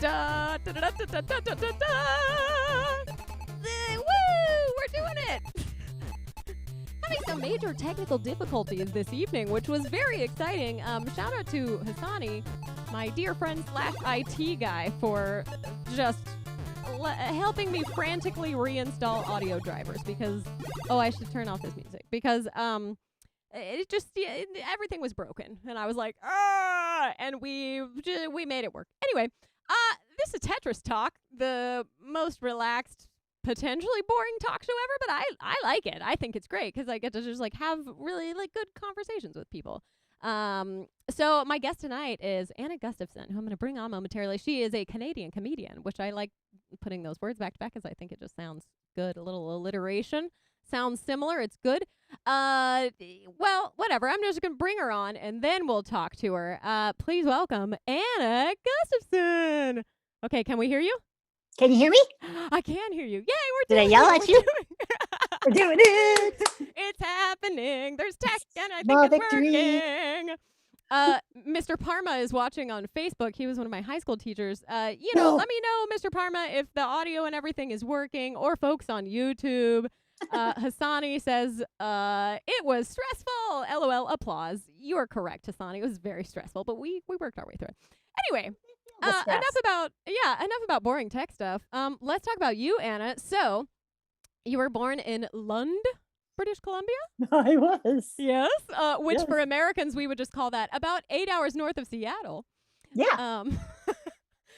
Da, da, da, da, da, da, da, da, da. Woo! We're doing it! Having some major technical difficulties this evening, which was very exciting. Shout out to Hassani, my dear friend / IT guy, for just helping me frantically reinstall audio drivers because, I should turn off this music because, it just, everything was broken. And I was like, and we made it work. Anyway, this is Tetris Talk, the most relaxed, potentially boring talk show ever, but I like it. I think it's great because I get to just have really good conversations with people. So my guest tonight is Anna Gustafson, who I'm going to bring on momentarily. She is a Canadian comedian, which I like putting those words back to back because I think it just sounds good. A little alliteration. Sounds similar. It's good. Well, whatever. I'm just going to bring her on, and then we'll talk to her. Please welcome Anna Gustafson. Okay, can we hear you? Can you hear me? I can hear you. Yay, Did I yell at you? We're doing it. It's happening. There's tech, and I think it's working. Mr. Parma is watching on Facebook. He was one of my high school teachers. Let me know, Mr. Parma, if the audio and everything is working, or folks on YouTube. Hassani says, it was stressful. LOL, applause. You are correct, Hassani. It was very stressful, but we worked our way through it. Anyway, enough about boring tech stuff. Let's talk about you, Anna. So, you were born in Lund, British Columbia? I was. Yes. Which for Americans, we would just call that about 8 hours north of Seattle. Yeah.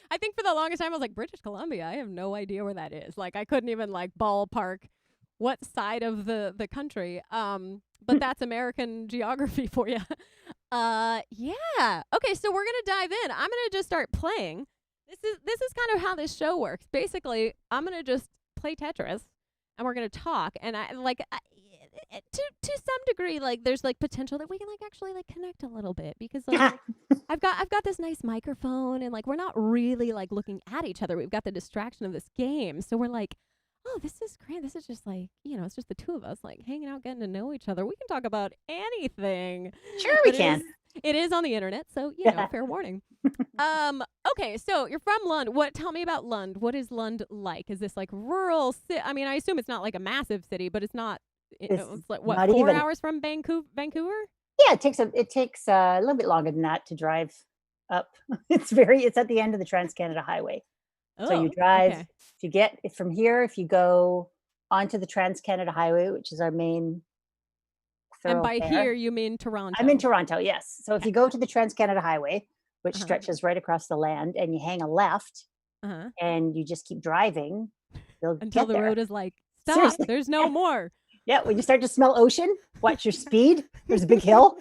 I think for the longest time, I was like, British Columbia? I have no idea where that is. I couldn't even ballpark what side of the country. But that's American geography for you. Yeah. Okay, so we're going to dive in. I'm going to just start playing. This is kind of how this show works. Basically, I'm going to just play Tetris and we're going to talk, and to some degree there's potential that we can actually connect a little bit because I've got this nice microphone and we're not really looking at each other. We've got the distraction of this game. So we're oh, this is great. This is just it's just the two of us hanging out, getting to know each other. We can talk about anything. Sure, we can. It is on the internet, so fair warning. Okay, so you're from Lund. Tell me about Lund. What is Lund like? Is this rural? I mean, I assume it's not a massive city, but it's not. It's 4 hours from Vancouver? Yeah, it takes a little bit longer than that to drive up. It's at the end of the Trans-Canada Highway. So you drive, if you get it from here, if you go onto the Trans-Canada Highway, which is our main thoroughfare. And by here, you mean Toronto? I'm in Toronto, yes. So if you go to the Trans-Canada Highway, which stretches right across the land, and you hang a left, and you just keep driving, you'll until get the there. road is stop, Seriously. There's no more. Yeah, when you start to smell ocean, watch your speed. There's a big hill.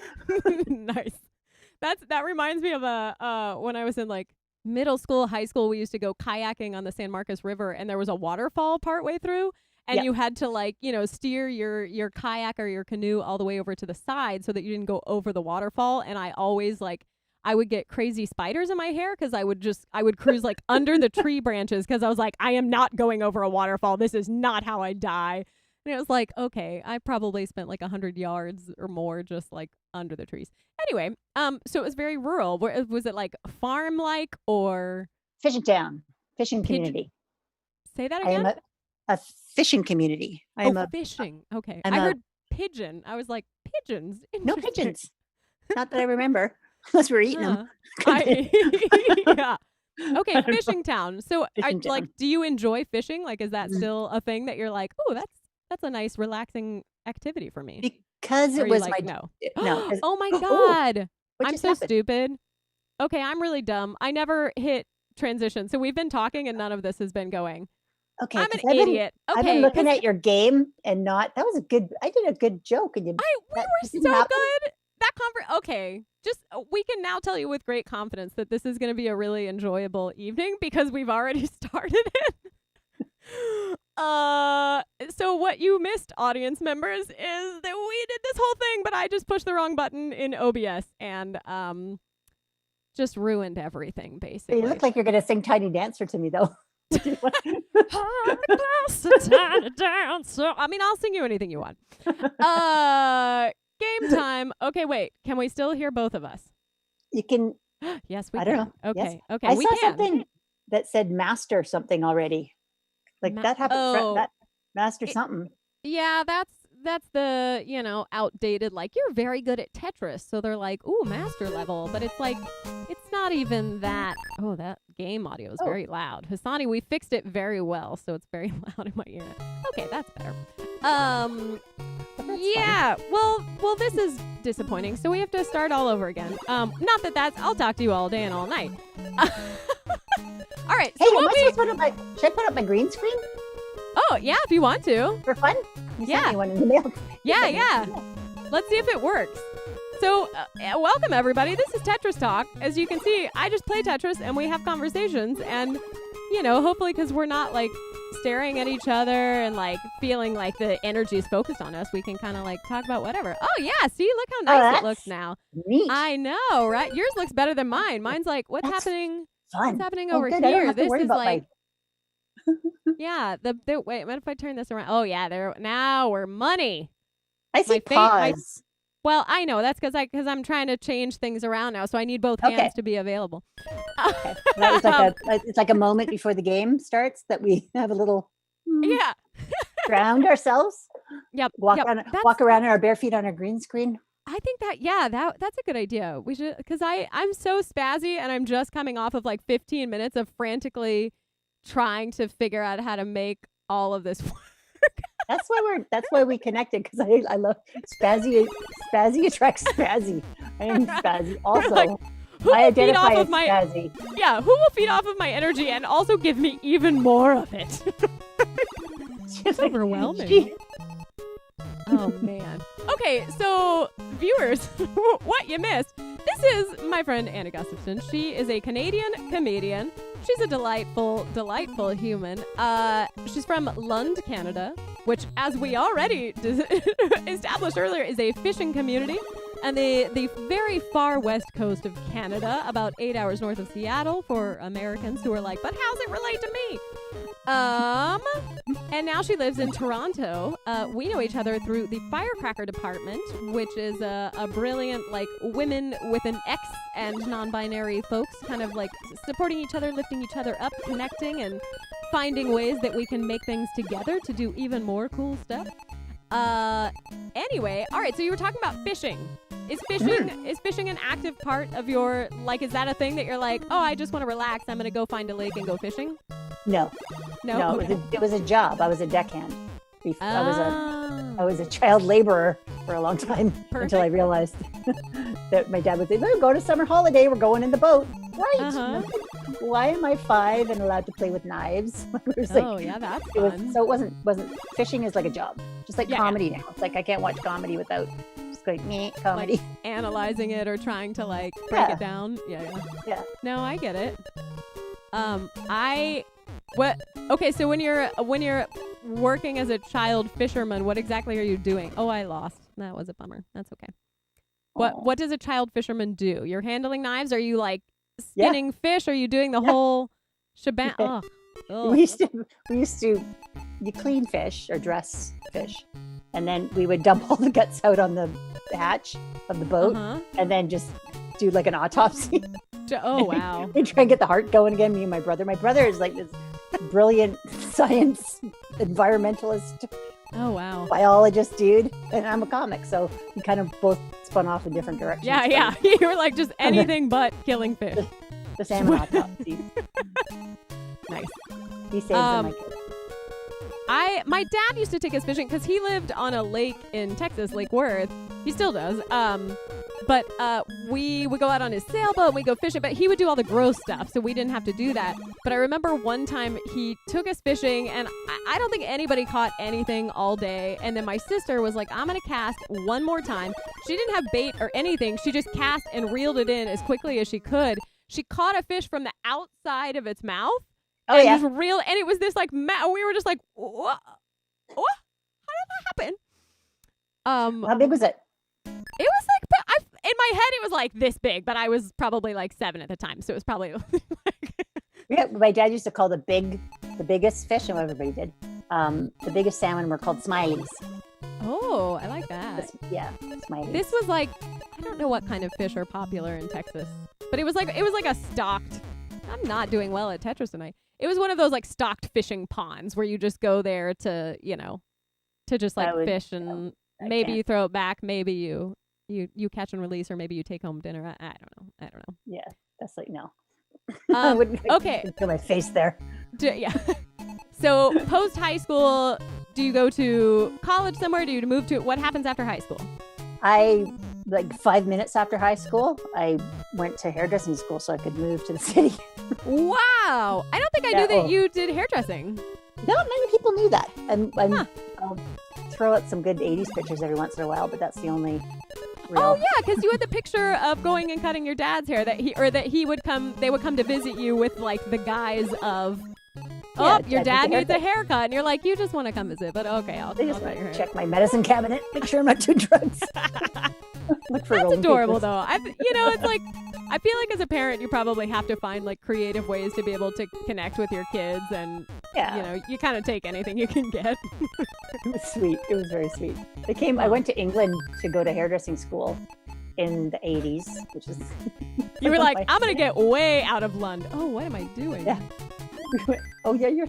Nice. That reminds me of when I was in middle school, high school, we used to go kayaking on the San Marcos River, and there was a waterfall partway through, and you had to like, steer your kayak or your canoe all the way over to the side so that you didn't go over the waterfall. And I always I would get crazy spiders in my hair because I would cruise like under the tree branches because I was like, I am not going over a waterfall. This is not how I die. And it was like, okay, I probably spent like 100 yards or more just like under the trees. Anyway, so it was very rural. Was it like farm-like or? Fishing town, fishing community. Say that again? I am a fishing community. Fishing. Okay. I heard pigeon. I was like, pigeons? No pigeons. Not that I remember. Unless we're eating them. Yeah. Okay, fishing town. So, do you enjoy fishing? Like, is that still a thing that you're like, oh, that's a nice, relaxing activity for me? Because it was like, no. Oh my God. I'm so stupid. Okay, I'm really dumb. I never hit transition. So we've been talking and none of this has been going. Okay, I'm an idiot. Okay, I've been looking at your game and I did a good joke and we were so good. Okay, just we can now tell you with great confidence that this is going to be a really enjoyable evening because we've already started it. So what you missed, audience members, is that we did this whole thing, but I just pushed the wrong button in OBS and just ruined everything, basically. You look like you're going to sing Tiny Dancer to me, though. Tiny Dancer. I mean, I'll sing you anything you want. Game time. Okay, wait. Can we still hear both of us? You can. Yes, we can. I don't know. Okay, yes. okay. I saw something that said master something already. Like that happened. That master something. Yeah, that's the, outdated, like, you're very good at Tetris. So they're like, ooh, master level. But it's like, it's not even that. Oh, that game audio is very loud. Hassani, we fixed it very well. So it's very loud in my ear. Okay, that's better. Yeah, well, this is disappointing. So we have to start all over again. Not that I'll talk to you all day and all night. All right. Hey, should I put up my green screen? Oh, yeah, if you want to. For fun? You sent me one in the mail. Yeah. Let's see if it works. So, welcome, everybody. This is Tetris Talk. As you can see, I just play Tetris, and we have conversations. And, hopefully because we're not, like, staring at each other and, like, feeling like the energy is focused on us, we can kind of, like, talk about whatever. Oh, yeah. See? Look how nice it looks now. Neat. I know, right? Yours looks better than mine. Mine's like, what's happening? Fun. What's happening over good. here? I don't have to this worry is about like... Yeah, wait, what if I turn this around? Oh yeah, now we're money. I see pause. Well, I know that's because I'm trying to change things around now, so I need both hands to be available. Okay. That was it's like a moment before the game starts that we have a little ground ourselves. Yep. Walk around in our bare feet on our green screen. I think that's a good idea. We should, because I'm so spazzy and I'm just coming off of like 15 minutes of frantically trying to figure out how to make all of this work. That's why we connected, because I love spazzy attracts spazzy. I am spazzy also. Like, I identify as spazzy. Yeah, who will feed off of my energy and also give me even more of it? It's overwhelming. Oh man. Okay, so viewers, what you missed. This is my friend Anna Gustafson. She is a Canadian comedian. She's a delightful human. She's from Lund, Canada, which, as we already established earlier, is a fishing community. And the very far west coast of Canada, about 8 hours north of Seattle, for Americans who are like, but how's it relate to me? And now she lives in Toronto. We know each other through the Firecracker Department, which is a brilliant, like, women with an X and non-binary folks kind of like supporting each other, lifting each other up, connecting, and finding ways that we can make things together to do even more cool stuff. Anyway, all right, so you were talking about fishing. Is fishing an active part of your, like, is that a thing that you're like, oh, I just want to relax, I'm going to go find a lake and go fishing? No. Okay. It was a job. I was a deckhand. I was a child laborer for a long time. Perfect. Until I realized that my dad would say, go to summer holiday, we're going in the boat. Right. Uh-huh. Why am I 5 and allowed to play with knives? That's fun. So it wasn't fishing is like a job. Just like comedy now. It's like I can't watch comedy without just going, comedy. Like analyzing it or trying to like break it down. Yeah. Yeah. No, I get it. What? Okay, so when you're working as a child fisherman, what exactly are you doing? Oh, I lost. That was a bummer. That's okay. What does a child fisherman do? You're handling knives? Are you like skinning fish? Are you doing the whole shebang? Yeah. Oh. We used to you clean fish or dress fish, and then we would dump all the guts out on the hatch of the boat, and then just do like an autopsy. Oh wow! We try and get the heart going again. Me and my brother. My brother is like this brilliant science environmentalist. Oh wow! Biologist dude, and I'm a comic, so we kind of both spun off in different directions. Yeah. You were like just anything but killing fish. The salmon autopsy. Nice. He saves them, my kids. My dad used to take us fishing because he lived on a lake in Texas, Lake Worth. He still does. But we would go out on his sailboat and we go fishing, but he would do all the gross stuff, so we didn't have to do that. But I remember one time he took us fishing, and I don't think anybody caught anything all day. And then my sister was like, I'm going to cast one more time. She didn't have bait or anything. She just cast and reeled it in as quickly as she could. She caught a fish from the outside of its mouth. Oh, yeah. It was real, and it was this like, we were just like, what? How did that happen? How big was it? It was like, in my head, it was like this big, but I was probably like 7 at the time, so it was probably Yeah, my dad used to call the biggest fish, and everybody did. The biggest salmon were called smileys. Oh, I like that. Smileys. This was like, I don't know what kind of fish are popular in Texas, but it was like a stocked. I'm not doing well at Tetris tonight. It was one of those like stocked fishing ponds where you just go there to, to just like fish, and maybe you throw it back, maybe you catch and release, or maybe you take home dinner. I don't know. Yeah, that's like no. Okay. Put my face there. Yeah. So post high school, do you go to college somewhere? Do you move to? What happens after high school? Like 5 minutes after high school, I went to hairdressing school so I could move to the city. Wow. I don't think I knew that you did hairdressing. Not many people knew that. I'll throw out some good 80s pictures every once in a while, but that's the only real. Oh, yeah, because you had the picture of going and cutting your dad's hair they would come to visit you with like the guise of, your dad needs a haircut. And you're like, you just want to come visit, but okay, I'll cut your hair. Check my medicine cabinet, make sure I'm not doing drugs. Look for That's adorable, though. It's like, I feel like as a parent, you probably have to find like creative ways to be able to connect with your kids, and you kind of take anything you can get. It was sweet. It was very sweet. I went to England to go to hairdressing school in the 80s, which is. You were like, I'm gonna get way out of London. Oh, what am I doing? Yeah. Oh yeah, you're.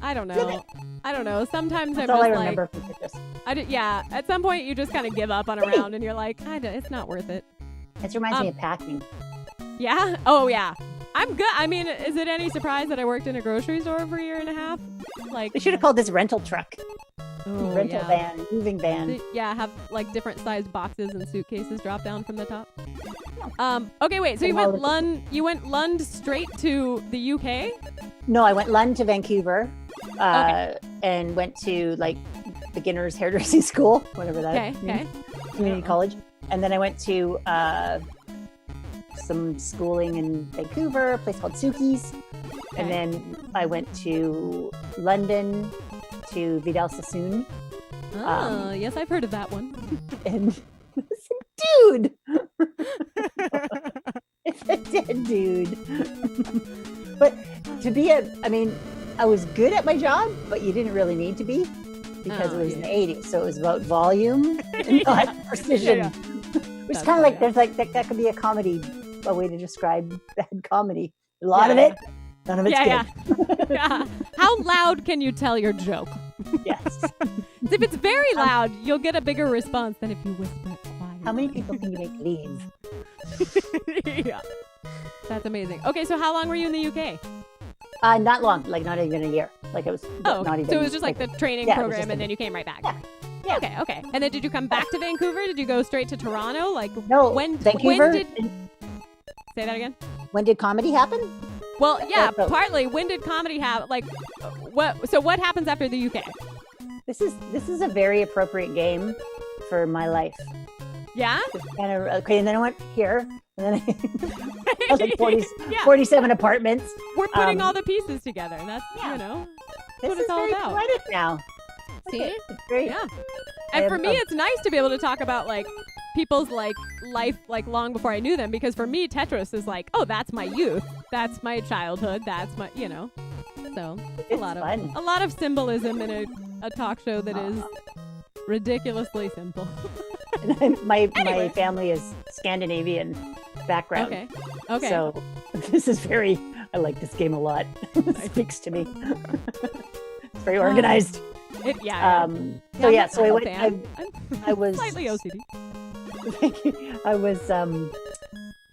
I don't know. I don't know. Sometimes That's I'm all just I remember from pictures. At some point, you just kind of give up on a round, and you're like, it's not worth it. It reminds me of packing. Yeah? Oh, yeah. I'm good. I mean, is it any surprise that I worked in a grocery store for a year and a half? Like, they should have called this rental truck. Oh, rental van, moving van. Have like different sized boxes and suitcases drop down from the top. Okay, wait. So you went Lund straight to the UK? No, I went Lund to Vancouver, and went to like beginners hairdressing school, whatever that is. Okay. Community college, and then I went to some schooling in Vancouver, a place called Suki's, and then I went to London to Vidal Sassoon. Oh, yes, I've heard of that one. And dude, it's a dead dude. But I was good at my job, but you didn't really need to be because it was in the 80s. So it was about volume and not precision. Yeah. Which is kind of like, there's like, that could be a way to describe bad comedy. A lot of it, none of it's good. Yeah. How loud can you tell your joke? Yes. If it's very loud, you'll get a bigger response than if you whisper it quietly. How many people can you make leave? Yeah. That's amazing. Okay, so how long were you in the UK? Not long, like not even a year. Like it was not even. So it was just like the training program, and then you came right back. Yeah. Okay. And then did you come back to Vancouver? Did you go straight to Toronto? Like no. Vancouver. Say that again. When did comedy happen? Well, yeah, partly. When did comedy happen? Like, what? So what happens after the UK? This is a very appropriate game for my life. Yeah? Kind of, okay, and then I went here, and then I was like 47 apartments. We're putting all the pieces together, and that's, that's what it's all about. This is very now. See? It's great. Yeah. And for me, it's nice to be able to talk about, like, people's, like, life, like, long before I knew them, because for me, Tetris is like, oh, that's my youth. That's my childhood. That's my, So, it's a lot of symbolism in a talk show that is ridiculously simple. my family is Scandinavian background. Okay. So this is I like this game a lot. It speaks to me. It's very organized. So I went. I was slightly OCD. Thank you. I was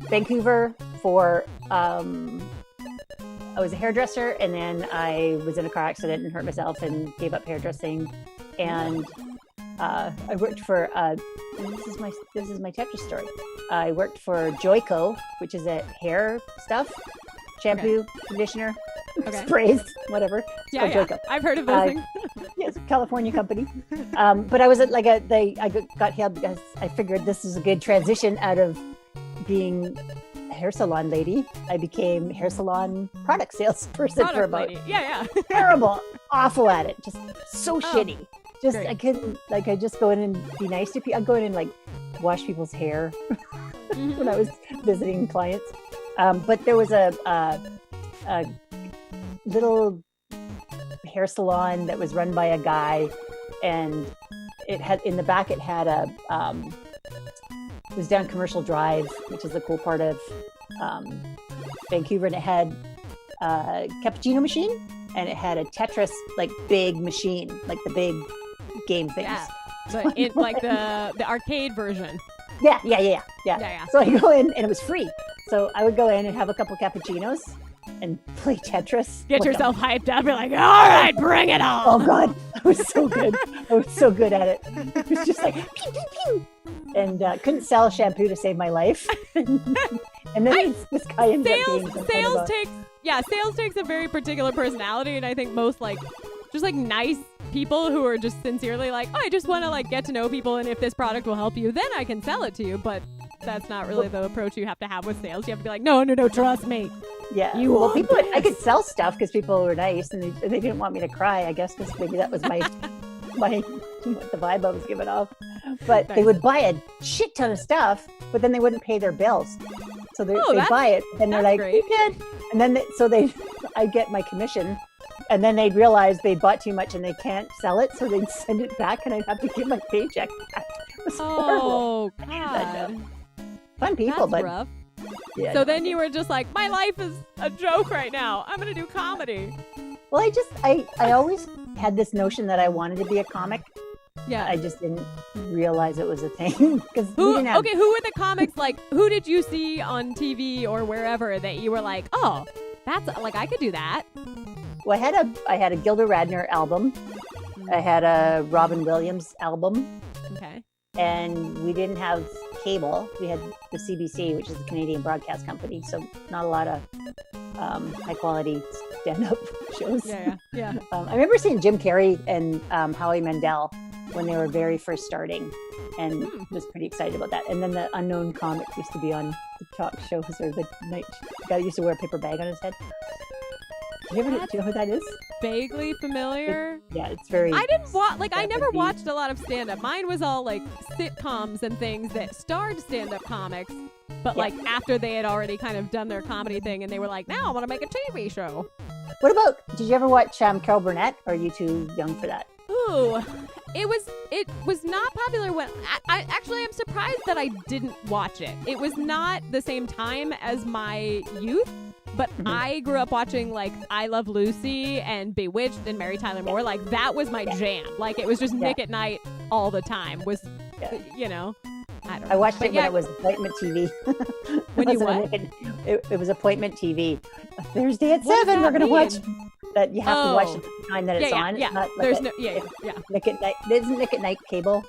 Vancouver for. I was a hairdresser, and then I was in a car accident and hurt myself and gave up hairdressing. And I worked for this is my Tetris story. I worked for Joico, which is a hair stuff, shampoo, conditioner, sprays, whatever. Yeah. Joico. I've heard of those things. Yes, California company. But I was I got hailed because I figured this is a good transition out of being hair salon lady. I became hair salon product salesperson for about terrible, awful at it, just so shitty. Just great. I couldn't I just go in and be nice to people. I'd go in and like wash people's hair when I was visiting clients. But there was a little hair salon that was run by a guy, and it had in the back it had a it was down Commercial Drive, which is a cool part of Vancouver, and it had a cappuccino machine, and it had a Tetris big machine, like the big game things. Yeah. But in like the arcade version. Yeah. So I go in, and it was free. So I would go in and have a couple cappuccinos and play Tetris. Get yourself hyped up. You're like, all right, bring it on. Oh God, I was so good. I was so good at it. It was just like pew pew pew, and couldn't sell shampoo to save my life. And then this guy ended up being sales takes a very particular personality, and I think most just nice people who are just sincerely like, oh, I just want to get to know people, and if this product will help you, then I can sell it to you. But that's not really the approach you have to have with sales. You have to be like, no, trust me. Yeah. I could sell stuff because people were nice, and they didn't want me to cry, I guess, because maybe that was my the vibe I was giving off. But they would buy a shit ton of stuff, but then they wouldn't pay their bills. So they buy it, and they're like, you can. And then I get my commission, and then they'd realize they bought too much and they can't sell it, so they'd send it back, and I'd have to give my paycheck back. It was horrible. God. Fun people, That's but rough. Yeah, so then you were just like, my life is a joke right now. I'm gonna do comedy. Well, I always had this notion that I wanted to be a comic. Yeah. I just didn't realize it was a thing. Who were the comics who did you see on TV or wherever that you were like, oh, that's I could do that? Well, I had a Gilda Radner album. I had a Robin Williams album. Okay. And we didn't have cable. We had the CBC, which is the Canadian Broadcast Company. So not a lot of high quality stand-up shows. Yeah. I remember seeing Jim Carrey and Howie Mandel when they were very first starting, and was pretty excited about that. And then the unknown comic used to be on the talk shows, or the night guy used to wear a paper bag on his head. Do you know who that is? Vaguely familiar. It's very. I didn't watch. I never watched a lot of stand-up. Mine was all sitcoms and things that starred stand-up comics, but after they had already kind of done their comedy thing, and they were like, "Now I want to make a TV show." What about? Did you ever watch Carol Burnett? Or are you too young for that? Ooh, it was not popular when I actually am surprised that I didn't watch it. It was not the same time as my youth. But I grew up watching I Love Lucy and Bewitched and Mary Tyler Moore. That was my jam. It was just Nick at Night all the time. I don't know. I watched it when it was appointment TV. When you what? It was appointment TV. Thursday at 7, we're going to watch that. You have to watch it at the time that it's on. Yeah, not there's Nick at Night. Isn't Nick at Night cable?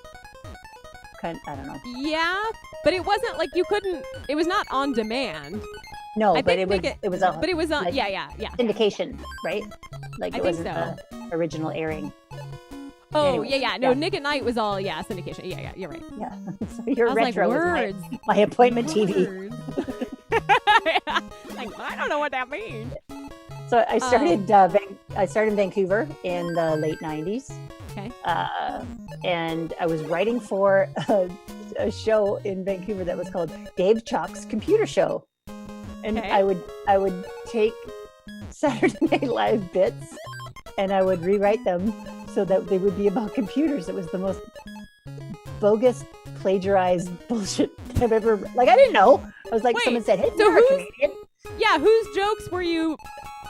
I don't know. Yeah, but it wasn't you couldn't. It was not on demand. No, but it was on. But it was on. Syndication, right? It wasn't the original airing. Oh, anyway, yeah. No, Nick at Night was all, syndication. Yeah, you're right. Yeah. So your retro like, was my appointment TV. Like, I don't know what that means. So I started I started in Vancouver in the late 90s. Okay. And I was writing for a show in Vancouver that was called Dave Chalk's Computer Show. And I would take Saturday Night Live bits and I would rewrite them so that they would be about computers. It was the most bogus, plagiarized bullshit I've ever, like, I didn't know. I was like, someone said, hey, so whose jokes were you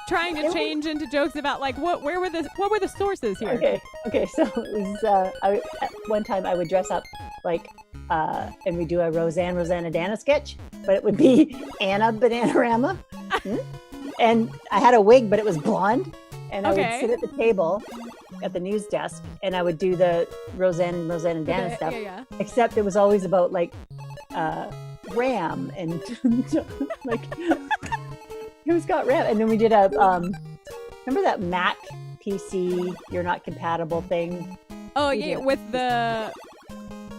trying to change into jokes about, like, what were the sources here? Okay, so it was, at one time I would dress up like, and we do a Rosanna Dana sketch, but it would be Anna Bananarama. And I had a wig, but it was blonde. And I would sit at the table at the news desk and I would do the Rosanna Dana stuff. Yeah. Except it was always about like RAM and like who's got RAM? And then we did a remember that Mac PC you're not compatible thing? Oh yeah, with the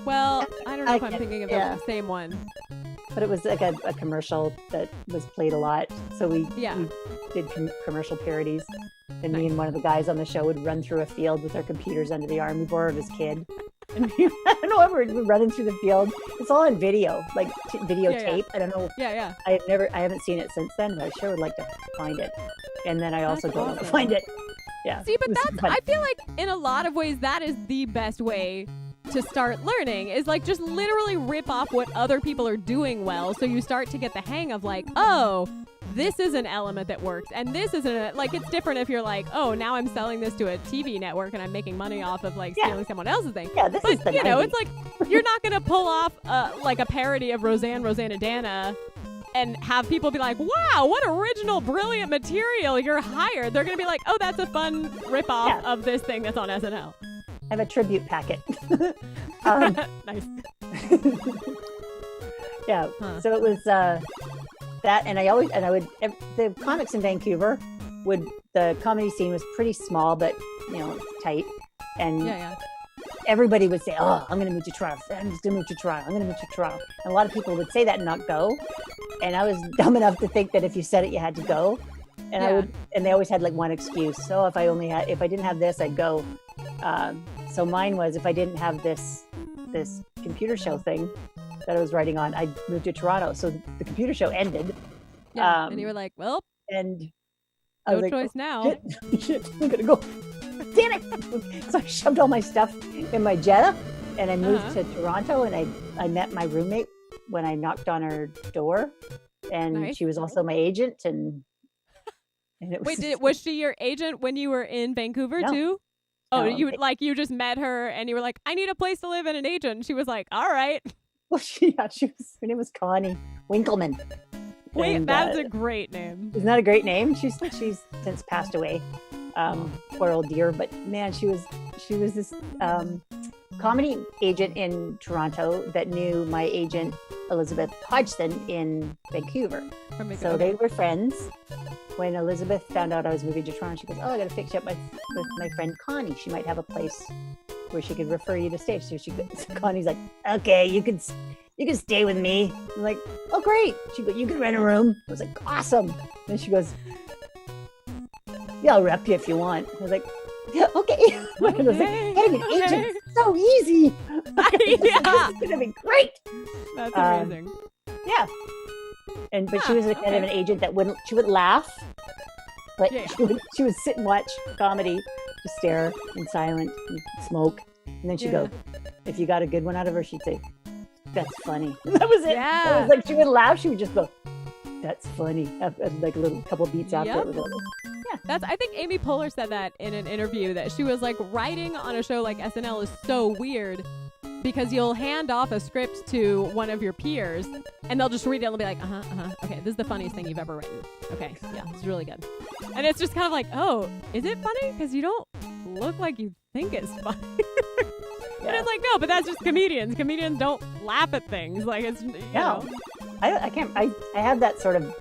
I don't know if I'm thinking of the same one. But it was like a commercial that was played a lot. So we did commercial parodies. And me and one of the guys on the show would run through a field with our computers under the arm. We borrowed his kid. And I don't know, we're running through the field. It's all on video, like videotape. I don't know. Yeah. I haven't seen it since then, but I sure would like to find it. And then I also don't want to find it. Yeah. See, but I feel like in a lot of ways, that is the best way to start learning, is like just literally rip off what other people are doing well. So you start to get the hang of like, oh, this is an element that works. And this isn't like, it's different if you're like, oh, now I'm selling this to a TV network and I'm making money off of like stealing someone else's thing. Yeah, this is the you know, it's like, you're not going to pull off like a parody of Rosanna Dana and have people be like, wow, what original, brilliant material, you're hired. They're going to be like, oh, that's a fun ripoff of this thing that's on SNL. I have a tribute packet. Nice. Yeah. So it was that, and I would the comics in Vancouver the comedy scene was pretty small, but tight, and everybody would say, "Oh, I'm going to move to Toronto. I'm just going to move to Toronto. I'm going to move to Toronto." And a lot of people would say that and not go, and I was dumb enough to think that if you said it, you had to go, and and they always had like one excuse. So if I didn't have this, I'd go. So mine was, if I didn't have this computer show thing that I was writing on, I'd move to Toronto. So the computer show ended. Yeah, and you were like, well, and no choice now. Shit, I'm gonna go. Damn it! So I shoved all my stuff in my Jetta, and I moved to Toronto. And I met my roommate when I knocked on her door, and she was also my agent. And it was was she your agent when you were in Vancouver too? Oh, you just met her and you were like, I need a place to live and an agent. And she was like, all right. Well, her name was Connie Winkleman. Wait, that's a great name. Isn't that a great name? She's since passed away. Poor old dear, but man, she was this comedy agent in Toronto that knew my agent Elizabeth Hodgson in Vancouver. So they were friends. When Elizabeth found out I was moving to Toronto, she goes, "Oh, I got to fix you up with my friend Connie. She might have a place where she could refer you to stay." So Connie's like, "Okay, you can stay with me." I'm like, "Oh, great." She goes, "You can rent a room." I was like, "Awesome." Then she goes, "Yeah, I'll rep you if you want." I was like, "Yeah, okay." I was like, "Getting an agent is so easy." This is gonna be great. That's amazing. Yeah. But she was a kind of an agent that she would laugh, but she would sit and watch comedy, just stare in silent and smoke. And then she'd go, if you got a good one out of her, she'd say, "That's funny." And that was it. Yeah. It was like she would laugh, she would just go, "That's funny." Like a little couple beats after it was over. Yeah. I think Amy Poehler said that in an interview, that she was like, writing on a show like SNL is so weird because you'll hand off a script to one of your peers and they'll just read it and they'll be like, okay, this is the funniest thing you've ever written. Okay, yeah, it's really good. And it's just kind of like, oh, is it funny? Because you don't look like you think it's funny. And it's like, no, but that's just comedians. Comedians don't laugh at things. Like, it's, you know. I can't, I have that sort of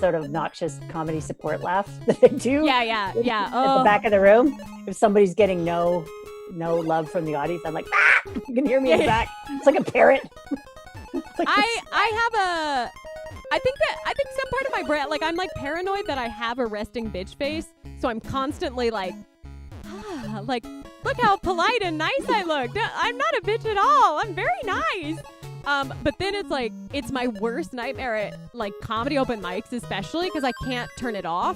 obnoxious comedy support laugh that I do. Yeah. At the back of the room. If somebody's getting no no love from the audience. I'm like, ah! You can hear me in the back. It's like a parrot. Like I think some part of my brain, like I'm like paranoid that I have a resting bitch face, so I'm constantly like, like, look how polite and nice I look. I'm not a bitch at all. I'm very nice. But then it's like, it's my worst nightmare at like comedy open mics, especially because I can't turn it off.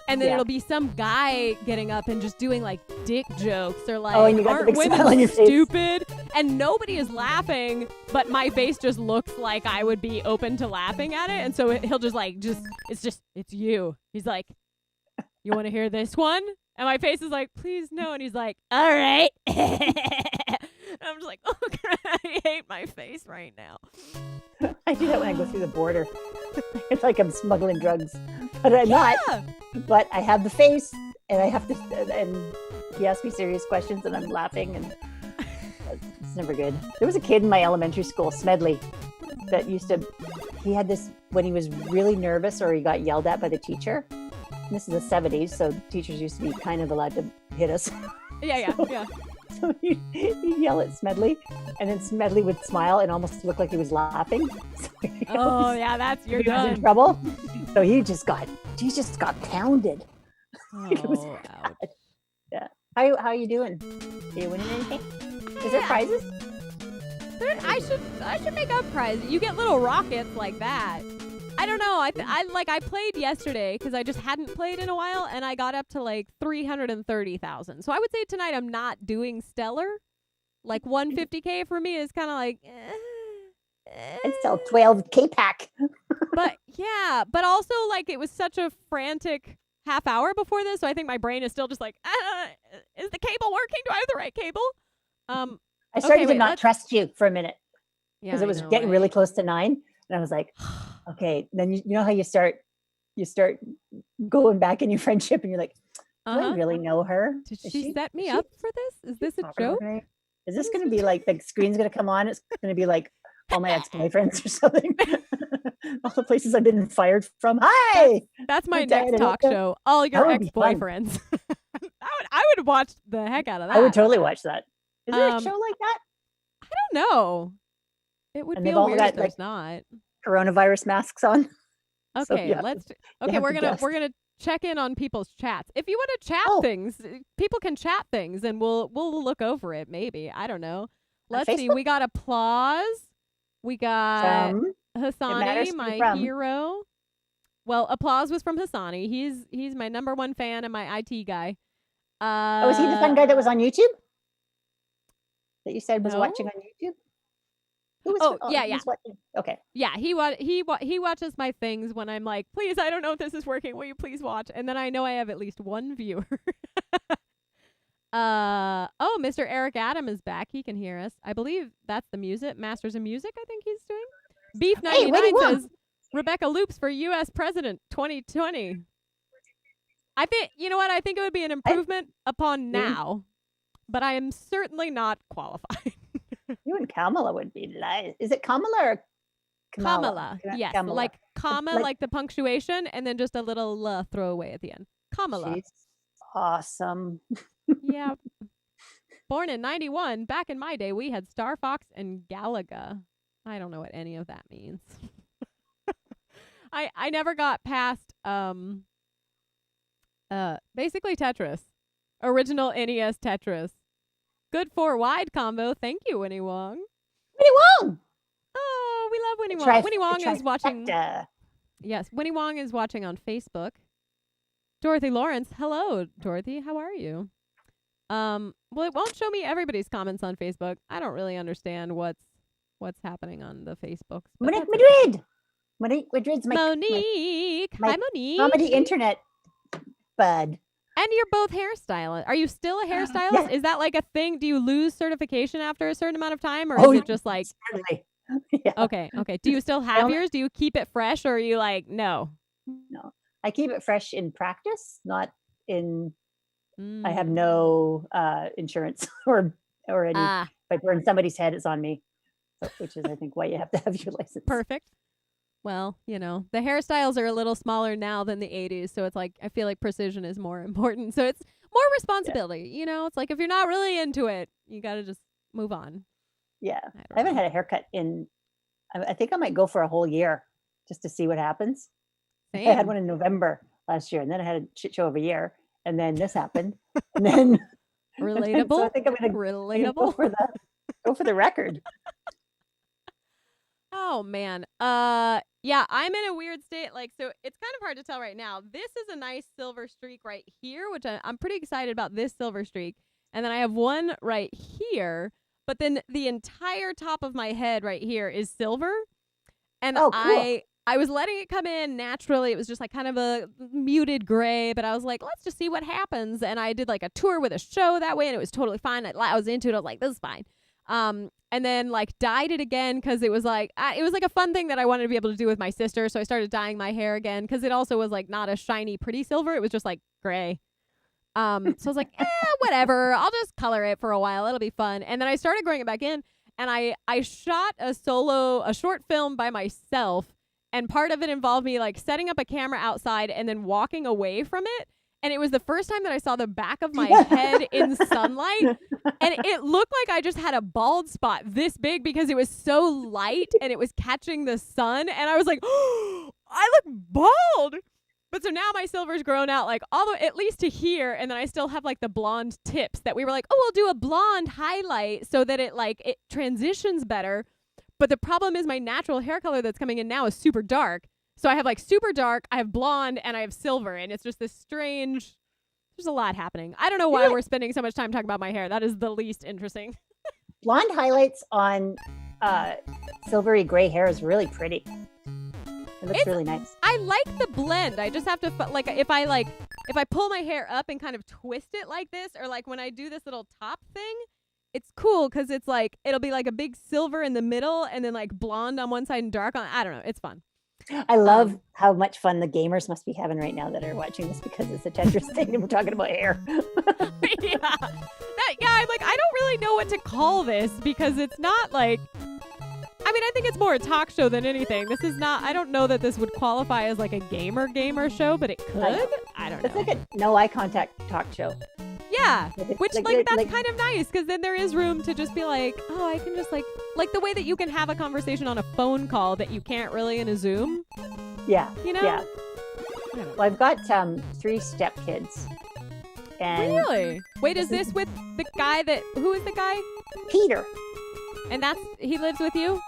And then it'll be some guy getting up and just doing like dick jokes or like, and you got aren't the big smile on women your face. stupid? And nobody is laughing, but my face just looks like I would be open to laughing at it. And so he'll just like, it's you. He's like, you want to hear this one? And my face is like, please no. And he's like, all right. And I'm just like, oh, God, I hate my face right now. I do that when I go through the border. It's like I'm smuggling drugs, but I'm not. But I have the face, and I have to. And he asks me serious questions, and I'm laughing, and it's never good. There was a kid in my elementary school, Smedley, that used to. He had this when he was really nervous or he got yelled at by the teacher. And this is the 70s, so teachers used to be kind of allowed to hit us. Yeah. So he'd yell at Smedley, and then Smedley would smile and almost look like he was laughing. So you're he was in trouble. So he just got pounded. It was bad. Yeah. How are you doing? Are you winning anything? Is there prizes? I should make up prizes. You get little rockets like that. I don't know. I played yesterday because I just hadn't played in a while, and I got up to like 330,000. So I would say tonight I'm not doing stellar. Like 150K for me is kind of like. It's still 12K pack. but also like it was such a frantic half hour before this, so I think my brain is still just like, is the cable working? Do I have the right cable? I started to not trust you for a minute because it was getting really close to 9, and I was like. Okay, then you know how you start going back in your friendship, and you're like, do I really know her? Did she set me up for this? Is this a joke? Is this going to be like the screen's going to come on? It's going to be like all my ex-boyfriends or something. All the places I've been fired from. Hi, that's my next talk show. All your ex-boyfriends. I would watch the heck out of that. I would totally watch that. Is there a show like that? I don't know. It would feel weird if there's not. Coronavirus masks on. Okay, we're gonna check in on people's chats. If you want to chat things, people can chat things, and we'll look over it. Maybe, I don't know. Let's see. We got applause. We got Hassani, my hero. Well, applause was from Hassani. He's my number one fan and my IT guy. Was he the fun guy that was on YouTube? That you said was watching on YouTube? Yeah. Okay. Yeah, he watches my things when I'm like, please, I don't know if this is working. Will you please watch? And then I know I have at least one viewer. Mr. Eric Adam is back. He can hear us. I believe that's the music. Masters of Music, I think he's doing. Beef 99 says, Rebecca Loops for U.S. President 2020. I think, you know what? I think it would be an improvement upon now, but I am certainly not qualified. You and Kamala would be nice. Is it Kamala or Kamala? Yes, Kamala. Like comma, like the punctuation, and then just a little throwaway at the end. Kamala. She's awesome. Yeah. Born in 91. Back in my day, we had Star Fox and Galaga. I don't know what any of that means. I never got past basically Tetris. Original NES Tetris. Good 4-wide combo. Thank you, Winnie Wong. Winnie Wong! Oh, we love Winnie Wong. Winnie Wong is watching. Yes, Winnie Wong is watching on Facebook. Dorothy Lawrence. Hello, Dorothy. How are you? Well, it won't show me everybody's comments on Facebook. I don't really understand what's happening on the Facebook. Madrid! Madrid's my Monique. Hi, Monique. Comedy internet bud. And you're both hairstylists. Are you still a hairstylist? Yeah. Is that like a thing? Do you lose certification after a certain amount of time? Or is it just like... Certainly. Yeah. Okay. Do you still have yours? Do you keep it fresh? Or are you like, no? No. I keep it fresh in practice, not in... I have no insurance or any... If I burn somebody's head, it's on me. So, which is, I think, why you have to have your license. Perfect. Well, you know, the hairstyles are a little smaller now than the 80s, so it's like I feel like precision is more important. So more responsibility. You know, it's like if you're not really into it, you got to just move on. Yeah. I haven't had a haircut I think I might go for a whole year just to see what happens. Same. I had one in November last year, and then I had a shit show of a year, and then this happened, and then relatable. So I think I'm gonna relatable. Go for the record. Oh man. Yeah, I'm in a weird state. Like, so it's kind of hard to tell right now. This is a nice silver streak right here, which I'm pretty excited about this silver streak. And then I have one right here, but then the entire top of my head right here is silver. And oh, cool. I was letting it come in naturally. It was just like kind of a muted gray, but I was like, let's just see what happens. And I did like a tour with a show that way, and it was totally fine. I was into it. I was like, this is fine. And then like dyed it again because it was like a fun thing that I wanted to be able to do with my sister. So I started dyeing my hair again because it also was like not a shiny, pretty silver. It was just like gray. So I was like, whatever. I'll just color it for a while. It'll be fun. And then I started growing it back in, and I shot a short film by myself. And part of it involved me like setting up a camera outside and then walking away from it. And it was the first time that I saw the back of my head in sunlight. And it looked like I just had a bald spot this big because it was so light and it was catching the sun. And I was like, oh, I look bald. But so now my silver's grown out like at least to here. And then I still have like the blonde tips that we were like, oh, we'll do a blonde highlight so that it transitions better. But the problem is my natural hair color that's coming in now is super dark. So I have like super dark, I have blonde, and I have silver. And it's just this strange, there's a lot happening. I don't know why we're spending so much time talking about my hair. That is the least interesting. Blonde highlights on silvery gray hair is really pretty. It looks really nice. I like the blend. I just have to, if I pull my hair up and kind of twist it like this, or like when I do this little top thing, it's cool because it's like, it'll be like a big silver in the middle and then like blonde on one side and dark on, I don't know. It's fun. I love how much fun the gamers must be having right now that are watching this because it's a Tetris thing and we're talking about hair. Yeah. I'm like, I don't really know what to call this because it's not like, I think it's more a talk show than anything. This is not, I don't know that this would qualify as like a gamer show, but it could. I don't know. It's like a no eye contact talk show. Yeah, which that's kind of nice because then there is room to just be like, oh, I can just like the way that you can have a conversation on a phone call that you can't really in a Zoom. Yeah. You know? Yeah. Well, I've got 3 stepkids. And really? Wait, is this with the guy who is the guy? Peter. And he lives with you?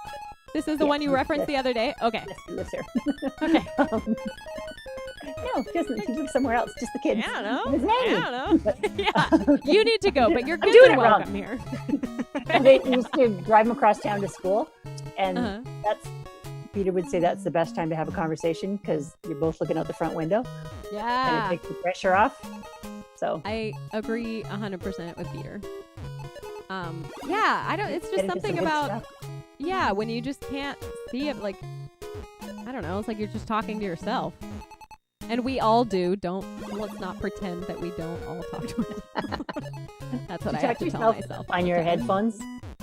This is the one you referenced the other day? Okay. Yes, he lives here. Okay. No, he doesn't. He lives somewhere else. Just the kids. I don't know. His nanny. I don't know. Yeah. You need to go, but your kids are welcome here. They used to drive him across town to school. And Peter would say that's the best time to have a conversation because you're both looking out the front window. Yeah. And it takes the pressure off. So I agree 100% with Peter. It's just something about, when you just can't see it, like, I don't know, it's like you're just talking to yourself. And we all do. Let's not pretend that we don't all talk to ourselves. That's what I have to tell myself. On your headphones?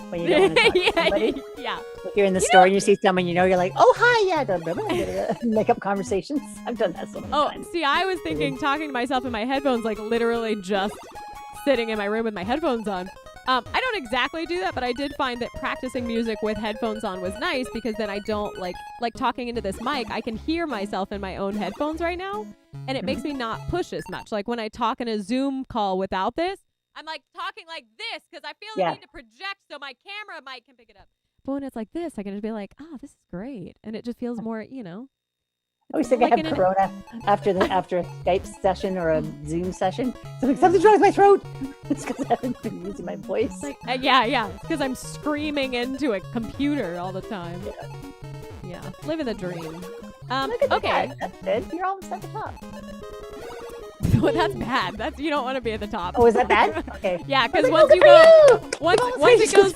When you don't want to talk to somebody? Yeah. If you're in the store and you see someone you're like, oh, hi, yeah. Make up conversations. I've done that so many times. See, I was thinking talking to myself in my headphones, like literally just sitting in my room with my headphones on. I don't exactly do that, but I did find that practicing music with headphones on was nice because then I don't like talking into this mic. I can hear myself in my own headphones right now, and it makes me not push as much. Like when I talk in a Zoom call without this, I'm like talking like this because I feel the need to project so my camera mic can pick it up. But when it's like this, I can just be like, oh, this is great. And it just feels more, I always think I have corona after a Skype session or a Zoom session. So like, something's wrong with my throat. It's because I haven't been using my voice. Yeah. It's because I'm screaming into a computer all the time. Yeah. Living the dream. Okay. That's good. You're almost at the top. Well, that's bad. You don't want to be at the top. Oh, is that bad? Okay. Yeah, because once it goes,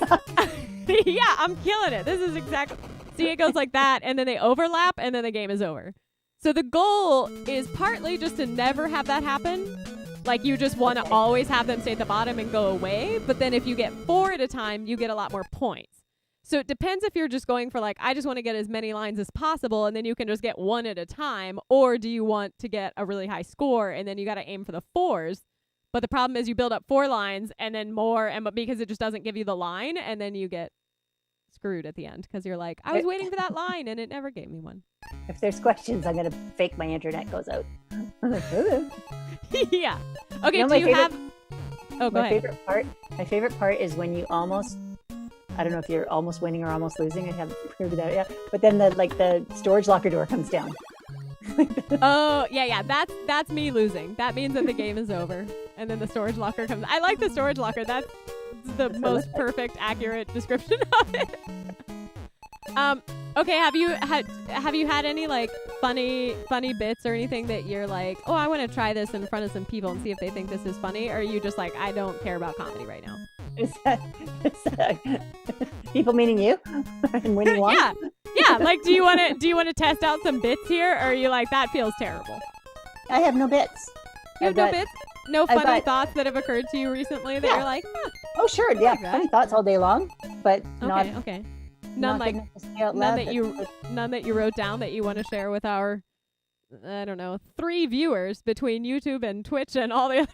yeah, I'm killing it. This is exactly. See, it goes like that, and then they overlap, and then the game is over. So the goal is partly just to never have that happen. Like you just want to always have them stay at the bottom and go away. But then if you get 4 at a time, you get a lot more points. So it depends if you're just going for like, I just want to get as many lines as possible, and then you can just get 1 at a time. Or do you want to get a really high score, and then you got to aim for the 4s. But the problem is you build up 4 lines and then more, but because it just doesn't give you the line, and then you get screwed at the end because you're like, I was waiting for that line and it never gave me one. If there's questions, I'm going to fake my internet goes out. Yeah. Okay, you know, do you have... Oh, go ahead. My favorite part is when you almost... I don't know if you're almost winning or almost losing. I haven't figured that out yet. But then the storage locker door comes down. Oh, yeah. That's me losing. That means that the game is over. And then the storage locker comes. I like the storage locker. That's the most perfect, accurate description of it. Okay, have you had any like funny bits or anything that you're like, oh, I want to try this in front of some people and see if they think this is funny? Or are you just like, I don't care about comedy right now? Is that people meaning you and winning one? Yeah. Like, do you want to test out some bits here, or are you like, that feels terrible? I have no bits. You have no bits? No funny thoughts that have occurred to you recently that you're like, oh sure, yeah, like funny thoughts all day long, but okay. None that you wrote down that you want to share with our, I don't know, 3 viewers between YouTube and Twitch and all the other.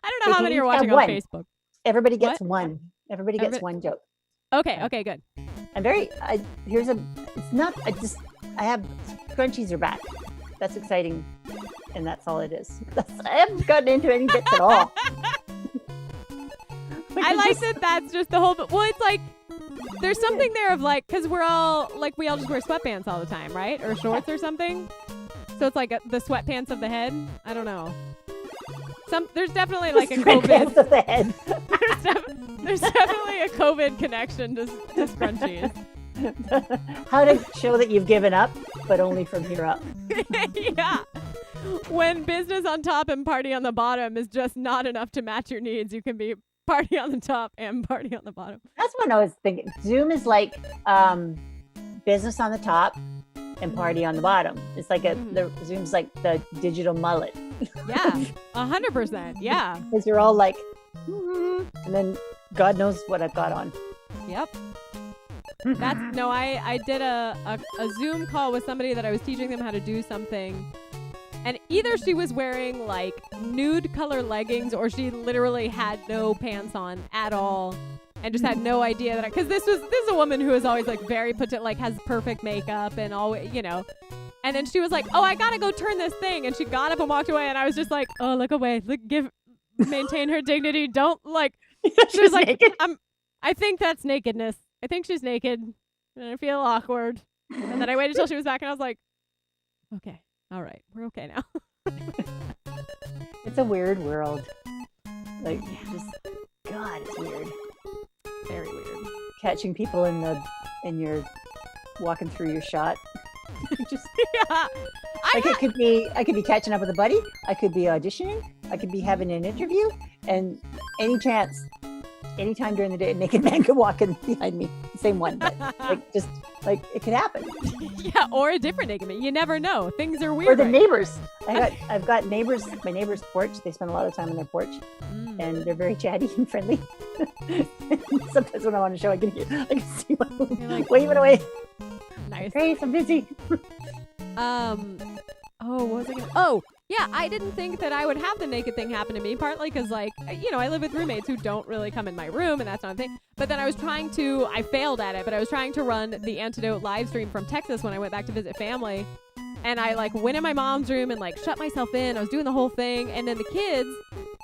I don't know how many are watching on Facebook. Everybody gets one. Everybody gets one joke. Okay, good. I have scrunchies are back. That's exciting. And that's all it is. I haven't gotten into any bits at all. I like that's just the whole, well, it's like, there's something there of like, because we all just wear sweatpants all the time, right? Or shorts or something. So it's like the sweatpants of the head. I don't know. There's definitely like a COVID. Of the head. There's definitely a COVID connection to scrunchies. How to show that you've given up, but only from here up. Yeah. When business on top and party on the bottom is just not enough to match your needs, you can be party on the top and party on the bottom. That's what I was thinking. Zoom is like business on the top and party on the bottom. It's like Zoom's like the digital mullet. Yeah, 100%. Yeah. Because you're all like, and then God knows what I've got on. Yep. I did a Zoom call with somebody that I was teaching them how to do something. And either she was wearing like nude color leggings or she literally had no pants on at all and just had no idea that because this is a woman who is always like very like has perfect makeup and always, you know. And then she was like, "Oh, I gotta go turn this thing," and she got up and walked away. And I was just like, "Oh, look away! Maintain her dignity. Don't like." She was like, "I think that's nakedness. I think she's naked, and I feel awkward." And then I waited till she was back, and I was like, "Okay, all right, we're okay now." It's a weird world. Like, God, it's weird. Very weird. Catching people in your walking through your shot. I could be catching up with a buddy. I could be auditioning. I could be having an interview, and anytime during the day, a naked man could walk in behind me. Same one, but it could happen. Yeah, or a different naked man. You never know. Things are weird. Or the neighbors. I've got neighbors. My neighbor's porch. They spend a lot of time on their porch, and they're very chatty and friendly. Sometimes when I'm on a show, I can see one like, waving away. Nice. Grace, I'm busy. What was I gonna? Oh, yeah. I didn't think that I would have the naked thing happen to me. Partly because, like, you know, I live with roommates who don't really come in my room, and that's not a thing. But then I failed at it. But I was trying to run the Antidote live stream from Texas when I went back to visit family, and I like went in my mom's room and like shut myself in. I was doing the whole thing, and then the kids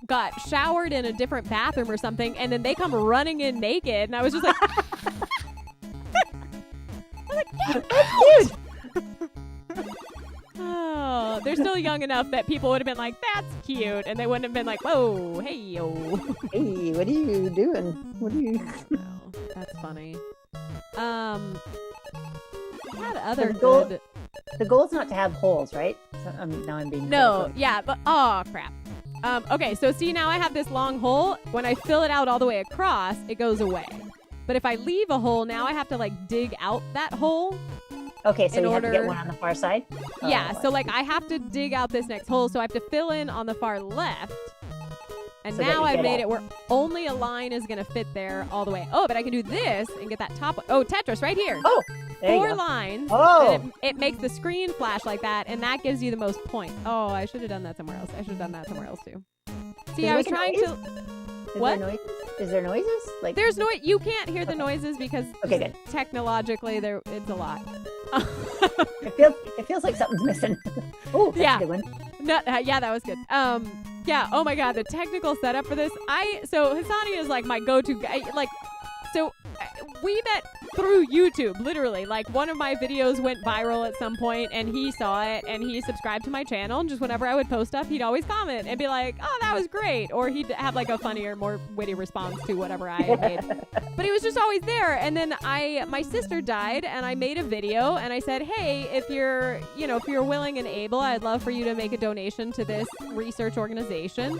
got showered in a different bathroom or something, and then they come running in naked, and I was just like. That's cute. Oh, they're still young enough that people would have been like, "That's cute," and they wouldn't have been like, "Whoa, hey yo, hey, what are you doing? What are you?" No, that's funny. Had other good. The goal is not to have holes, right? So, now I'm being but oh crap. Okay, so see now I have this long hole. When I fill it out all the way across, it goes away. But if I leave a hole, now I have to like dig out that hole. Okay, so you have to get one on the far side? Yeah, so like I have to dig out this next hole, so I have to fill in on the far left. And so now I've made it where only a line is going to fit there all the way. Oh, but I can do this and get that top one. Oh, Tetris right here. Oh, there 4 you go. lines. Oh. It makes the screen flash like that, and that gives you the most points. Oh, I should have done that somewhere else. I should have done that somewhere else too. See, I was trying to. What? Is there noises? Like there's noise. You can't hear the noises because good. Technologically, it's a lot. It feels like something's missing. Oh, that's a good one. No, yeah, that was good. Yeah. Oh my God, the technical setup for this. So Hassani is like my go-to guy. Like, so we met through YouTube, literally. Like, one of my videos went viral at some point, and he saw it, and he subscribed to my channel. And just whenever I would post stuff, he'd always comment and be like, "Oh, that was great," or he'd have like a funnier, more witty response to whatever I had made. But he was just always there. And then my sister died, and I made a video, and I said, "Hey, if you're willing and able, I'd love for you to make a donation to this research organization."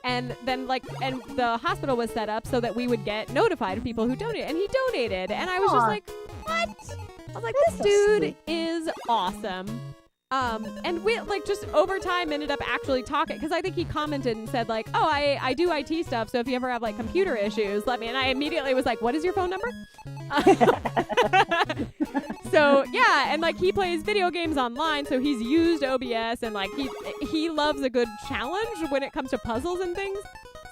And then and the hospital was set up so that we would get notified of people who donated, and he donated. And I was just like, what? I was like, this dude is awesome. And we just over time ended up actually talking, because I think he commented and said like, oh, I do IT stuff, so if you ever have like computer issues, let me. And I immediately was like, what is your phone number? So yeah, and like he plays video games online, so he's used OBS, and like he loves a good challenge when it comes to puzzles and things.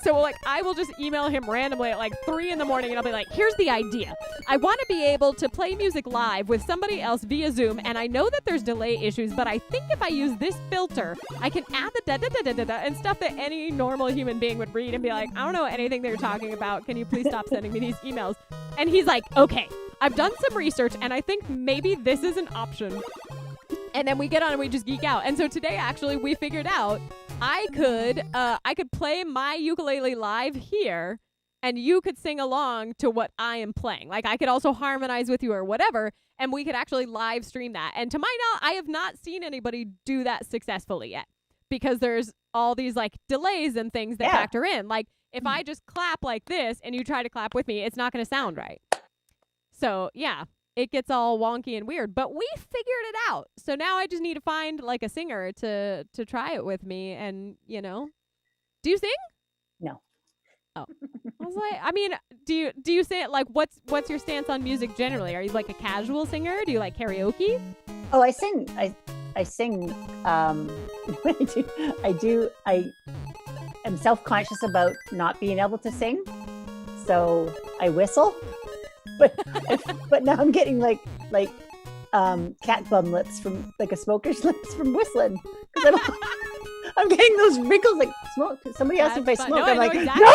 So like I will just email him randomly at like 3 a.m, and I'll be like, here's the idea. I want to be able to play music live with somebody else via Zoom, and I know that there's delay issues, but I think if I use this filter, I can add the da-da-da-da-da and stuff that any normal human being would read and be like, I don't know anything they're talking about. Can you please stop sending me these emails? And he's like, okay, I've done some research, and I think maybe this is an option. And then we get on and we just geek out. And so today, actually, we figured out I could play my ukulele live here, and you could sing along to what I am playing. Like, I could also harmonize with you or whatever, and we could actually live stream that. And to my knowledge, I have not seen anybody do that successfully yet, because there's all these like delays and things that factor in. Like, if I just clap like this and you try to clap with me, it's not going to sound right. So yeah, it gets all wonky and weird, but we figured it out. So now I just need to find like a singer to try it with me. And do you sing? No. Oh, I was like, I mean, do you say it like, what's your stance on music generally? Are you like a casual singer? Do you like karaoke? Oh, I sing. I sing. I am self-conscious about not being able to sing, so I whistle. But now I'm getting like cat bum lips from like a smoker's lips from whistling. I'm getting those wrinkles like smoke. Somebody asked if I smoke. I'm like, exactly. No.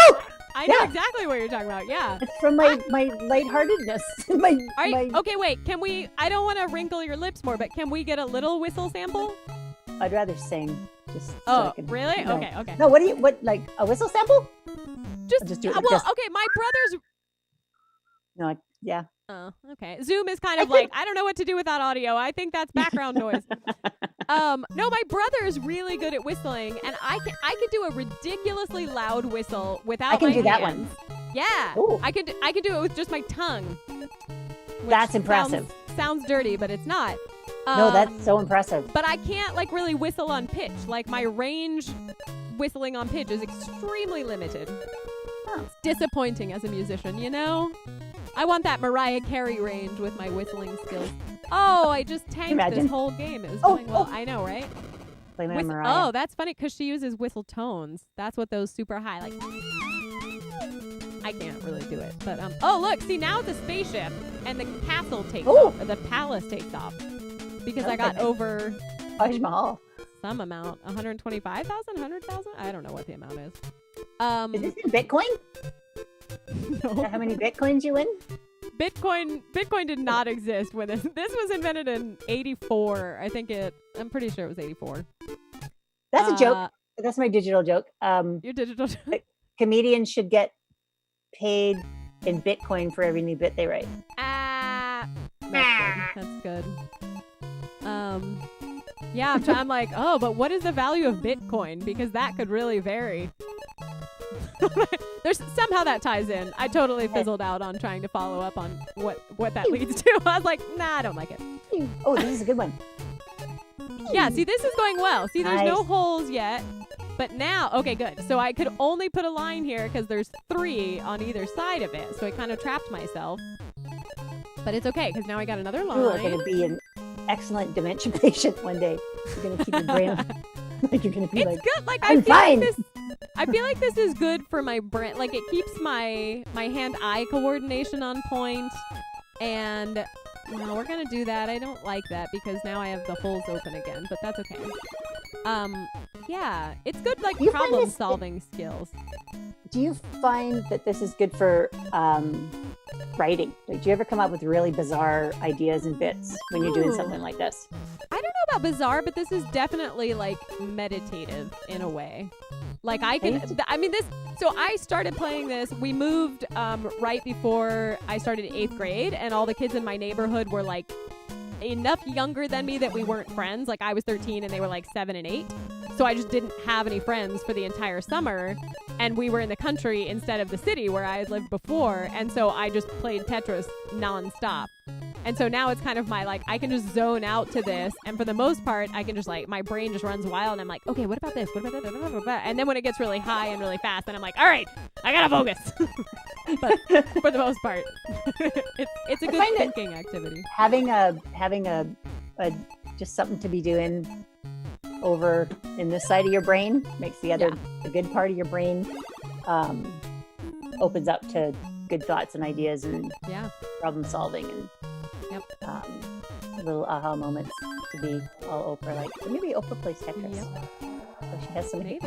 I know exactly what you're talking about. Yeah. It's from my lightheartedness. Okay, wait. Can we? I don't want to wrinkle your lips more, but can we get a little whistle sample? I'd rather sing. Just so I can, really? Okay. No, what like a whistle sample? Just do it. Okay. My brother's. No, yeah. Oh, okay. Zoom is kind of like, I don't know what to do without audio. I think that's background noise. No, my brother's really good at whistling, and I can do a ridiculously loud whistle without my hands. I can do that one. Yeah. Ooh. I can do it with just my tongue. That's impressive. Sounds dirty, but it's not. No, that's so impressive. But I can't like really whistle on pitch. Like my range whistling on pitch is extremely limited. Oh. It's disappointing as a musician, I want that Mariah Carey range with my whistling skills. Oh, I just tanked this whole game. It was going well. I know, right? Mariah. Oh, that's funny because she uses whistle tones. That's what those super high, like. I can't really do it, but oh look, see now it's a spaceship and the castle takes off, or the palace takes off, because I got over Taj Mahal. Some amount, 125,000, 100,000. I don't know what the amount is. Is this in Bitcoin? No. Is that how many Bitcoins you win? Bitcoin did not exist when this was invented in 84. I'm pretty sure it was 84. That's a joke. That's my digital joke. Your digital joke. Comedians should get paid in Bitcoin for every new bit they write. That's good. Yeah, I'm like, oh, but what is the value of Bitcoin? Because that could really vary. There's somehow that ties in. I totally fizzled out on trying to follow up on what that leads to. I was like, nah, I don't like it. Oh, this is a good one. Yeah, see, this is going well. See, there's no holes yet. But now, okay, good. So I could only put a line here because there's 3 on either side of it. So I kind of trapped myself. But it's okay because now I got another line. You're going to be an excellent dementia patient one day. You're going to keep your brain like you're going to be it's like, good. Like I'm I feel fine. Like I feel like this is good for my brain. Like, it keeps my hand-eye coordination on point. And, well, we're going to do that. I don't like that because now I have the holes open again, but that's okay. Yeah, it's good, like, problem-solving skills. Do you find that this is good for writing? Like, do you ever come up with really bizarre ideas and bits when you're doing something like this? I don't know about bizarre, but this is definitely, like, meditative in a way. Like, I started playing this. We moved right before I started 8th grade, and all the kids in my neighborhood were, like, enough younger than me that we weren't friends. Like, I was 13 and they were, like, 7 and 8. So I just didn't have any friends for the entire summer. And we were in the country instead of the city where I had lived before. And so I just played Tetris nonstop. And so now it's kind of my, like, I can just zone out to this. And for the most part, I can just, like, my brain just runs wild. And I'm like, okay, what about this? What about that? And then when it gets really high and really fast, then I'm like, all right, I gotta focus. But for the most part, it's a good thinking activity. Having a just something to be doing over in this side of your brain makes the good part of your brain opens up to good thoughts and ideas and problem solving and little aha moments to be all Oprah like. Maybe Oprah plays Tetris. Yep. So she has somebody.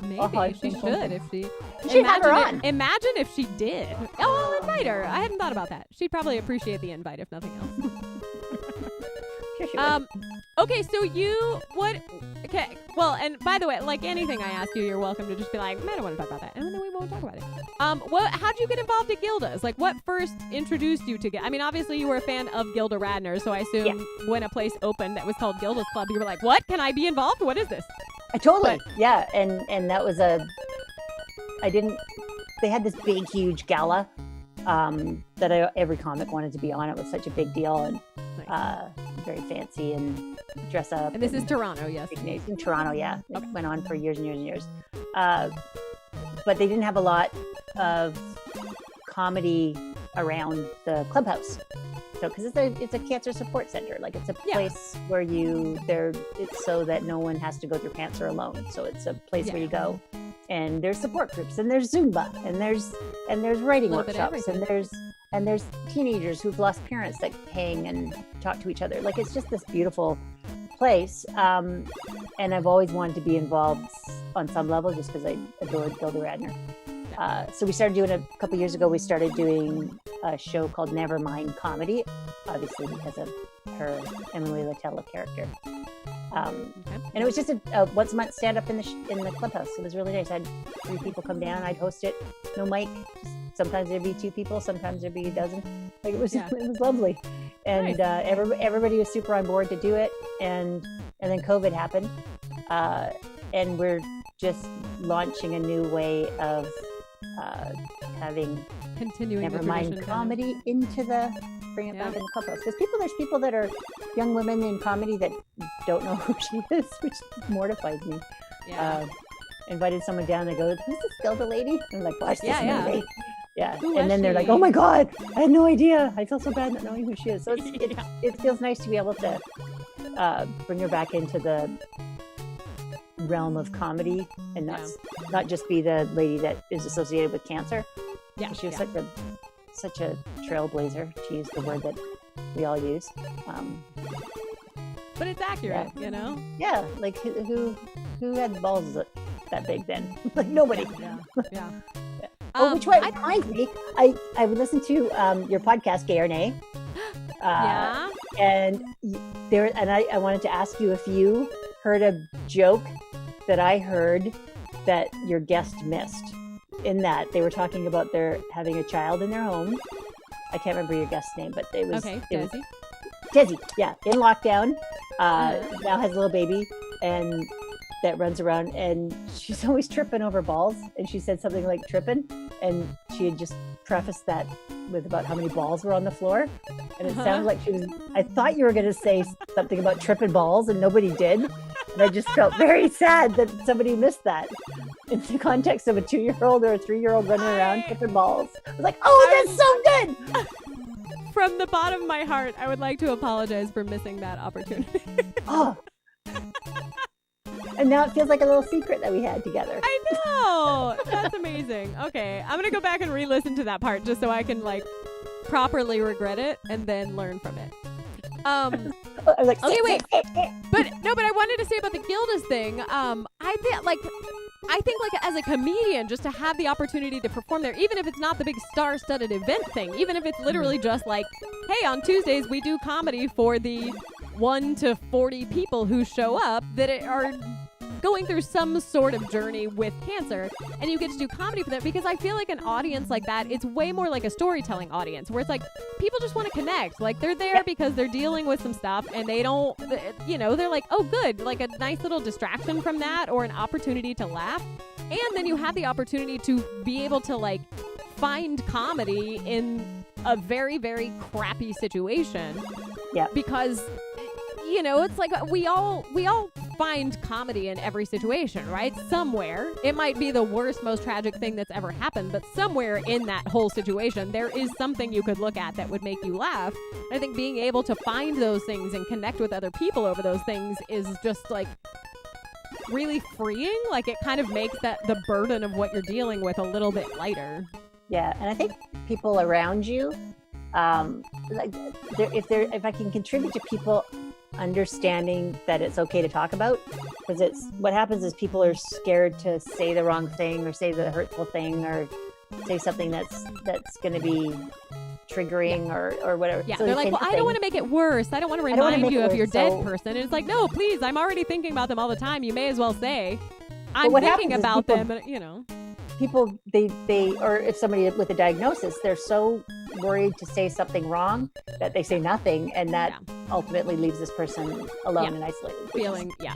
Maybe she should if she. You should have her on. Imagine if she did. Oh, I'll invite her. I hadn't thought about that. She'd probably appreciate the invite if nothing else. Sure she would. Okay, so okay, well, and by the way, like anything I ask you, you're welcome to just be like, I don't want to talk about that, and then we won't talk about it. How'd you get involved at Gilda's? Like, what first introduced you to I mean, obviously you were a fan of Gilda Radner, so I assume when a place opened that was called Gilda's Club, you were like, what? Can I be involved? What is this? Totally. Yeah, and that was they had this big, huge gala that every comic wanted to be on. It was such a big deal and very fancy and dress up. And this is Toronto, yes. In Toronto, yeah. It went on for years and years and years. But they didn't have a lot of comedy around the clubhouse. So, because it's a cancer support center, like it's a place where it's so that no one has to go through cancer alone. So it's a place where you go, and there's support groups, and there's Zumba, and there's writing workshops, and there's teenagers who've lost parents that hang and talk to each other. Like it's just this beautiful place, and I've always wanted to be involved on some level, just because I adored Gilda Radner. So we started doing a couple years ago. We started doing a show called Nevermind Comedy, obviously because of her Emily Latella character. And it was just a once a month stand up in the clubhouse. It was really nice. I had 3 people come down. I'd host it. No mic. Sometimes there'd be 2 people. Sometimes there'd be a dozen. Like it was lovely. And everybody was super on board to do it. And then COVID happened, and we're just launching a new way of having continuing Nevermind Comedy bring it back in the clubhouse. There's people that are young women in comedy that don't know who she is, which mortifies me. Invited someone down, they go, who's this Gilda lady? I'm like, watch this movie. Yeah. And then they're like, oh my God, I had no idea. I feel so bad not knowing who she is. So it feels nice to be able to bring her back into the realm of comedy and not just be the lady that is associated with cancer. Yeah, she was such a trailblazer, to use the word that we all use. But it's accurate, you know. Yeah, like who had balls that big then? Like nobody. Yeah. Oh, which way reminds me, I would listen to your podcast, Gay or Nay. And I wanted to ask you if you heard a joke that I heard that your guest missed. In that they were talking about their having a child in their home. I can't remember your guest's name, but it was Desi. Desi, yeah, in lockdown. Now has a little baby and that runs around, and she's always tripping over balls. And she said something like tripping, and she had just prefaced that with about how many balls were on the floor. And it sounded like I thought you were going to say something about tripping balls, and nobody did. And I just felt very sad that somebody missed that. In the context of a 2-year-old or a 3-year-old running around tripping balls. I was like, oh, that's so good! From the bottom of my heart, I would like to apologize for missing that opportunity. And now it feels like a little secret that we had together. I know. That's amazing. Okay, I'm gonna go back and re-listen to that part just so I can like properly regret it and then learn from it. I was like, okay, wait. But I wanted to say about the Gildas thing. I think like as a comedian, just to have the opportunity to perform there, even if it's not the big star-studded event thing, even if it's literally just like, hey, on Tuesdays we do comedy for the 1 to 40 people who show up that are going through some sort of journey with cancer, and you get to do comedy for them, because I feel like an audience like that, it's way more like a storytelling audience where it's like people just want to connect. Like they're there because they're dealing with some stuff and they don't, they're like, oh good, like a nice little distraction from that or an opportunity to laugh. And then you have the opportunity to be able to like find comedy in a very, very crappy situation. Yeah. Because it's like we all find comedy in every situation, right? Somewhere. It might be the worst, most tragic thing that's ever happened, but somewhere in that whole situation, there is something you could look at that would make you laugh. And I think being able to find those things and connect with other people over those things is just like really freeing. Like it kind of makes the burden of what you're dealing with a little bit lighter. Yeah, and I think people around you, if I can contribute to people understanding that it's okay to talk about, because it's what happens is people are scared to say the wrong thing or say the hurtful thing or say something that's going to be triggering or whatever. Yeah, so they're like, well, I don't want to make it worse. I don't want to remind you of your dead person. And it's like, no, please, I'm already thinking about them all the time. You may as well say, I'm thinking about them, people, they or if somebody with a diagnosis, they're so worried to say something wrong that they say nothing, and that ultimately leaves this person alone and isolated. Feeling, Yep.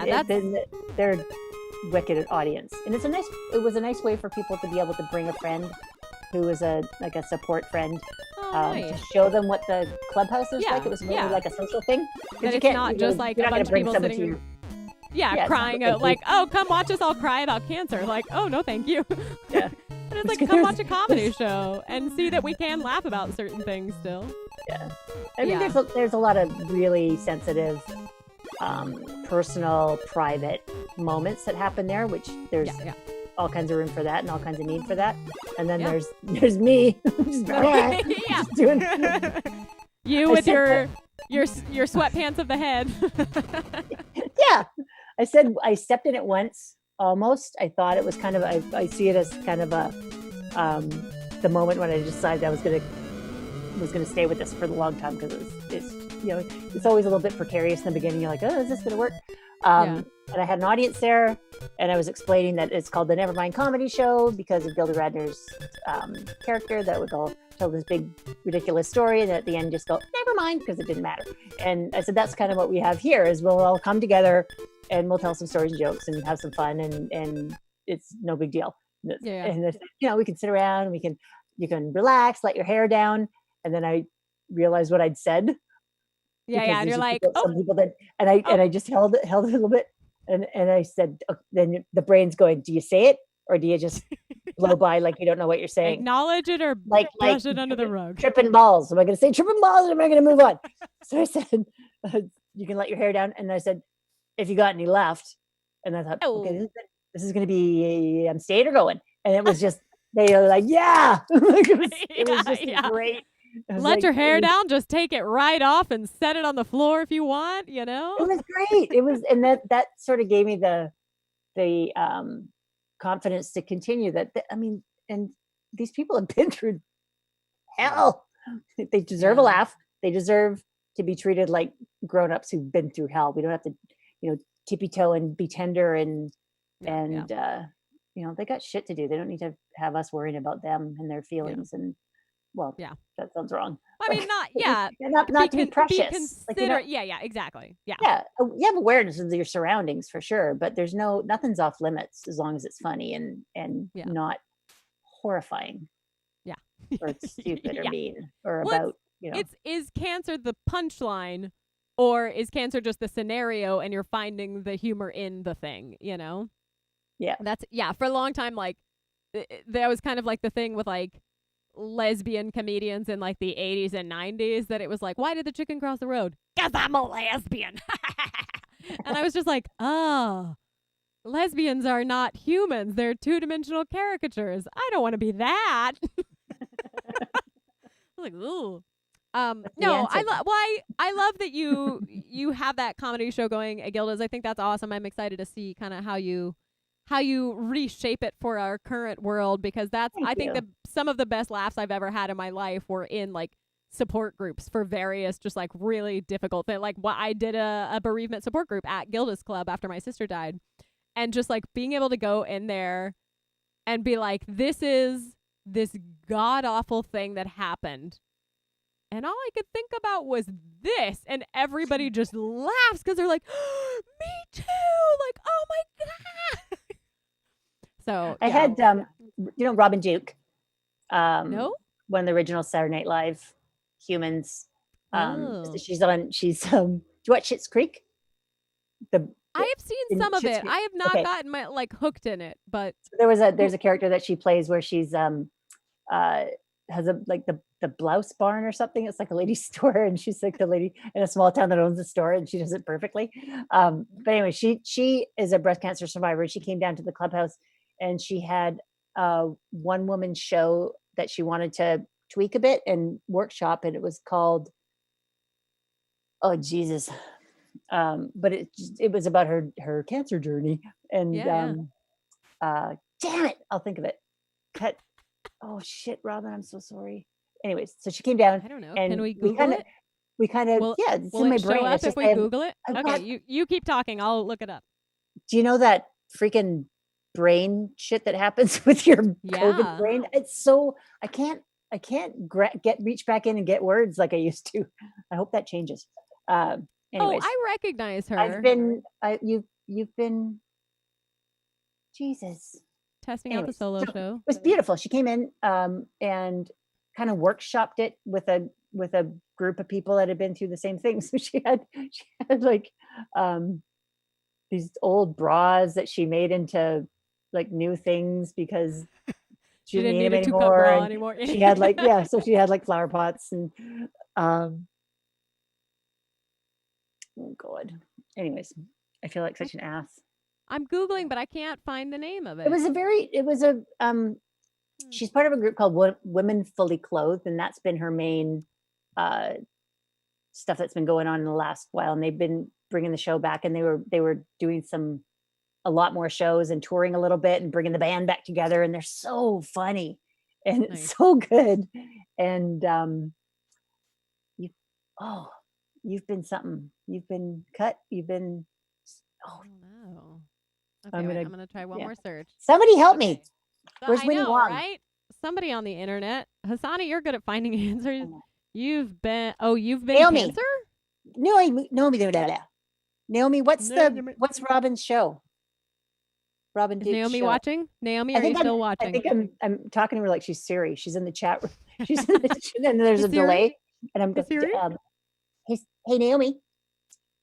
But they're wicked audience, and it was a nice way for people to be able to bring a friend who was a support friend, to show them what the clubhouse is like. It was really like a social thing. That it's not just like a bunch of people sitting. Crying out like, oh, come watch us all cry about cancer. Like, oh, no, thank you. Yeah. And it's like, come watch a comedy show and see that we can laugh about certain things still. Yeah. I mean, there's a lot of really sensitive, personal, private moments that happen there, which there's all kinds of room for that and all kinds of need for that. And then there's me. Just doing you with your sweatpants of the head. Yeah. I said I stepped in it once, almost. I thought it was kind of, I see it as kind of the moment when I decided I was going to stay with this for the long time, because it's always a little bit precarious in the beginning. You're like, oh, is this going to work? And I had an audience there, and I was explaining that it's called the Nevermind Comedy Show because of Gilda Radner's character that would go tell this big ridiculous story, and at the end just go, never mind, because it didn't matter. And I said, that's kind of what we have here, is we'll all come together and we'll tell some stories and jokes and have some fun, and it's no big deal. And we can sit around, and you can relax, let your hair down. And then I realized what I'd said. And you're like, some people that, and I just held it a little bit, and I said, then the brain's going, do you say it, or do you just blow by like you don't know what you're saying? Acknowledge it or brush it under the rug. Tripping balls. Am I going to say tripping balls, or am I going to move on? So I said, you can let your hair down. And I said, if you got any left. And I thought, okay, this is going to be, I'm staying or going. And it was just, they were like, yeah. it was just great. Let your hair down, just take it right off and set it on the floor if you want, It was great. It was, and that sort of gave me the confidence to continue that. And these people have been through hell. They deserve a laugh. They deserve to be treated like grown-ups who've been through hell. We don't have to, tippy toe and be tender and they got shit to do. They don't need to have us worrying about them and their feelings. And that sounds wrong. I mean, not to be precious. Exactly. Yeah. You have awareness of your surroundings for sure, but there's nothing's off limits as long as it's funny and not horrifying. Yeah. Or stupid or mean or about, is cancer the punchline, or is cancer just the scenario and you're finding the humor in the thing, Yeah. That's for a long time, like that was kind of like the thing with like lesbian comedians in like the 80s and 90s that it was like, why did the chicken cross the road? 'Cause I'm a lesbian. And I was just like, oh, lesbians are not humans. They're two-dimensional caricatures. I don't want to be that. I was like, ooh. No, I love that you have that comedy show going at Gilda's. I think that's awesome. I'm excited to see kind of how you reshape it for our current world, because I think some of the best laughs I've ever had in my life were in like support groups for various just like really difficult things. Like I did a bereavement support group at Gilda's Club after my sister died, and just like being able to go in there and be like, this is this god awful thing that happened. And all I could think about was this, and everybody just laughs because they're like, oh, me too, like, oh my God. So I had, Robin Duke, no, one of the original Saturday Night Live humans. She's do you watch Schitt's Creek? I have seen some of it. I have not gotten my hooked in it, but there's a character that she plays where she's has the blouse barn or something. It's like a lady store, and she's like the lady in a small town that owns a store, and she does it perfectly. But anyway, she is a breast cancer survivor. She came down to the clubhouse, and she had one woman show that she wanted to tweak a bit and workshop, and it was called, oh Jesus, but it was about her cancer journey, and damn it, I'll think of it. Oh shit, Robin, I'm so sorry. Anyways, so she came down. I don't know. And can we Google it? We kind of it's will in my it brain. show up if we Google it? Okay, you keep talking. I'll look it up. Do you know that freaking brain shit that happens with your COVID brain? It's so I can't reach back in and get words like I used to. I hope that changes. Anyways, I recognize her. You've been Jesus. Testing out the solo show. It was beautiful. She came in and kind of workshopped it with a group of people that had been through the same thing. So she had like these old bras that she made into like new things because she didn't need them anymore. She had so she had like flower pots and oh God. Anyways, I feel like such an ass. I'm Googling, but I can't find the name of it. She's part of a group called Women Fully Clothed, and that's been her main stuff that's been going on in the last while. And they've been bringing the show back, and they were doing a lot more shows and touring a little bit and bringing the band back together. And they're so funny and it's so good. And you've been something. You've been cut. You've been. Oh no. Okay, I'm gonna try one more search. Somebody help me. Where's Winnie Wong? Right? Somebody on the internet. Hassani, you're good at finding answers. You've been Naomi. Cancer? Naomi, what's Robin's show? Robin Duke's Naomi show. Watching? Naomi, are you still watching? I think I'm talking to her like she's Siri. She's in the chat room. She's in and there's a Siri? delay. And I'm Siri? Hey Naomi,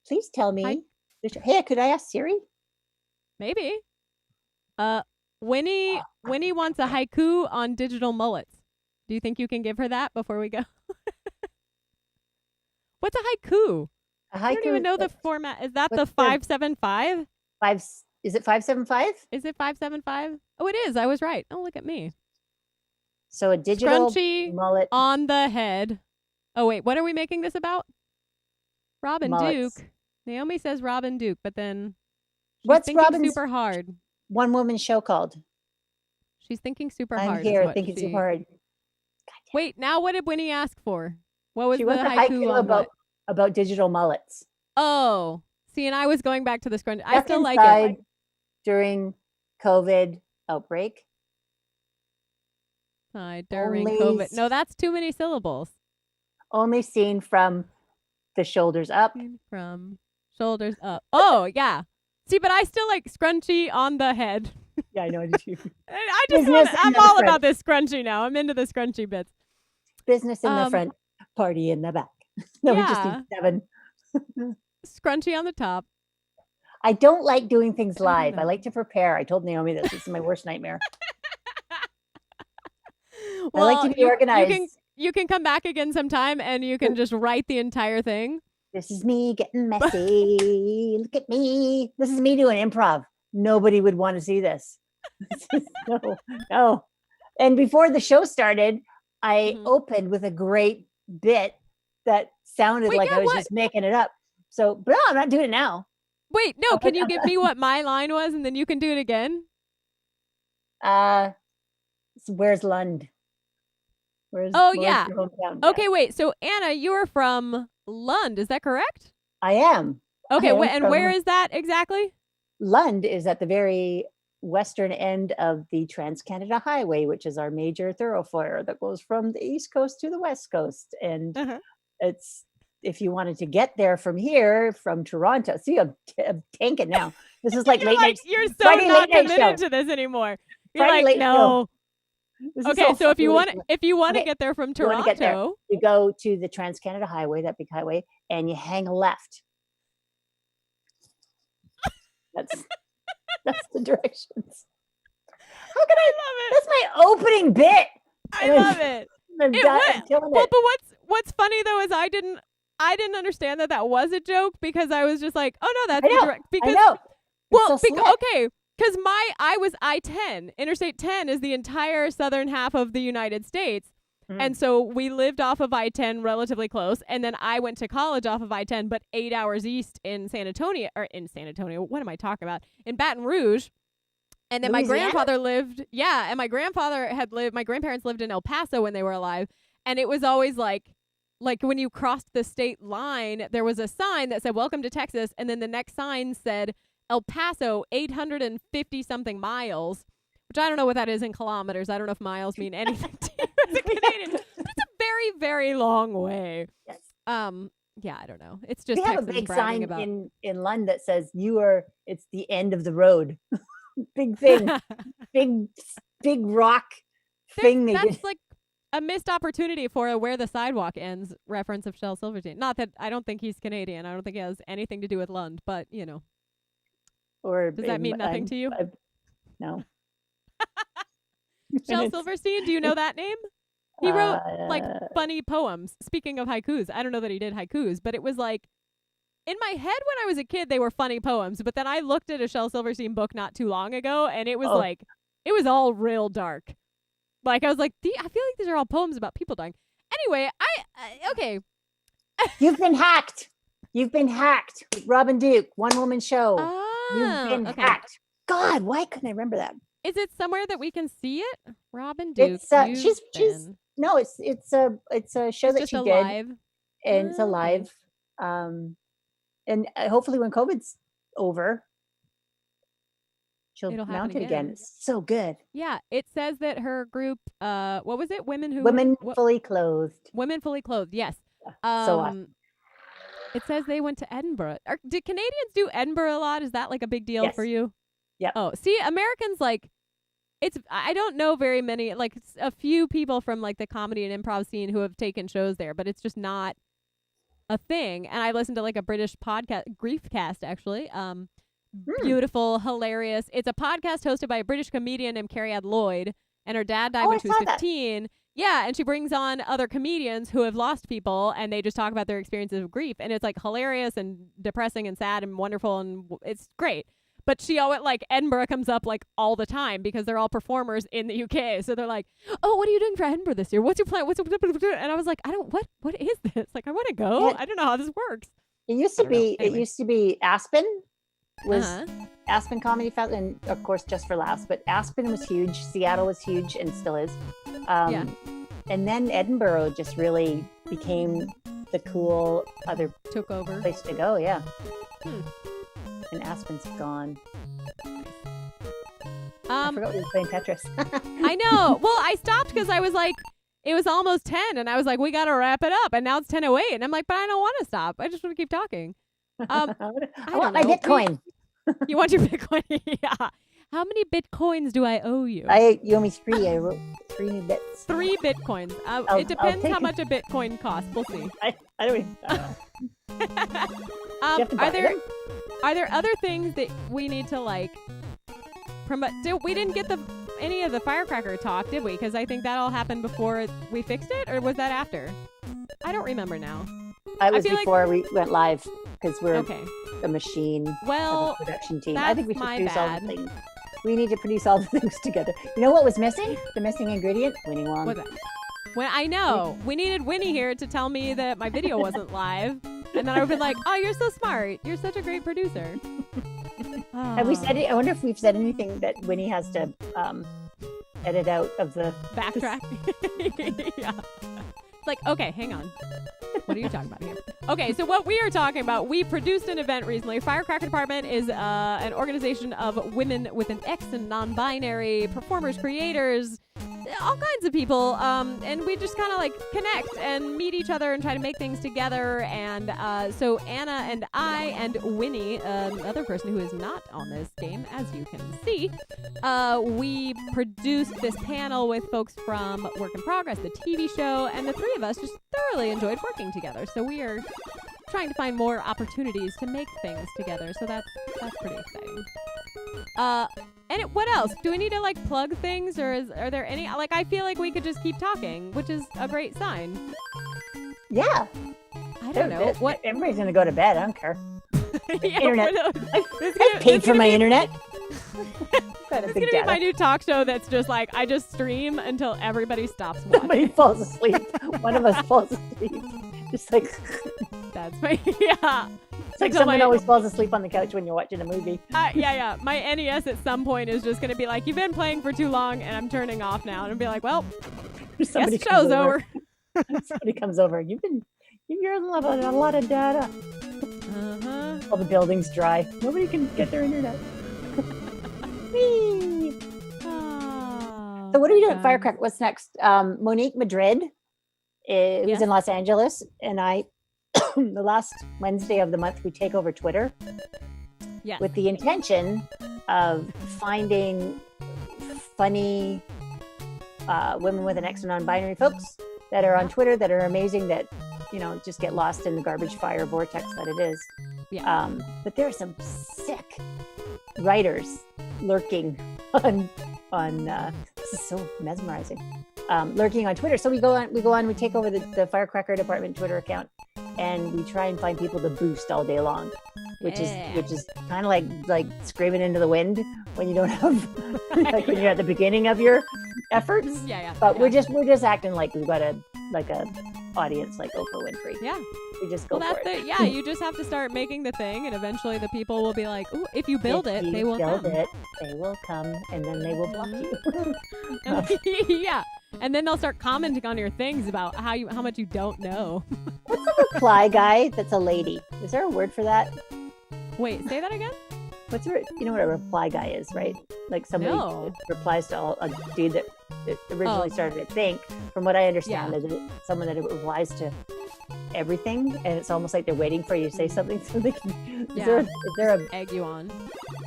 please tell me. Hey, could I ask Siri? Maybe. Winnie wants a haiku on digital mullets. Do you think you can give her that before we go? What's a haiku? I don't even know the format. Is that the 575? Is it 575? Is it 575? Oh, it is. I was right. Oh, look at me. So a digital Scrunchy mullet on the head. Oh, wait. What are we making this about? Robin mullets. Duke. Naomi says Robin Duke, but then what's thinking Robin's super hard? One woman show called? She's thinking super hard. I'm here thinking super hard. Wait, now what did Winnie ask for? What was she the haiku about digital mullets? Oh, see, and I was going back to the scrunch. I still like it. During COVID outbreak. During COVID. No, that's too many syllables. Only seen from the shoulders up. From shoulders up. Oh, yeah. See, but I still like scrunchy on the head. Yeah, I know. Did you? I'm all about this scrunchy now. I'm into the scrunchy bits. Business in the front, party in the back. No, we just need 7. Scrunchy on the top. I don't like doing things live. I like to prepare. I told Naomi this. This is my worst nightmare. I like to be organized. You can come back again sometime and you can just write the entire thing. This is me getting messy. Look at me. This is me doing improv. Nobody would want to see this. No. And before the show started, I opened with a great bit that sounded like I was just making it up. So, but no, I'm not doing it now. Wait, no, can you give me what my line was and then you can do it again? Where's Lund? Where's yeah. Your hometown? Okay, wait. So Anna, you're from Lund, is that correct? I am. Okay, and where is that exactly? Lund is at the very western end of the Trans-Canada Highway, which is our major thoroughfare that goes from the East Coast to the West Coast. And it's, if you wanted to get there from here, from Toronto, see, I'm tanking now. This is like late night. You're so Friday not committed to this anymore. You're Friday like, no. Okay, so if you want to get there from Toronto, you go to the Trans-Canada Highway, that big highway, and you hang a left. That's the directions. How can I love it? That's my opening bit. I love it. But what's funny though is I didn't understand that was a joke because I was just like, oh no, that's the direct. Because I know. Well, okay. Because I was I-10. Interstate 10 is the entire southern half of the United States. And so we lived off of I-10 relatively close. And then I went to college off of I-10, but 8 hours east in San Antonio. What am I talking about? In Baton Rouge. And then my grandfather lived, and my grandparents lived in El Paso when they were alive. And it was always like when you crossed the state line, there was a sign that said, "Welcome to Texas." And then the next sign said, El Paso, 850 something miles, which I don't know what that is in kilometers. I don't know if miles mean anything to you as a Canadian. But it's a very, very long way. Yes. Yeah, I don't know. It's just we have Texans a big bragging sign about. in London that says it's the end of the road. Big thing. big rock thing. That's like a missed opportunity for a Where the Sidewalk Ends reference of Shel Silverstein. Not that I don't think he's Canadian. I don't think he has anything to do with Lund, but you know. Or does that mean nothing to you? No. Shel Silverstein, do you know that name? He wrote like funny poems. Speaking of haikus, I don't know that he did haikus, but it was like in my head when I was a kid, they were funny poems. But then I looked at a Shel Silverstein book not too long ago, and it was like it was all real dark. Like I was like, I feel like these are all poems about people dying. Anyway, okay. You've been hacked. With Robin Duke, one woman show. You've been hacked. God, why couldn't I remember that? Is it somewhere that we can see it? Robin Duke. It's it's a show that she did. Live? And it's a live. And hopefully when COVID's over, she'll mount it again. It's so good. Yeah, it says that her group, what was it? Women Fully Clothed. Women Fully Clothed. Yes. So awesome. It says they went to Edinburgh. Did Canadians do Edinburgh a lot? Is that like a big deal for you? Yeah. Oh, see, Americans I don't know very many, like a few people from like the comedy and improv scene who have taken shows there, but it's just not a thing. And I listened to like a British podcast, Griefcast actually. Beautiful, hilarious. It's a podcast hosted by a British comedian named Carrie Lloyd, and her dad died when she was 15. That. Yeah, and she brings on other comedians who have lost people, and they just talk about their experiences of grief. And it's like hilarious and depressing and sad and wonderful, and it's great. But she always, like, Edinburgh comes up like all the time because they're all performers in the UK. So they're like, oh, what are you doing for Edinburgh this year? What's your plan? And I was like, what is this? Like, I want to go. I don't know how this works. It used to be Aspen. Aspen Comedy Festival, and of course Just for Laughs, but Aspen was huge, Seattle was huge, and still is. And then Edinburgh just really became the cool other took over place to go. And Aspen's gone. I forgot we were playing Tetris. I know. Well, I stopped because I was like, it was almost 10, and I was like, we got to wrap it up, and now it's 10:08, and I'm like, but I don't want to stop. I just want to keep talking. I want my Bitcoin. You want your Bitcoin? Yeah. How many Bitcoins do I owe you? You owe me 3. I wrote 3 new bits. 3 Bitcoins. It depends how much a Bitcoin costs. We'll see. I don't even know. Are there other things that we need to like promote? We didn't get the any of the firecracker talk, did we? Because I think that all happened before we fixed it, or was that after? I don't remember now. I was before we went live because we're a machine well, of a production team. That's I think we should my produce bad. all the things. We need to produce all the things together. You know what was missing? The missing ingredient? Winnie Wong. What's that? When I know. We needed Winnie here to tell me that my video wasn't live. And then I would be like, oh, you're so smart. You're such a great producer. Have we said it? I wonder if we've said anything that Winnie has to edit out of the backtrack. Yeah. It's like, okay, hang on. What are you talking about here? Okay, so what we are talking about, we produced an event recently. Firecracker Department is an organization of women with an X and non-binary performers, creators, all kinds of people, and we just kind of like connect and meet each other and try to make things together. And so Anna and I and Winnie, another person who is not on this game, as you can see, we produced this panel with folks from Work in Progress, the TV show, and the three of us just thoroughly enjoyed working together. So we are trying to find more opportunities to make things together. So that's pretty exciting. And what else? Do we need to like plug things, or are there any? Like, I feel like we could just keep talking, which is a great sign. Yeah. I don't know. What? Everybody's gonna go to bed. I don't care. Yeah, internet. I paid for my internet. It's gonna be my new talk show. That's just like I just stream until everybody stops watching. Somebody falls asleep. One of us falls asleep. Just like that's my yeah. It's like someone always falls asleep on the couch when you're watching a movie. Yeah. My NES at some point is just going to be like, you've been playing for too long, and I'm turning off now. And I'll be like, well, guess the show's over. Somebody comes over. You're in a lot of data. All the buildings dry. Nobody can get their internet. So what are we doing at Firecracker? What's next? Monique Madrid who's in Los Angeles, and I. The last Wednesday of the month, we take over Twitter with the intention of finding funny women with an X and non-binary folks that are on Twitter that are amazing, that, you know, just get lost in the garbage fire vortex that it is. Yeah. But there are some sick writers lurking on this is so mesmerizing. Lurking on Twitter. So we go on, we take over the Firecracker Department Twitter account, and we try and find people to boost all day long, which is kind of like screaming into the wind when you don't have like when you're at the beginning of your efforts. But we're just acting like we've got a audience like Oprah Winfrey. Yeah. We just go for it. Yeah, you just have to start making the thing, and eventually the people will be like, "Ooh, if you build it, they will come. They will come, and then they will block you." Yeah. And then they'll start commenting on your things about how much you don't know. What's a reply guy that's a lady? Is there a word for that? Wait, say that again? You know what a reply guy is, right? Like somebody that replies to a dude that originally started to think. From what I understand, is someone that replies to everything, and it's almost like they're waiting for you to say something so they can. Is there a egg you on?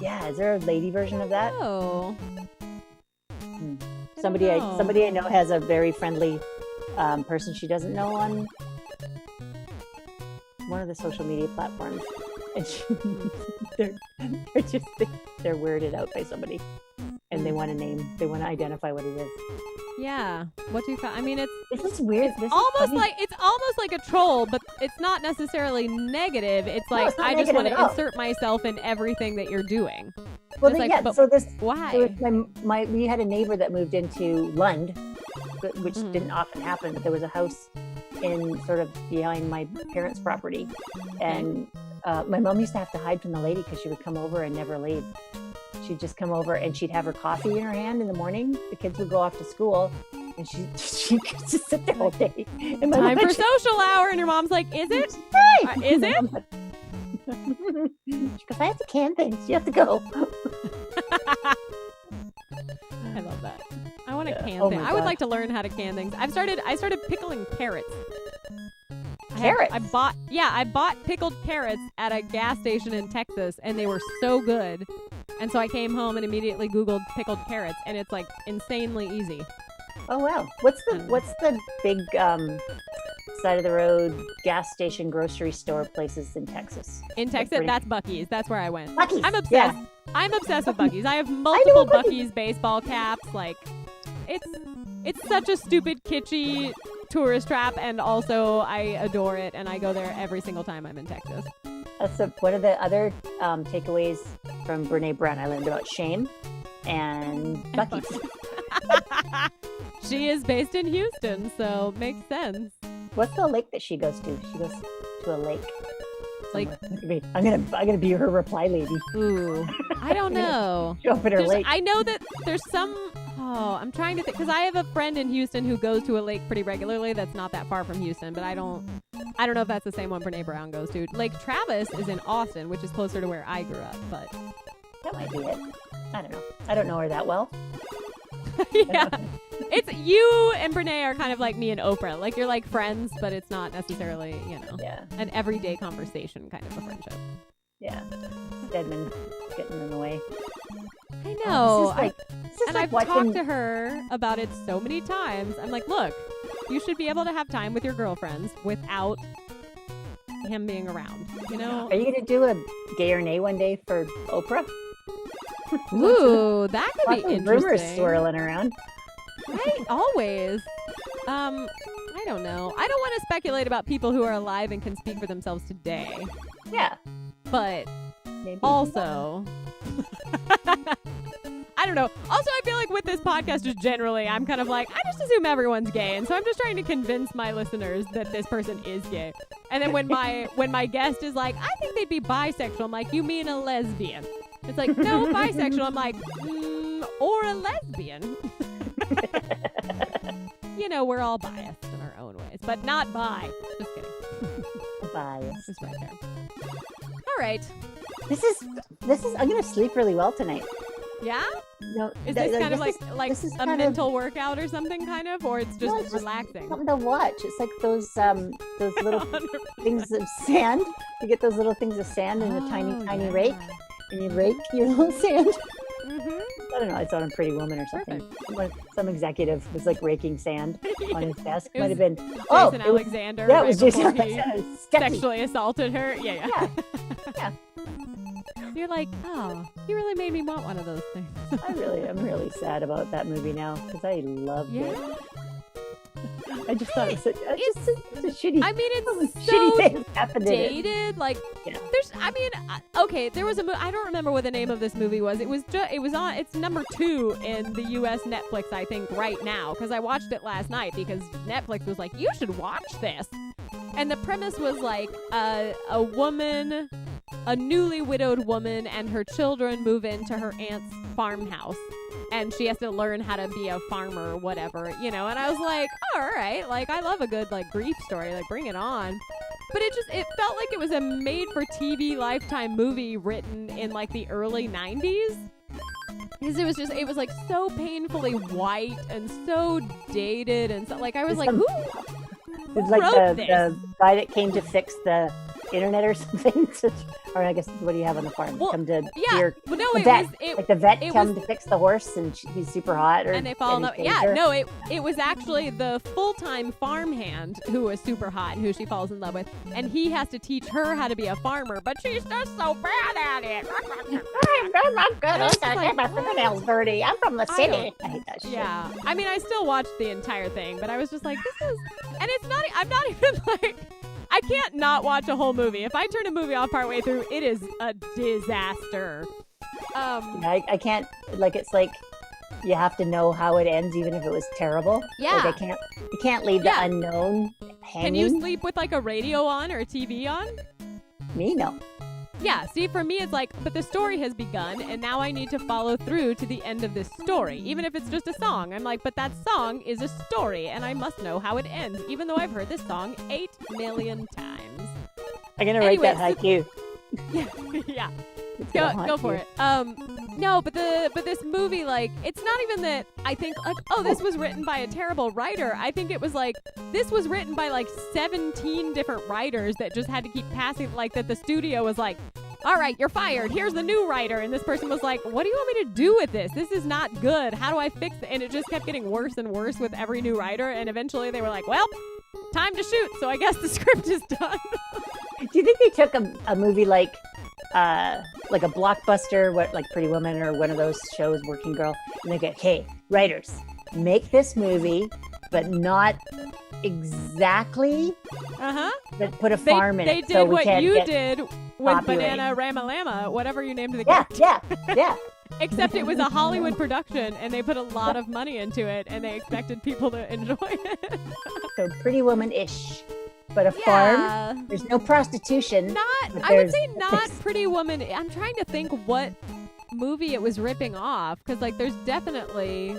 Yeah, is there a lady version of that? Oh. Somebody I know has a very friendly person she doesn't know on one of the social media platforms, and they're weirded out by somebody, and they want to identify what it is. Yeah. What do you call? I mean, this is weird. It's almost like a troll, but it's not necessarily negative. It's like I just want to insert myself in everything that you're doing. Well, why? We had a neighbor that moved into Lund, which didn't often happen, but there was a house in sort of behind my parents' property, and my mom used to have to hide from the lady because she would come over and never leave. She'd just come over and she'd have her coffee in her hand in the morning. The kids would go off to school, and she could just sit there all day. And time for social hour, and your mom's like, "Is it? Is it?" She goes, "I have to can things. You have to go." I love that. I want to can things. I would like to learn how to can things. I started pickling carrots. Carrots? I bought pickled carrots at a gas station in Texas, and they were so good. And so I came home and immediately Googled pickled carrots, and it's like insanely easy. Oh wow! What's the big side of the road gas station, grocery store places in Texas. In Texas, that's Buc-ee's. That's where I went. Buc-ee's. I'm obsessed. Yeah. I'm obsessed with Buc-ee's. I have multiple Buc-ee's baseball caps. Like, it's such a stupid, kitschy tourist trap, and also I adore it, and I go there every single time I'm in Texas. That's one of the other takeaways from Brene Brown. I learned about shame and Buc-ee's. She is based in Houston, so makes sense. What's the lake that she goes to? She goes to a lake. Like, I'm gonna be her reply lady. Ooh, I don't know. Show up at her lake. I know that there's some. Oh, I'm trying to think, because I have a friend in Houston who goes to a lake pretty regularly. That's not that far from Houston, but I don't know if that's the same one Brene Brown goes to. Lake Travis is in Austin, which is closer to where I grew up, but that might be it. I don't know. I don't know her that well. Yeah. It's you and Brene are kind of like me and Oprah. Like, you're like friends, but it's not necessarily, an everyday conversation kind of a friendship. Yeah. Stedman getting in the way. I know. I've talked to her about it so many times. I'm like, look, you should be able to have time with your girlfriends without him being around, Are you going to do a gay or nay one day for Oprah? Ooh, that could be interesting. Rumors swirling around. Right? Always. I don't know. I don't want to speculate about people who are alive and can speak for themselves today. Yeah. But maybe. Also, I don't know. Also, I feel like with this podcast, just generally, I'm kind of like, I just assume everyone's gay, and so I'm just trying to convince my listeners that this person is gay. And then when my guest is like, I think they'd be bisexual, I'm like, you mean a lesbian? It's like, no, bisexual. I'm like, or a lesbian. We're all biased in our own ways, but not bi. Just kidding. Bias. This is right there. All right. This is. I'm gonna sleep really well tonight. Yeah? No. Is this kind of like a mental workout or something, kind of, or it's just relaxing? Something to watch. It's like those little things of sand. You get those little things of sand in a tiny rake, and you rake your little sand. Mm-hmm. I don't know. I saw it on Pretty Woman or something. Some executive was like raking sand on his desk. Might have been Jason Alexander. It was Jason Alexander. Sexually assaulted her. Yeah. You're like, oh, you really made me want one of those things. I'm really sad about that movie now because I loved it. I just thought it's a shitty. I mean, it's so shitty thing happened dated. Like, there's. I mean, okay, there was a. I don't remember what the name of this movie was. It was on. It's number 2 in the U.S. Netflix, I think, right now, because I watched it last night because Netflix was like, you should watch this. And the premise was like a woman, a newly widowed woman, and her children move into her aunt's farmhouse. And she has to learn how to be a farmer or whatever, And I was like, all right, like, I love a good, like, grief story. Like, bring it on. But it felt like it was a made-for-TV Lifetime movie written in, like, the early 90s. Because it was, like, so painfully white and so dated. And so, like, I was like, who It's like the guy that came to fix the internet or something. Or I guess, what do you have on the farm? Come to the vet come to fix the horse, and he's super hot. And they fall in love. Yeah, no, it was actually the full-time farmhand who was super hot and who she falls in love with. And he has to teach her how to be a farmer, but she's just so bad at it. I'm not good. I get my fingernails dirty. I'm from the city. I hate that shit. Yeah. I mean, I still watched the entire thing, but I was just like, this is... And it's not... I'm not even like... I can't not watch a whole movie. If I turn a movie off partway through, it is a disaster. I can't, like, it's like you have to know how it ends, even if it was terrible. Yeah. Like, you can't leave the unknown hanging. Can you sleep with, like, a radio on or a TV on? Me, no. Yeah, see, for me, it's like, but the story has begun, and now I need to follow through to the end of this story, even if it's just a song. I'm like, but that song is a story, and I must know how it ends, even though I've heard this song 8 million times. I'm going to write that haiku. Yeah. Go for it. No, but this movie, like, it's not even that I think, like, oh, this was written by a terrible writer. I think it was like, this was written by like 17 different writers that just had to keep passing, like, that the studio was like, all right, you're fired. Here's the new writer. And this person was like, what do you want me to do with this? This is not good. How do I fix it? And it just kept getting worse and worse with every new writer. And eventually they were like, well, time to shoot, so I guess the script is done. Do you think they took a movie like a Blockbuster, like Pretty Woman or one of those shows, Working Girl, and they go, hey, writers, make this movie, but not exactly, but put a farm in it. They did what you did with Banana Rama Lama, whatever you named the character. Yeah. Except it was a Hollywood production, and they put a lot of money into it, and they expected people to enjoy it. So Pretty Woman-ish. But a farm, there's no prostitution. I would say not Pretty Woman. I'm trying to think what movie it was ripping off, because like there's definitely,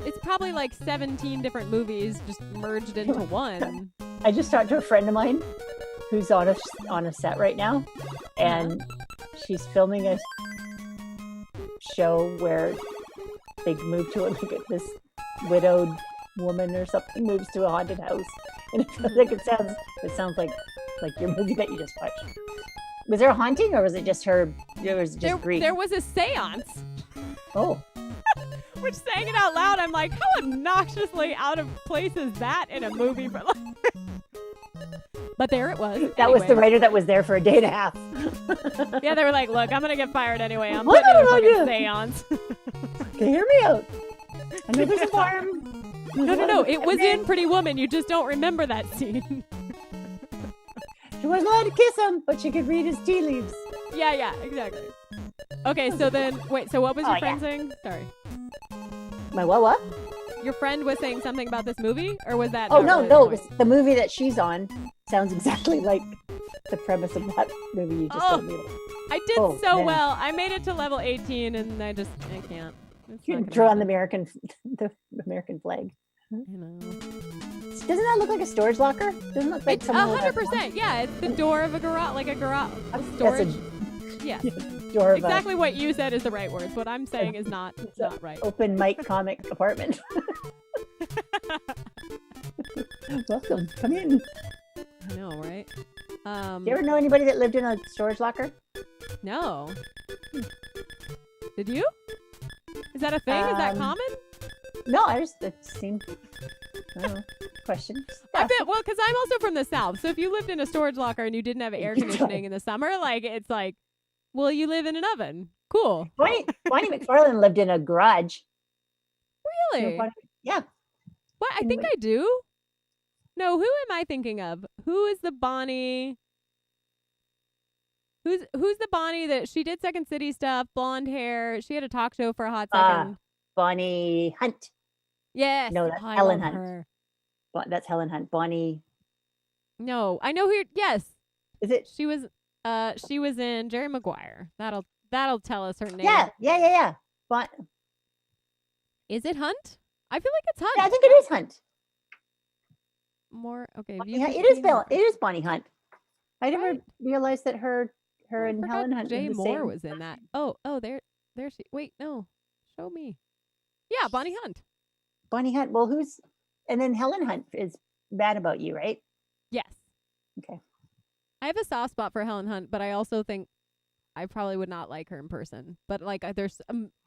it's probably like 17 different movies just merged into one. I just talked to a friend of mine who's on a set right now, and she's filming a show where they move to this widowed woman or something moves to a haunted house, and it sounds like your movie that you just watched. Was there a haunting, or was it just her? It was just grief. There was a seance. Oh. Which, saying it out loud, I'm like, how obnoxiously out of place is that in a movie? But there it was. That was the writer that was there for a day and a half. Yeah, they were like, look, I'm going to get fired anyway. I'm putting in a fucking seance. Okay, hear me out. I know there's a farm. No. It was in Pretty Woman. You just don't remember that scene. She wasn't allowed to kiss him, but she could read his tea leaves. Yeah, exactly. Okay, so then, wait, so what was your friend saying? Sorry. My what? Your friend was saying something about this movie? Or was that... Oh, no. The movie that she's on sounds exactly like the premise of that movie you just told me about. I did well. I made it to level 18, and I can't. You can draw on the American flag. I know. Doesn't that look like a storage locker? Doesn't it look like someone 100%. Yeah, it's the door of a garage, like a garage storage. Yeah. Door exactly what you said is the right words. What I'm saying is not right. Open mic comic apartment. Welcome. Come in. I know, right? Do you ever know anybody that lived in a storage locker? No. Did you? Is that a thing? Is that common? No, it seemed, I don't know, questions. I bet, well, because I'm also from the South, so if you lived in a storage locker and you didn't have air conditioning in the summer, like, it's like, well, you live in an oven. Cool. Bonnie McFarlane lived in a garage. Really? Yeah. What? I think I do. No, who am I thinking of? Who is the Bonnie? Who's the Bonnie that she did Second City stuff, blonde hair. She had a talk show for a hot second. Bonnie Hunt. Yes. No, that's Helen Hunt. That's Helen Hunt. Bonnie. No, I know who. Yes. Is it? She was in Jerry Maguire. That'll tell us her name. Yeah. Is it Hunt? I feel like it's Hunt. Yeah, I think it is Hunt. More okay. It is Bonnie Hunt. I never realized that her and Helen Hunt. Jay Moore was in that. Oh, there she. Wait, no, show me. Yeah, Bonnie Hunt. Bonnie Hunt. Well, and then Helen Hunt is Bad About You, right? Yes. Okay. I have a soft spot for Helen Hunt, but I also think I probably would not like her in person. But like, there's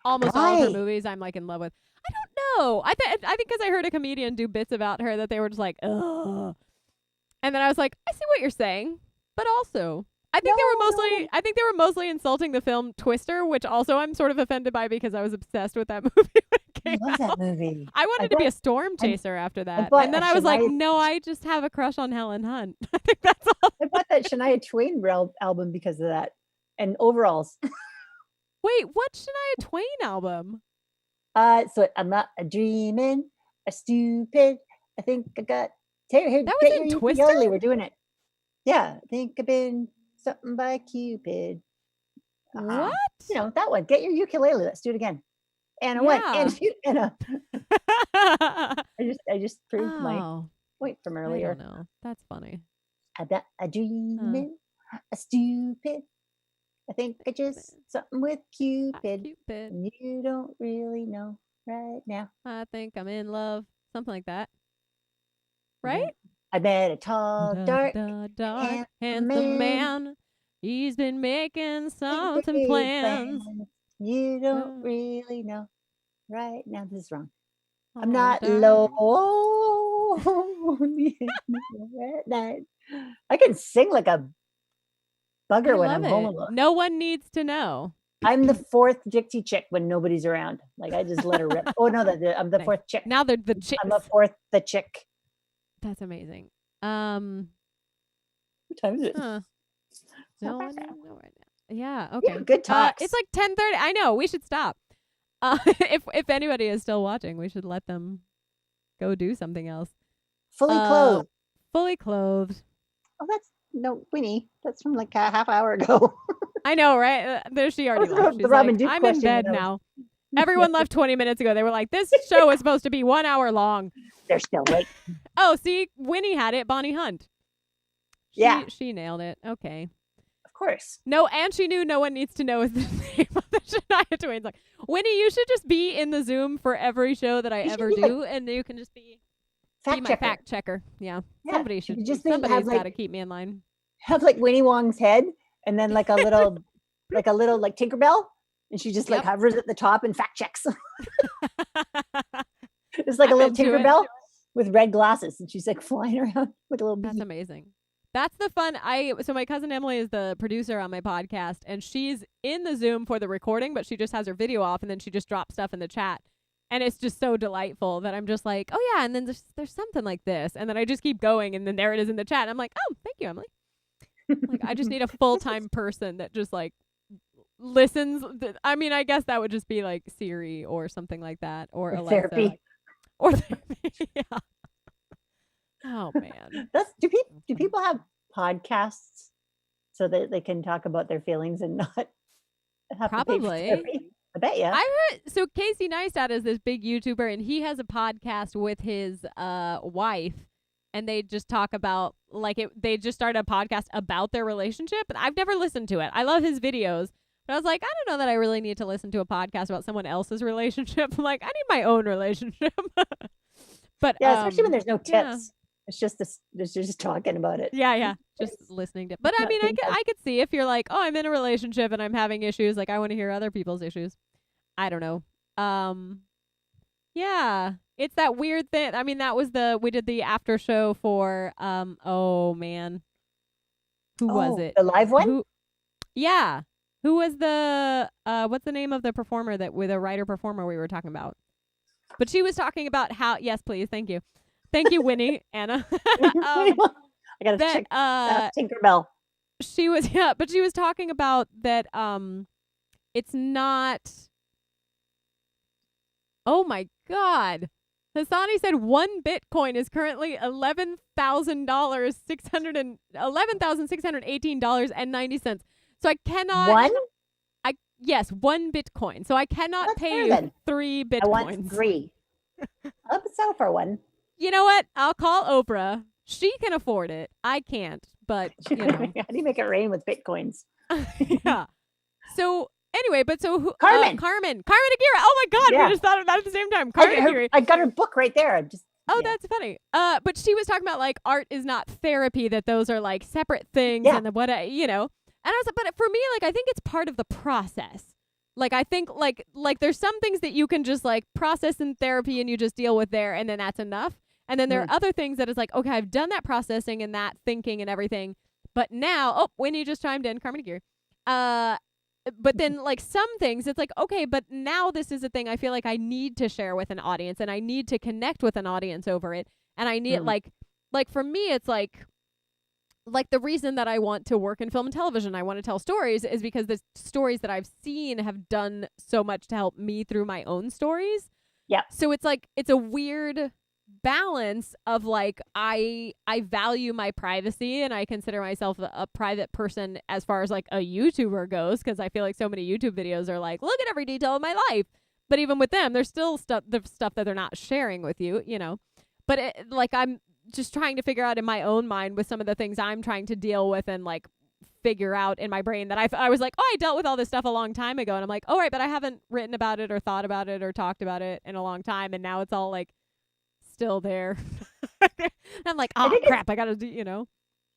almost all of her movies I'm like in love with. I don't know. I think because I heard a comedian do bits about her that they were just like, ugh. And then I was like, I see what you're saying, but also I think they were mostly insulting the film Twister, which also I'm sort of offended by because I was obsessed with that movie when it came out. I love that movie. I wanted to be a storm chaser after that. And then I was like, no, I just have a crush on Helen Hunt. I think that's all. I bought that Shania Twain album because of that. And overalls. Wait, what Shania Twain album? So I'm not a dreaming, a stupid. I think I got. Here, that was in Twister? We're doing it. Yeah, I think I've been something by Cupid. What? You know, that one. Get your ukulele. Let's do it again. And I went, Anna. I just proved my point from earlier. I don't know. That's funny. I'm not a dreaming, a stupid. I think I just something with Cupid. And you don't really know right now. I think I'm in love. Something like that. Right? I met a tall, dark, handsome man. He's been making some plans. You don't really know right now. This is wrong. I'm not low. I can sing like a bugger when I'm home alone. No one needs to know. I'm the fourth gypsy chick when nobody's around. Like I just let her rip. Oh no, I'm the fourth chick. Now they're the chicks. I'm the chick. That's amazing. What time is it? No one knows right now. Yeah. Okay. Yeah, good talks. It's like 10:30. I know. We should stop. If anybody is still watching, we should let them go do something else. Fully clothed. Fully clothed. Oh, that's Winnie. That's from like a half hour ago. I know, right? There she already left. She's Robin like, Duke I'm in bed now. Everyone left 20 minutes ago. They were like, this show is supposed to be 1 hour long. They're still late. Oh, see, Winnie had it. Bonnie Hunt. She nailed it. Okay. Of course. No, and she knew no one needs to know is the name of the Shania Twain's song. Winnie, you should just be in the Zoom for every show that I ever do, and you can just be my fact checker. Yeah. Somebody should. Somebody's got to keep me in line. Have like Winnie Wong's head, and then like a little Tinkerbell, and she just like hovers at the top and fact checks. It's like a little Tinkerbell with red glasses, and she's like flying around like a little bee. That's amazing. That's the fun. So my cousin Emily is the producer on my podcast, and she's in the Zoom for the recording, but she just has her video off, and then she just drops stuff in the chat. And it's just so delightful that I'm just like, oh yeah, and then there's something like this, and then I just keep going, and then there it is in the chat. And I'm like, oh, thank you, Emily. Like I just need a full-time person that just like listens. I mean, I guess that would just be like Siri or something like that, or Alexa. Therapy. Or therapy. Yeah. Oh man. Do people have podcasts so that they can talk about their feelings and not have to pay for therapy? I bet you. I heard so Casey Neistat is this big YouTuber, and he has a podcast with his wife, and they just talk about they just started a podcast about their relationship, and I've never listened to it. I love his videos, but I was like, I don't know that I really need to listen to a podcast about someone else's relationship. I'm like, I need my own relationship. But yeah, especially when there's no tips. Yeah. It's just talking about it. Yeah. Just listening to. But I mean, I could see if you're like, oh, I'm in a relationship and I'm having issues. Like, I want to hear other people's issues. I don't know. Yeah, it's that weird thing. I mean, we did the after show for, oh man, who was it? The live one? Yeah. Who was the, what's the name of the performer with a writer performer we were talking about? But she was talking about how, yes, please. Thank you. Thank you, Winnie, Anna. I got to check Tinkerbell. She was, but she was talking about that, it's not, oh my God. Hassani said 1 Bitcoin is currently $11,618.90. So I cannot. Yes, 1 Bitcoin. So I cannot pay you 3 Bitcoins. I want 3. I'll sell for 1. You know what? I'll call Oprah. She can afford it. I can't. But you know. How do you make it rain with Bitcoins? Yeah. So anyway, Carmen Aguirre. Oh my God, we just thought of that at the same time. Carmen Aguirre. I got her book right there. That's funny. But she was talking about like art is not therapy, that those are like separate things, and what you know. And I was like, but for me, like I think it's part of the process. Like I think like there's some things that you can just like process in therapy and you just deal with there, and then that's enough. And then there are other things that is like, okay, I've done that processing and that thinking and everything, but now, Winnie just chimed in, Carmen Aguirre. But then like some things, it's like, okay, but now this is a thing I feel like I need to share with an audience, and I need to connect with an audience over it. And I need like for me, it's like the reason that I want to work in film and television, I want to tell stories, is because the stories that I've seen have done so much to help me through my own stories. Yeah. So it's like, it's a weird balance of like, I value my privacy, and I consider myself a private person as far as like a YouTuber goes, because I feel like so many YouTube videos are like, look at every detail of my life. But even with them, there's still stuff that they're not sharing with you, you know. But like I'm just trying to figure out in my own mind with some of the things I'm trying to deal with and like figure out in my brain that I was like, oh, I dealt with all this stuff a long time ago. And I'm like, oh, right, but I haven't written about it or thought about it or talked about it in a long time. And now it's all like still there. And I'm like, oh, crap, I got to do, you know.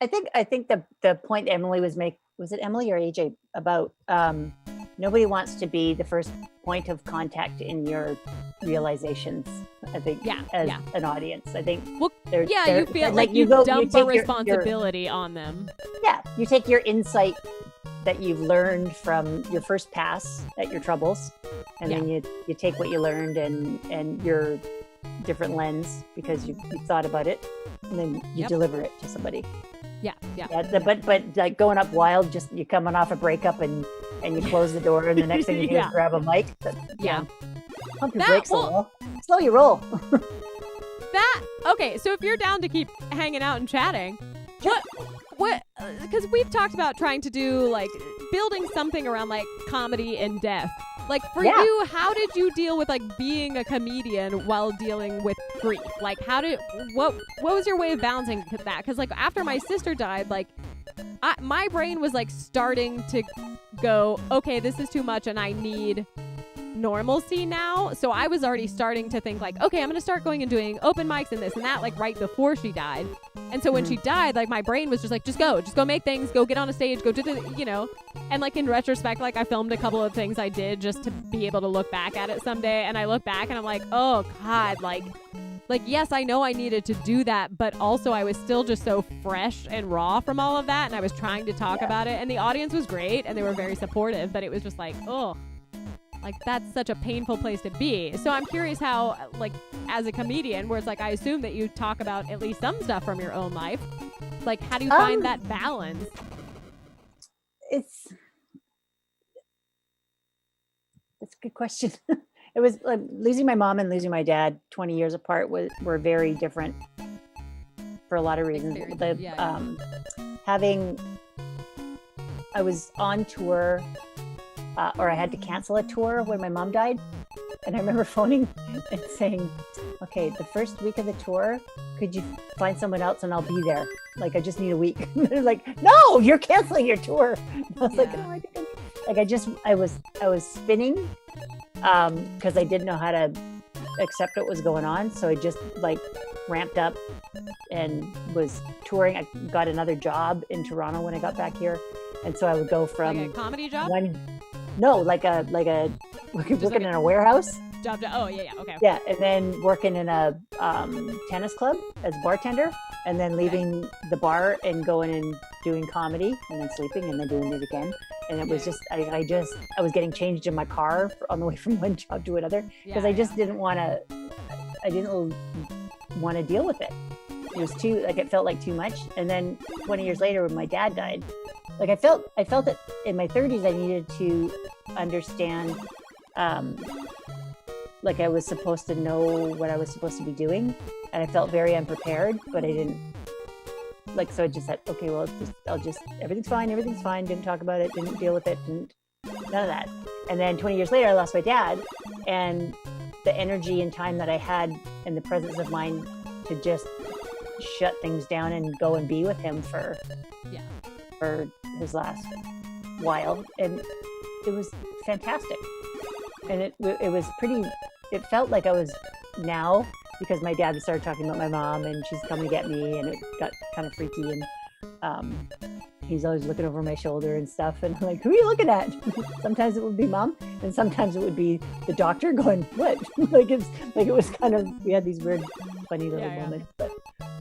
I think the point Emily was it Emily or AJ about nobody wants to be the first point of contact in your realizations, I think, as an audience. I think you feel like you dump a responsibility on them. Yeah, you take your insight that you've learned from your first pass at your troubles, and then you take what you learned and your different lens because you thought about it, and then you deliver it to somebody. But like going up wild, just you're coming off a breakup and you close the door, and the next thing you do is grab a mic. Pump your brakes a little. Slow your roll. Okay, so if you're down to keep hanging out and chatting, what? Because we've talked about trying to do like building something around like comedy and death. Like for you, how did you deal with like being a comedian while dealing with grief? Like what was your way of balancing that? Because like after my sister died, like my brain was like starting to go, okay, this is too much and I need normalcy now. So I was already starting to think like, okay, I'm going to start going and doing open mics and this and that, like right before she died. And so when she died, like my brain was just like, just go make things, go get on a stage, go do the, and like in retrospect, like I filmed a couple of things I did just to be able to look back at it someday. And I look back and I'm like, oh God, like, yes, I know I needed to do that, but also I was still just so fresh and raw from all of that. And I was trying to talk about it, and the audience was great and they were very supportive, but it was just like, oh, like that's such a painful place to be. So I'm curious how, like, as a comedian, where it's like, I assume that you talk about at least some stuff from your own life. Like, how do you find that balance? That's a good question. It was like losing my mom and losing my dad 20 years apart were very different for a lot of reasons. I was on tour, or I had to cancel a tour when my mom died. And I remember phoning and saying, okay, the first week of the tour, could you find someone else and I'll be there? Like, I just need a week. They're like, no, you're canceling your tour. And I was like, no, I didn't. Like, I was spinning because I didn't know how to accept what was going on. So I just like ramped up and was touring. I got another job in Toronto when I got back here. And so I would go from like a comedy job? Working in a warehouse. Job. Oh, yeah, okay. Yeah, and then working in a tennis club as a bartender, and then leaving the bar and going and doing comedy, and then sleeping, and then doing it again. And it was just, I was getting changed in my car on the way from one job to another because I just didn't want to deal with it. It was it felt like too much. And then 20 years later, when my dad died, like I felt that in my 30s, I needed to understand, like I was supposed to know what I was supposed to be doing. And I felt very unprepared, but I didn't, like, so I just said, okay, well, everything's fine. Didn't talk about it, didn't deal with it, none of that. And then 20 years later, I lost my dad, and the energy and time that I had and the presence of mind to just shut things down and go and be with him for his last while, and it was fantastic. And it was pretty, it felt like I was now, because my dad started talking about my mom and she's coming to get me, and it got kind of freaky, and he's always looking over my shoulder and stuff, and I'm like, who are you looking at? Sometimes it would be mom, and sometimes it would be the doctor going, what? it was kind of, we had these weird funny little moments, but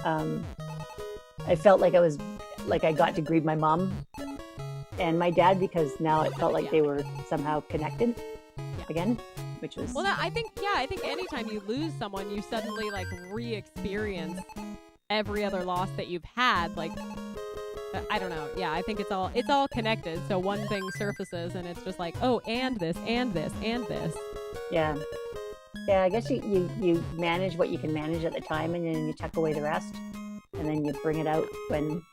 I felt like I got to grieve my mom and my dad, because now it felt like they were somehow connected again, which was... Well, I think anytime you lose someone, you suddenly like re-experience every other loss that you've had. Like, I don't know. Yeah, I think it's all connected. So one thing surfaces and it's just like, oh, and this, and this, and this. Yeah. Yeah, I guess you manage what you can manage at the time, and then you tuck away the rest, and then you bring it out when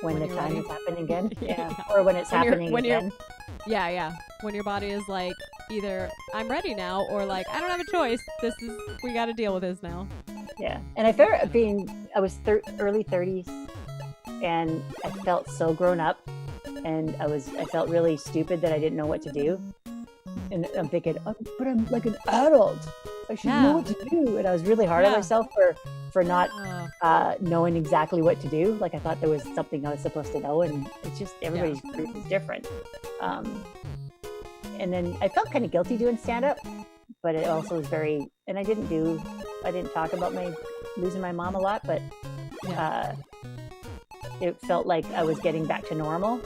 the time ready. Is happening again. Yeah. Or when it's happening again. When your body is like, either I'm ready now, or like, I don't have a choice. We got to deal with this now. Yeah. And I was early 30s, and I felt so grown up, and I felt really stupid that I didn't know what to do. And I'm thinking, but I'm like an adult. I should know what to do. And I was really hard on myself for not knowing exactly what to do. Like, I thought there was something I was supposed to know, and it's just everybody's group is different. and then I felt kind of guilty doing stand-up, but it also was very, and I didn't talk about losing my mom a lot, but it felt like I was getting back to normal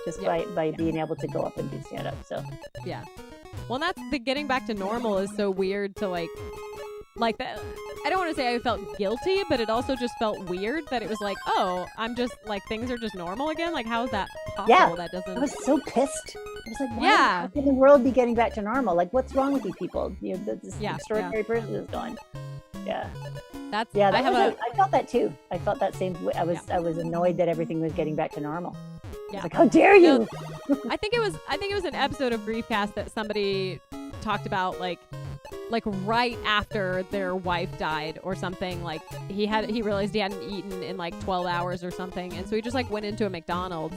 just by being able to go up and do stand-up. So yeah. Well, that's the getting back to normal is so weird to like that. I don't want to say I felt guilty, but it also just felt weird that it was like, oh, I'm just like, things are just normal again. Like, how is that possible? Yeah, that doesn't. I was so pissed. I was like, how can the world be getting back to normal? Like, what's wrong with you people? You know, this extraordinary person is gone. Yeah. I felt that too. I felt that same way. I was annoyed that everything was getting back to normal. Yeah. Like, how dare you? I think it was an episode of Griefcast that somebody talked about like right after their wife died or something. Like he realized he hadn't eaten in like 12 hours or something, and so he just like went into a McDonald's.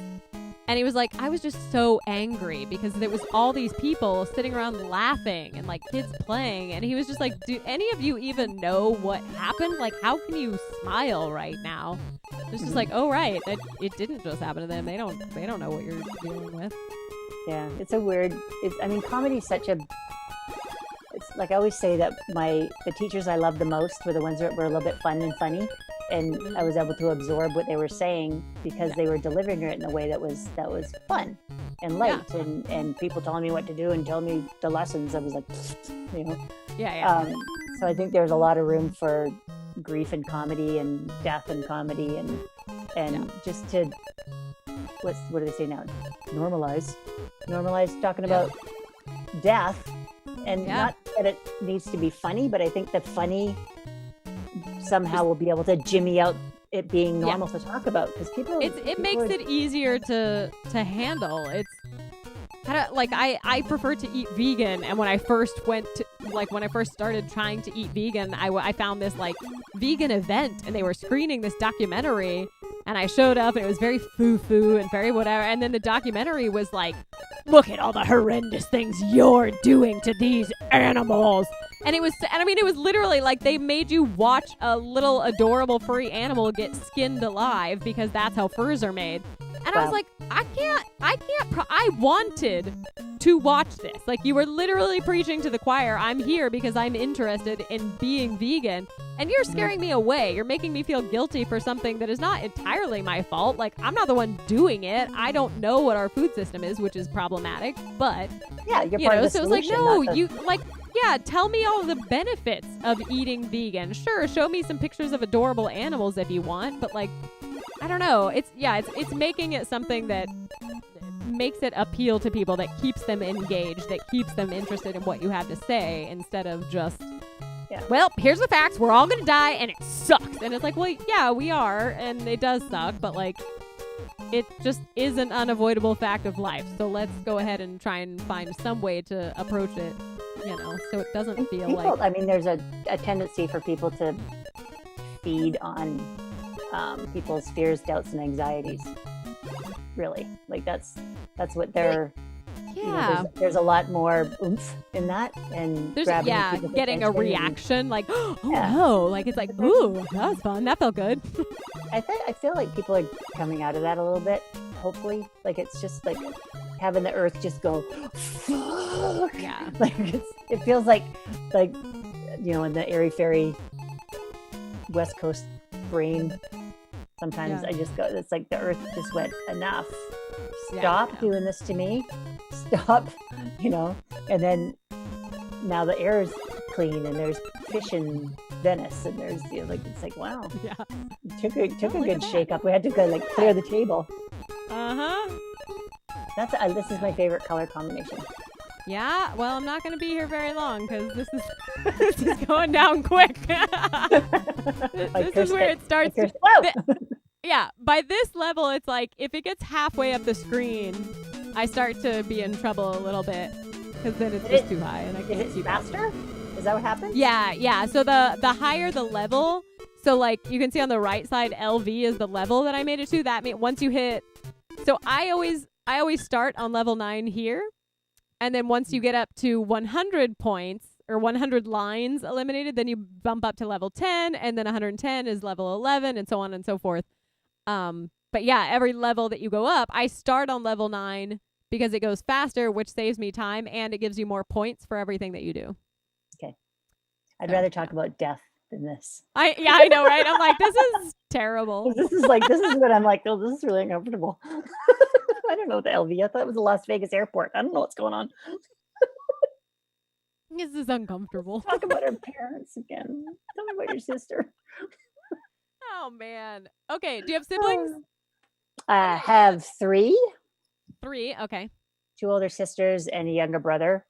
And he was like, I was just so angry because there was all these people sitting around laughing and like kids playing. And he was just like, do any of you even know what happened? Like, how can you smile right now? It's just like, oh, right. That it didn't just happen to them. They don't know what you're dealing with. Yeah, it's a weird, comedy is such a, it's like I always say that the teachers I loved the most were the ones that were a little bit fun and funny. And I was able to absorb what they were saying because they were delivering it in a way that was fun and light, and people telling me what to do and telling me the lessons. I was like, you know. Yeah. So I think there's a lot of room for grief and comedy and death and comedy and just to what do they say now? Normalize talking about death, and not that it needs to be funny, but I think the funny somehow will be able to jimmy out it being normal to talk about, because it makes it easier to handle. It's kind of like I prefer to eat vegan, and when I first started trying to eat vegan, I found this like vegan event, and they were screening this documentary, and I showed up, and it was very foo-foo and very whatever, and then the documentary was like, look at all the horrendous things you're doing to these animals. And it was literally like they made you watch a little adorable furry animal get skinned alive because that's how furs are made. And I was like, I wanted to watch this. Like, you were literally preaching to the choir. I'm here because I'm interested in being vegan. And you're scaring me away. You're making me feel guilty for something that is not entirely my fault. Like, I'm not the one doing it. I don't know what our food system is, which is problematic. But, you're part of the so solution. It's like, no, you, like, tell me all the benefits of eating vegan. Sure, show me some pictures of adorable animals if you want. But, like, I don't know. It's making it something that makes it appeal to people, that keeps them engaged, that keeps them interested in what you have to say, instead of just, well, here's the facts. We're all going to die, and it sucks. And it's like, well, yeah, we are, and it does suck, but, like, it just is an unavoidable fact of life. So let's go ahead and try and find some way to approach it, so it doesn't feel like... I mean, there's a tendency for people to feed on people's fears, doubts, and anxieties. Really, like that's what they're. Yeah, there's a lot more oomph in that, and there's getting a reaction, like no, like it's like ooh, that was fun, that felt good. I feel like people are coming out of that a little bit. Hopefully, like it's just like having the earth just go. Fuck. Yeah, like it feels like in the airy fairy West Coast brain. Sometimes I just go, it's like the earth just went, enough. Stop doing this to me. Stop, and then now the air is clean, and there's fish in Venice, and there's, it's like, wow. Yeah. Took a good shake up. We had to go like clear the table. Uh-huh. This is my favorite color combination. Yeah, well, I'm not going to be here very long because this is going down quick. This is where it starts. By this level, it's like if it gets halfway up the screen, I start to be in trouble a little bit because then it's just too high and I can't see faster. Is that what happens? Yeah. So the higher the level, so like you can see on the right side, LV is the level that I made it to. That means once you hit, so I always start on level 9 here. And then once you get up to 100 points or 100 lines eliminated, then you bump up to level 10, and then 110 is level 11, and so on and so forth. But yeah, every level that you go up, I start on level 9 because it goes faster, which saves me time, and it gives you more points for everything that you do. Okay. I'd rather talk about death than this. I know, right? I'm like, this is terrible. This is what I'm like, oh, this is really uncomfortable. I don't know the LV. I thought it was the Las Vegas airport. I don't know what's going on. This is uncomfortable. Talk about our parents again. Tell me about your sister. Oh, man. Okay. Do you have siblings? I have 3. 3. Okay. 2 older sisters and a younger brother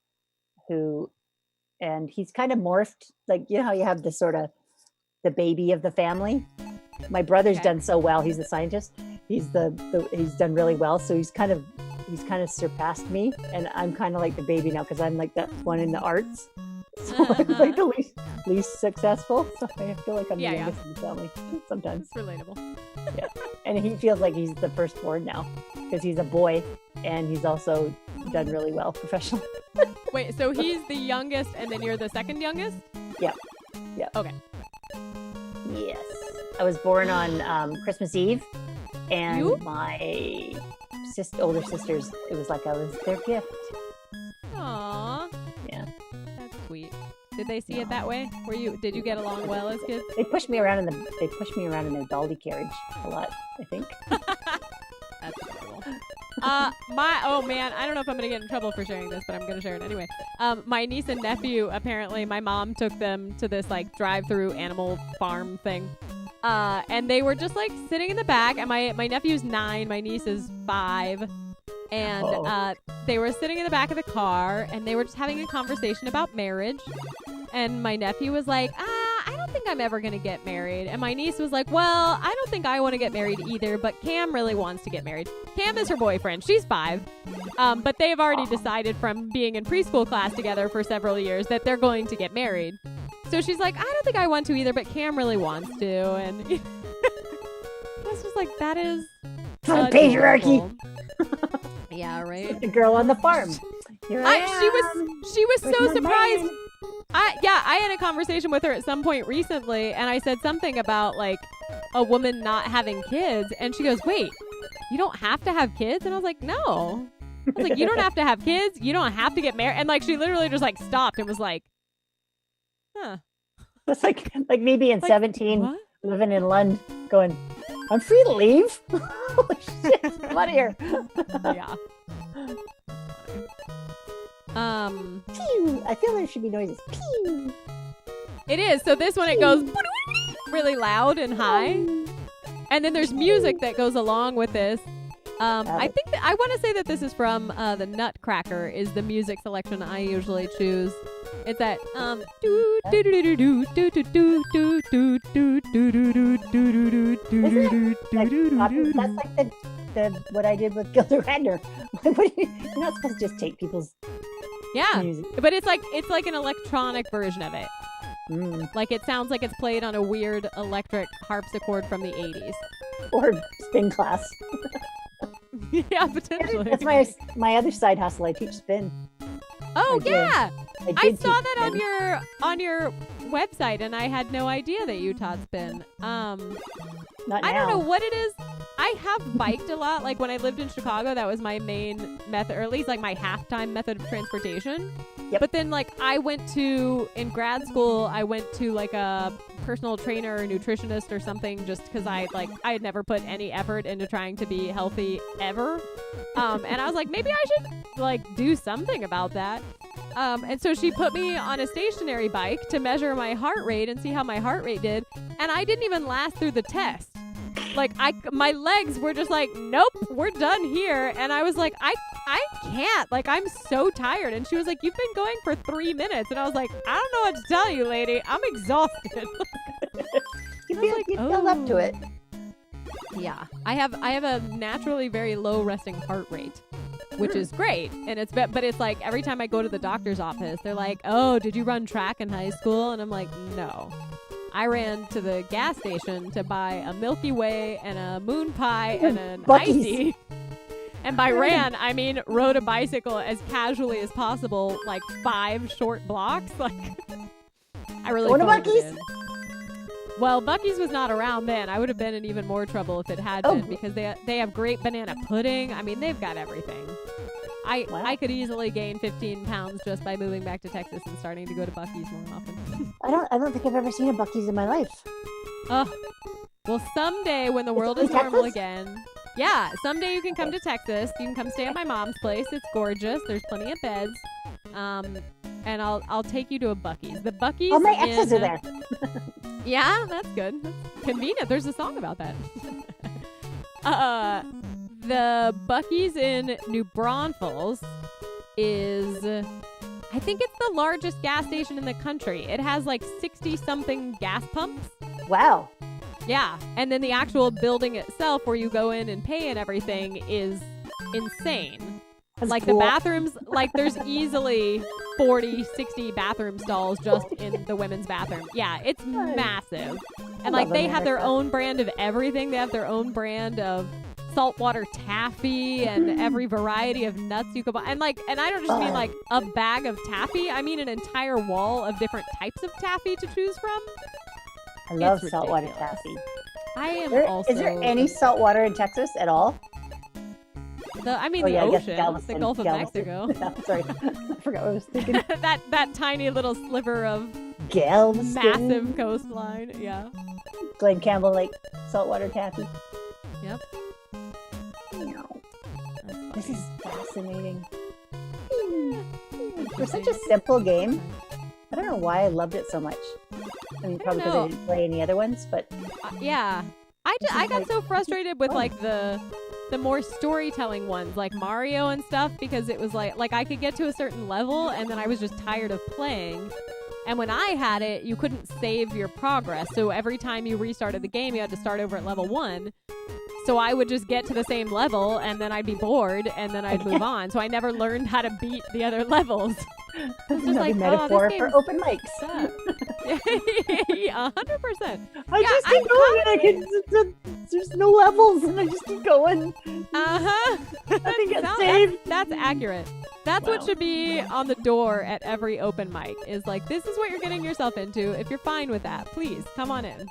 and he's kind of morphed. Like, you know how you have the sort of the baby of the family? My brother's done so well. He's a scientist. He's he's done really well. So he's kind of surpassed me, and I'm kind of like the baby now because I'm like that one in the arts. So I'm like the least successful. So I feel like I'm the youngest in the family sometimes. It's relatable. Yeah, and he feels like he's the firstborn now because he's a boy, and he's also done really well professionally. Wait, so he's the youngest, and then you're the second youngest? Yeah. Okay. Yes, I was born on Christmas Eve, and my older sisters. It was like I was their gift. Aww. Yeah. That's sweet. Did they see it that way? Did you get along well as kids? They pushed me around in their dolly carriage a lot, I think. That's adorable. Oh man, I don't know if I'm gonna get in trouble for sharing this, but I'm gonna share it anyway. My niece and nephew, apparently my mom took them to this like drive-through animal farm thing. And they were just like sitting in the back, and my nephew's 9, my niece is 5. And they were sitting in the back of the car, and they were just having a conversation about marriage. And my nephew was like, I don't think I'm ever going to get married. And my niece was like, well, I don't think I want to get married either, but Cam really wants to get married. Cam is her boyfriend. She's 5. But they've already decided from being in preschool class together for several years that they're going to get married. So she's like, I don't think I want to either, but Cam really wants to. And I was just like, that is patriarchy. Yeah, right. The girl on the farm. She was so surprised. I had a conversation with her at some point recently, and I said something about like a woman not having kids, and she goes, wait, you don't have to have kids? And I was like, no. I was like, you don't have to have kids, you don't have to get married. And like she literally just like stopped and was like, huh. It's like me being 17, what? Living in London, going, I'm free to leave. Holy shit, I'm out of here. Yeah. Pew. I feel there should be noises. Pew. It is. So this one, it goes really loud and high. And then there's music that goes along with this. I think that I want to say that this is from the Nutcracker is the music selection I usually choose. It's that that's like the what I did with Gilda Radner. You're not supposed to just take people's music. But it's like an electronic version of it. Like it sounds like it's played on a weird electric harpsichord from the 80s. Or spin class. Yeah, potentially. That's my other side hustle. I teach spin. Oh yeah, I saw that on your website, and I had no idea that you taught spin. Not now. I don't know what it is. I have biked a lot. Like when I lived in Chicago, that was my main method, or at least like my halftime method of transportation. Yep. But then like in grad school, I went to like a personal trainer or nutritionist or something just because I had never put any effort into trying to be healthy ever. And I was like, maybe I should like do something about that. And so she put me on a stationary bike to measure my heart rate and see how my heart rate did. And I didn't even last through the test. Like my legs were just like, nope, we're done here. And I was like, I can't, like, I'm so tired. And she was like, you've been going for 3 minutes. And I was like, I don't know what to tell you, lady. I'm exhausted. You feel like you filled up to it. Yeah, I have a naturally very low resting heart rate, which is great. And but it's like every time I go to the doctor's office, they're like, oh, did you run track in high school? And I'm like, no. I ran to the gas station to buy a Milky Way and a moon pie and an icy. And by ran, I mean rode a bicycle as casually as possible, like 5 short blocks. Like, I really Going to Buc-ee's? Did. Well, Buc-ee's was not around then. I would have been in even more trouble if it had been, because they have great banana pudding. I mean, they've got everything. I could easily gain 15 pounds just by moving back to Texas and starting to go to Buc-ee's more often. I don't think I've ever seen a Buc-ee's in my life. Well, someday when the world is normal again, someday you can come to Texas. You can come stay at my mom's place. It's gorgeous. There's plenty of beds. And I'll take you to a Buc-ee's. The Buc-ee's. Oh, my exes are there. Yeah, that's good. That's convenient. There's a song about that. The Buc-ee's in New Braunfels is, I think it's the largest gas station in the country. It has like 60-something gas pumps. Wow. Yeah, and then the actual building itself where you go in and pay and everything is insane. That's like cool. The bathrooms, like there's easily 40, 60 bathroom stalls just in the women's bathroom. Yeah, it's massive. And like they have their own brand of everything. They have their own brand of saltwater taffy and every variety of nuts you could buy. And I don't just mean like a bag of taffy. I mean an entire wall of different types of taffy to choose from. I love saltwater taffy. I am Is there any saltwater in Texas at all? The ocean, the Gulf of Mexico. Sorry, I forgot what I was thinking. that tiny little sliver of Galveston. Massive coastline. Yeah. Glen Campbell Lake saltwater taffy. Yep. This is fascinating. For such a simple game, I don't know why I loved it so much. I mean, probably because I didn't play any other ones, but yeah, I got so frustrated with like the more storytelling ones, like Mario and stuff, because it was like I could get to a certain level and then I was just tired of playing. And when I had it, you couldn't save your progress, so every time you restarted the game, you had to start over at level 1. So I would just get to the same level, and then I'd be bored, and then I'd move on. So I never learned how to beat the other levels. It's just like, metaphor for open mics. Yeah, 100%. I just keep going, and there's no levels, and I just keep going. Nothing gets saved. That's accurate. That's what should be on the door at every open mic, is like, this is what you're getting yourself into. If you're fine with that, please come on in.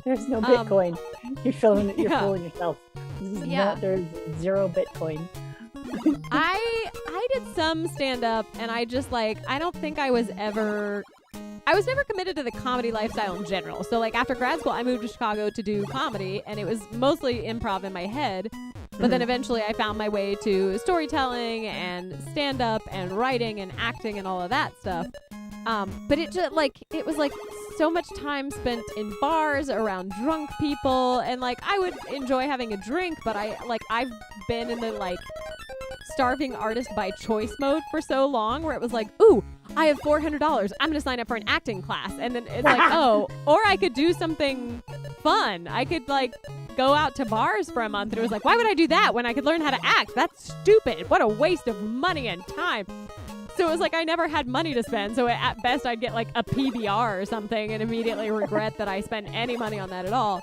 There's no Bitcoin. You're fooling yourself. There's zero Bitcoin. I did some stand-up, and I just I don't think I was never committed to the comedy lifestyle in general. So like after grad school, I moved to Chicago to do comedy, and it was mostly improv in my head. But then eventually I found my way to storytelling and stand-up and writing and acting and all of that stuff. But it just it was so much time spent in bars around drunk people, and I would enjoy having a drink, but I've been in the starving artist by choice mode for so long, where it was ooh, I have $400, I'm gonna sign up for an acting class, and then it's oh, or I could do something fun. I could go out to bars for a month, and it was why would I do that when I could learn how to act? That's stupid. What a waste of money and time. So it was I never had money to spend. So at best I'd get a PBR or something and immediately regret that I spent any money on that at all.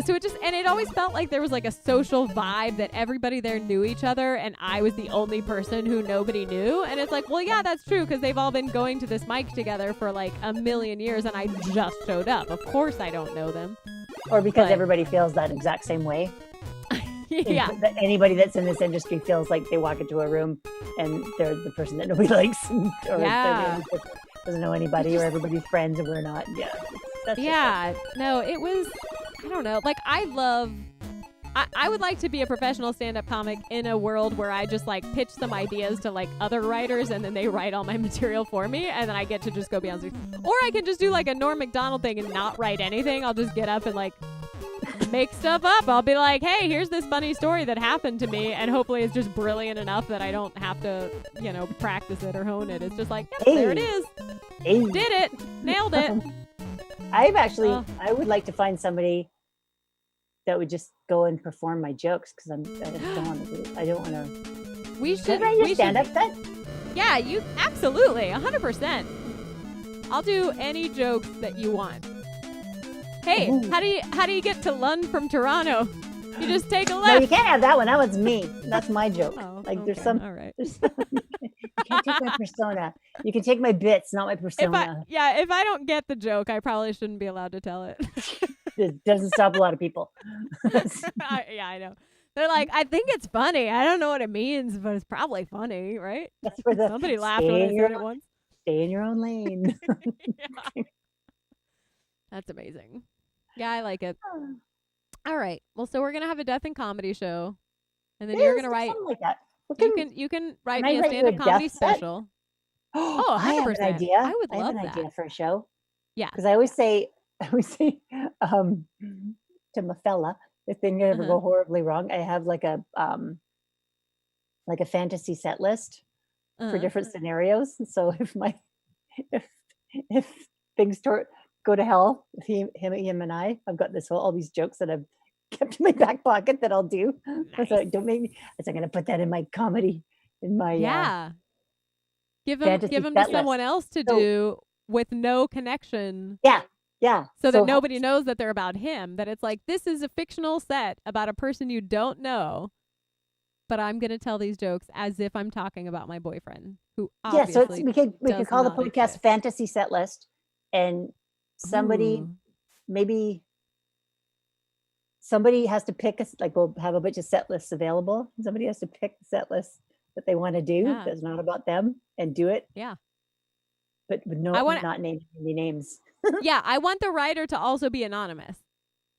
So it just, and it always felt like there was a social vibe that everybody there knew each other, and I was the only person who nobody knew. And it's well, yeah, that's true, because they've all been going to this mic together for a million years, and I just showed up. Of course I don't know them. Or because everybody feels that exact same way. Yeah. Anybody that's in this industry feels like they walk into a room and they're the person that nobody likes, or doesn't know anybody, or everybody's friends and we're not. Yeah. No, it was, I don't know. I would like to be a professional stand-up comic in a world where I just pitch some ideas to other writers, and then they write all my material for me, and then I get to just go beyond. Or I can just do a Norm Macdonald thing and not write anything. I'll just get up and make stuff up. I'll be hey, here's this funny story that happened to me, and hopefully it's just brilliant enough that I don't have to, practice it or hone it. It's just there it is. Hey. Did it. Nailed it. I would like to find somebody that would just go and perform my jokes, because I don't want to. We should write your stand-up set. Yeah, you absolutely 100%. I'll do any jokes that you want. Hey, how do you get to Lund from Toronto? You just take a left. No, you can't have that one. That one's me. That's my joke. Oh, there's some. All right. You can't take my persona. You can take my bits, not my persona. If I don't get the joke, I probably shouldn't be allowed to tell it. It doesn't stop a lot of people. I know. They're like, I think it's funny. I don't know what it means, but it's probably funny, right? That's where somebody laughed when I said it once. Stay in your own lane. Yeah. That's amazing. Yeah, I like it. All right. Well, so we're gonna have a death and comedy show, and then you're gonna write. Like that. You can write me a stand-up comedy special. Oh, 100%. I have an idea. I would love an that. idea for a show. Yeah. Because I always say to my fella, if things ever go horribly wrong, I have like a fantasy set list for different scenarios. So if things go to hell, him and I, I've got all these jokes that I've kept in my back pocket that I'll do. Nice. So don't make me. I'm going to put that in my comedy. In my give them to someone else to do with no connection. Yeah. So that nobody knows that they're about him. That it's like, this is a fictional set about a person you don't know, but I'm going to tell these jokes as if I'm talking about my boyfriend, who obviously we could call the podcast Fantasy Set List, and somebody has to pick we'll have a bunch of set lists available. Somebody has to pick the set list that they want to do that's not about them and do it. Yeah. But not name any names. Yeah, I want the writer to also be anonymous.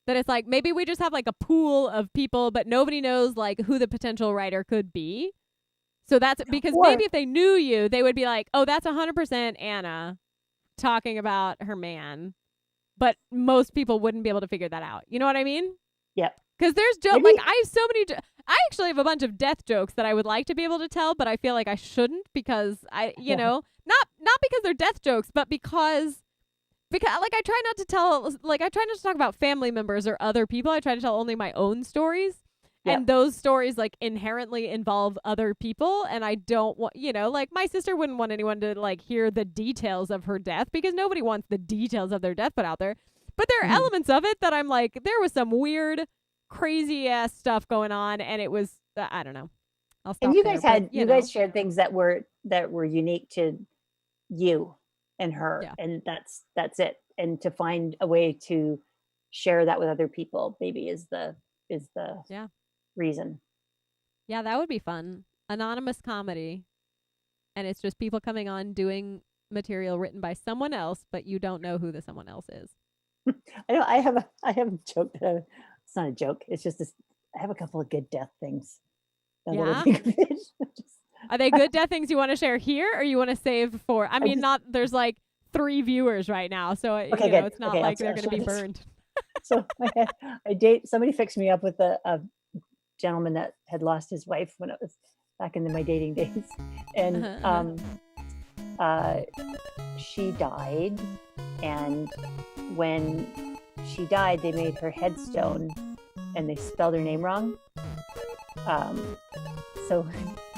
That it's like, maybe we just have like a pool of people, but nobody knows like who the potential writer could be. So that's because maybe if they knew you, they would be like, oh, that's 100% Anna talking about her man. But most people wouldn't be able to figure that out. You know what I mean? Yeah. Because there's jokes, like I have so many, I actually have a bunch of death jokes that I would like to be able to tell, but I feel like I shouldn't because not because they're death jokes, but because I try not to talk about family members or other people. I try to tell only my own stories. And those stories like inherently involve other people. And I don't want, like my sister wouldn't want anyone to like hear the details of her death because nobody wants the details of their death put out there. But there are elements of it that I'm like, there was some weird, crazy ass stuff going on. And it was, I don't know. I'll stop. And you guys you guys shared things that were unique to you and her. Yeah. And that's it. And to find a way to share that with other people maybe is the reason. Yeah, that would be fun. Anonymous comedy. And it's just people coming on doing material written by someone else, but you don't know who the someone else is. I have a joke that it's not a joke. It's just this. I have a couple of good death things. Yeah. Are they good death things you want to share here or you want to save for? I mean, there's like 3 viewers right now, so it's not like they're going to be burned. So somebody fixed me up with a gentleman that had lost his wife when it was back in my dating days, and she died, and when she died, they made her headstone, and they spelled her name wrong. So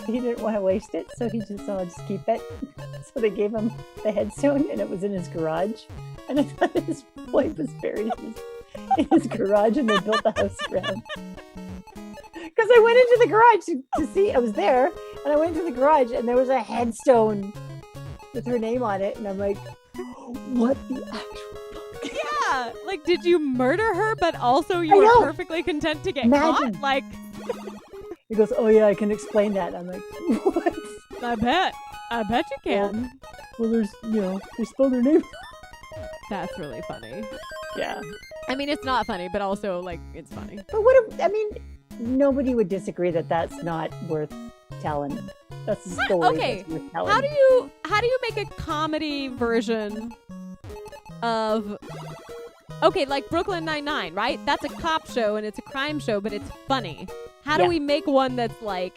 he didn't want to waste it, so he just said, I'll just keep it. So they gave him the headstone, and it was in his garage. And I thought his wife was buried in his garage, and they built the house around. Because I went into the garage to see, I was there, and I went into the garage, and there was a headstone with her name on it, and I'm like, what the actual fuck? Yeah, like, did you murder her, but also you were perfectly content to get caught? Like, he goes, oh yeah, I can explain that. I'm like, what? I bet you can. Well, they spelled her name. That's really funny. Yeah. I mean, it's not funny, but also, like, it's funny. But nobody would disagree that that's not worth telling. That's a story that's worth telling. How do you make a comedy version of... Okay, like Brooklyn Nine-Nine, right? That's a cop show, and it's a crime show, but it's funny. How do we make one that's like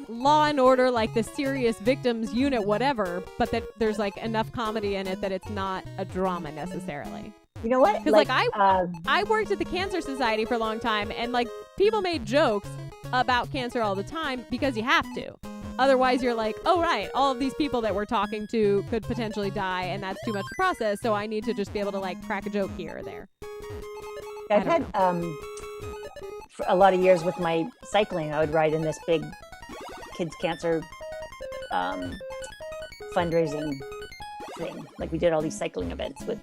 Law and Order, like the serious victims unit, whatever, but that there's like enough comedy in it that it's not a drama necessarily? You know what? Because I worked at the Cancer Society for a long time, and like people made jokes about cancer all the time because you have to. Otherwise, you're like, oh, right, all of these people that we're talking to could potentially die, and that's too much to process, so I need to just be able to like crack a joke here or there. I've had for a lot of years with my cycling, I would ride in this big kids cancer fundraising thing. Like we did all these cycling events with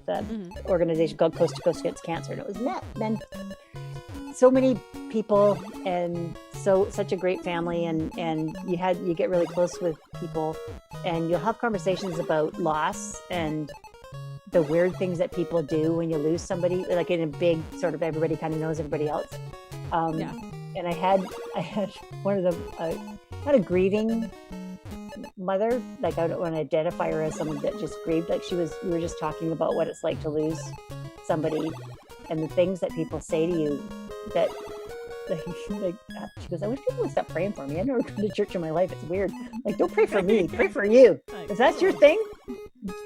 an organization called Coast to Coast Against Cancer, and it was then so many people, and such a great family, and you get really close with people, and you'll have conversations about loss and the weird things that people do when you lose somebody, like in a big sort of everybody kind of knows everybody else. And I had one of the not a grieving mother, like I don't want to identify her as someone that just grieved, like we were just talking about what it's like to lose somebody and the things that people say to you that like she goes, I wish people would stop praying for me. I've never been to church in my life. It's weird. Like, don't pray for me, pray for you. If that's your thing,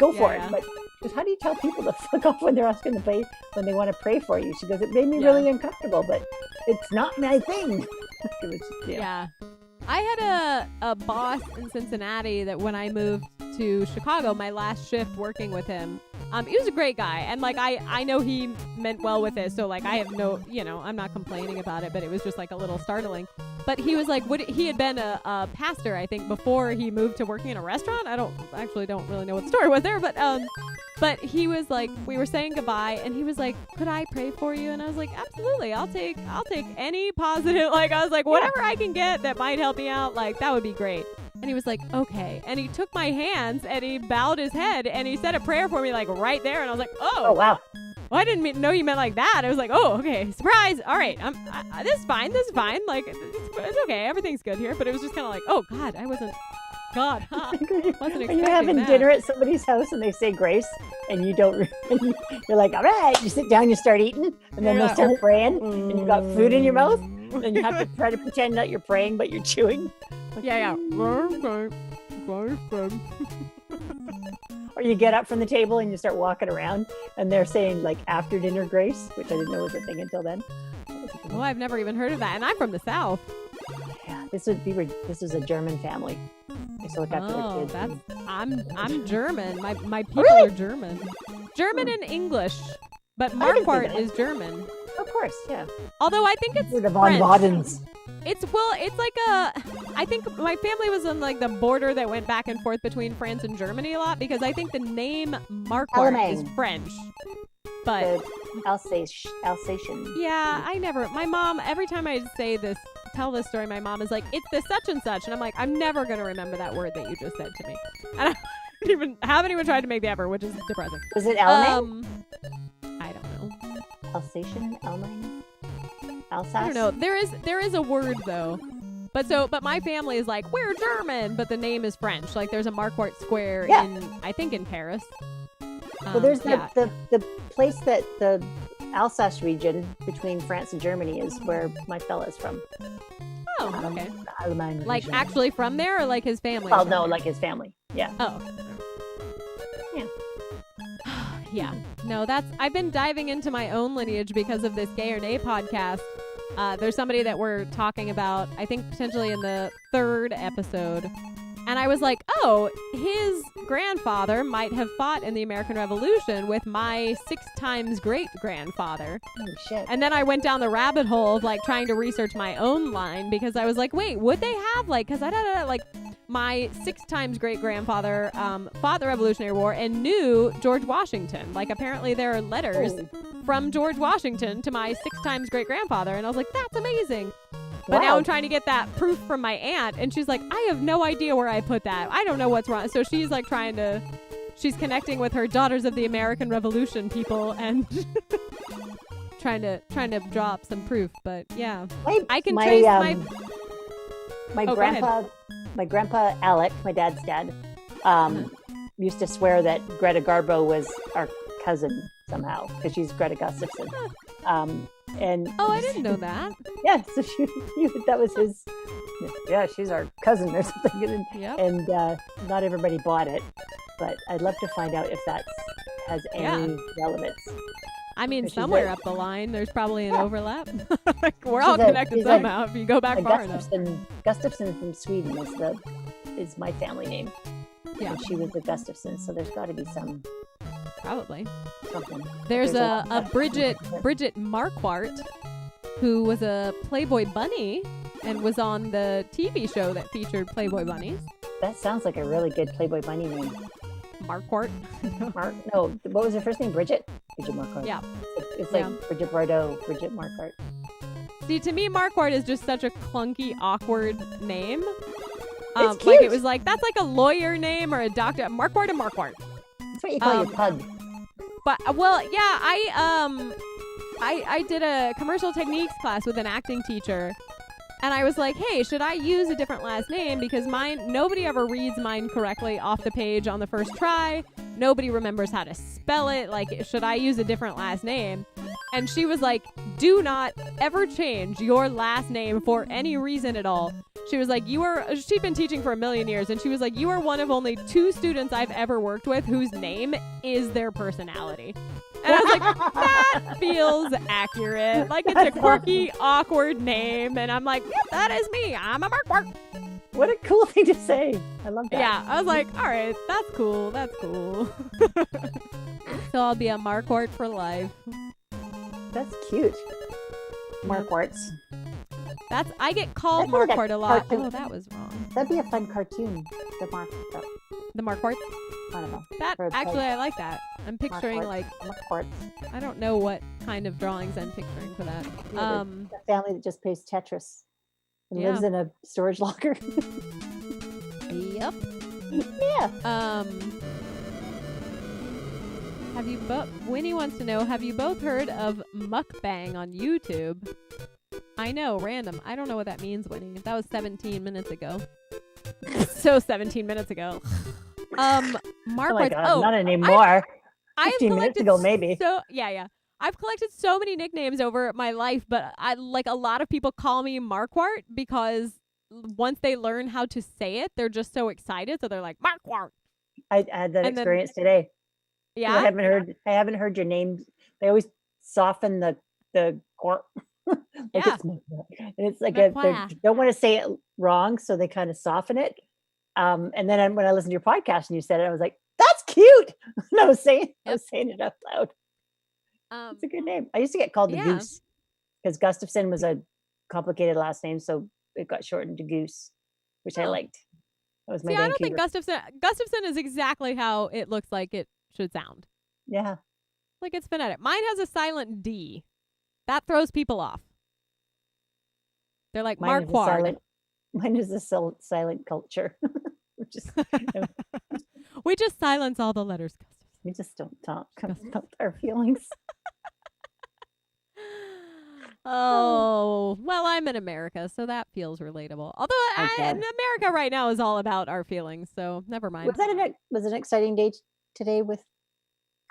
go for it. But because how do you tell people to fuck off when they're asking to pray, when they want to pray for you? She goes, it made me really uncomfortable, but it's not my thing. I had a boss in Cincinnati that when I moved to Chicago, my last shift working with him, he was a great guy. And like, I know he meant well with it. So like, I have no, I'm not complaining about it, but it was just like a little startling. But he was like, he had been a pastor, I think, before he moved to working in a restaurant. I don't really know what the story was there, but he was like, we were saying goodbye, and he was like, could I pray for you? And I was like, absolutely. I'll take any positive, like, I was like, whatever I can get that might help me out, like, that would be great. And he was like, okay. And he took my hands and he bowed his head and he said a prayer for me, like right there. And I was like, oh wow. Well, I didn't know you meant like that. I was like, oh, okay. Surprise. All right. This is fine. Like, it's okay. Everything's good here. But it was just kind of like, oh God, wasn't expecting You're having that. dinner at somebody's house and they say grace and you don't, you're like, all right, you sit down, you start eating, and then they'll start praying and you've got food in your mouth and you have to try to pretend that you're praying, but you're chewing. Yeah. Or you get up from the table and you start walking around and they're saying like after dinner grace, which I didn't know was a thing until then. Oh, I've never even heard of that. And I'm from the South. Yeah, this was a German family. They used to look after their kids. I'm German. My people really? are German. German and English. But Marquardt is German. Of course, yeah. Although I think it's the von Wadens. It's like I think my family was on like the border that went back and forth between France and Germany a lot, because I think the name Marquardt is French. But Alsatian. Yeah, my mom, every time I tell this story, my mom is like, it's the such and such. And I'm like, I'm never going to remember that word that you just said to me. And I haven't even tried to make the effort, which is depressing. Was it Almain? I don't know. Alsatian? Almain? Alsace? I don't know. There is a word though. But my family is like, we're German, but the name is French. Like there's a Marquardt Square in Paris. Well, there's the place that the Alsace region between France and Germany is where my fella's from. Oh, okay. Almain like region. Actually from there, or like his family? Oh no, like his family. Yeah. Oh. Yeah. Yeah. No, I've been diving into my own lineage because of this Gay or Nay podcast. There's somebody that we're talking about, I think potentially in the 3rd episode. And I was like, oh, his grandfather might have fought in the American Revolution with my 6 times great-grandfather. Holy shit. And then I went down the rabbit hole of like trying to research my own line, because I was like, wait, would they have like, because like my 6 times great-grandfather fought the Revolutionary War and knew George Washington. Like apparently there are letters from George Washington to my 6 times great-grandfather. And I was like, that's amazing. But now I'm trying to get that proof from my aunt, and she's like, I have no idea where I put that. I don't know what's wrong. So she's like she's connecting with her Daughters of the American Revolution people and trying to draw up some proof. But yeah, I can trace my grandpa Alec, my dad's dad, used to swear that Greta Garbo was our cousin somehow because she's Greta Gustafson. And I didn't know that. Yeah, so that was his. Yeah, she's our cousin or something. And not everybody bought it, but I'd love to find out if that has any relevance. I mean, somewhere up the line, there's probably an overlap. Like we're all connected somehow if you go back far enough. Gustafson from Sweden is my family name. Yeah, and she was a Gustafson, so there's got to be some. Probably. Something. There's a Bridget Marquardt, who was a Playboy bunny and was on the TV show that featured Playboy bunnies. That sounds like a really good Playboy bunny name. Marquardt. No, what was her first name? Bridget? Bridget Marquardt. Yeah. It's like Bridget Bardot, Bridget Marquardt. See, to me, Marquardt is just such a clunky, awkward name. It's cute. Like it was like, that's like a lawyer name or a doctor. Marquardt and Marquardt. That's what you call your pug. But, well, yeah, I did a commercial techniques class with an acting teacher. And I was like, hey, should I use a different last name? Because nobody ever reads mine correctly off the page on the first try. Nobody remembers how to spell it. Like, should I use a different last name? And she was like, do not ever change your last name for any reason at all. She was like, she'd been teaching for 1,000,000 years. And she was like, you are one of only 2 students I've ever worked with whose name is their personality. And I was like, that feels accurate. Like, it's a quirky, awkward name. And I'm like, yep, that is me. I'm a Marquardt. What a cool thing to say. I love that. Yeah, I was like, all right, that's cool. That's cool. So I'll be a Marquardt for life. That's cute. Marquarts. I get called Marquardt a lot. Cartoon. Oh, that was wrong. That'd be a fun cartoon. The Marquardt? I don't know. Actually, I like that. I'm picturing Marquarts. I don't know what kind of drawings I'm picturing for that. Yeah, the family that just plays Tetris and lives in a storage locker. Yep. Yeah. Winnie wants to know, have you both heard of mukbang on YouTube? I know, random. I don't know what that means, Winnie. That was 17 minutes ago. So 17 minutes ago. Marquardt. Oh my God, not anymore. 15 minutes ago, maybe. Yeah. I've collected so many nicknames over my life, but a lot of people call me Marquardt because once they learn how to say it, they're just so excited. So they're like, Marquardt. I had that experience today. Yeah. I haven't heard your name. They always soften the court. Yeah. It's like they don't want to say it wrong, so they kind of soften it. And then when I listened to your podcast and you said it, I was like, "That's cute." And I was saying it out loud. It's a good name. I used to get called the Goose because Gustafson was a complicated last name, so it got shortened to Goose, which I liked. That was my I don't think Gustafson is exactly how it looks like it should sound. Yeah, like it's phonetic. Mine has a silent D. That throws people off. They're like, Marquardt. Mine is a silent culture. We just silence all the letters. We just don't talk about our feelings. Oh, well, I'm in America, so that feels relatable. Although in America right now is all about our feelings, so never mind. Was it an exciting day today with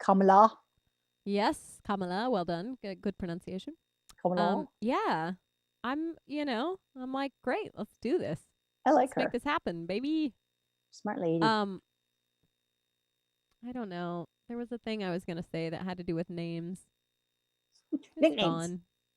Kamala? Yes, Kamala. Well done. Good pronunciation. Kamala. Yeah. I'm like, great. Let's do this. I like her. Let's make this happen, baby. Smart lady. I don't know. There was a thing I was going to say that had to do with names. Nicknames.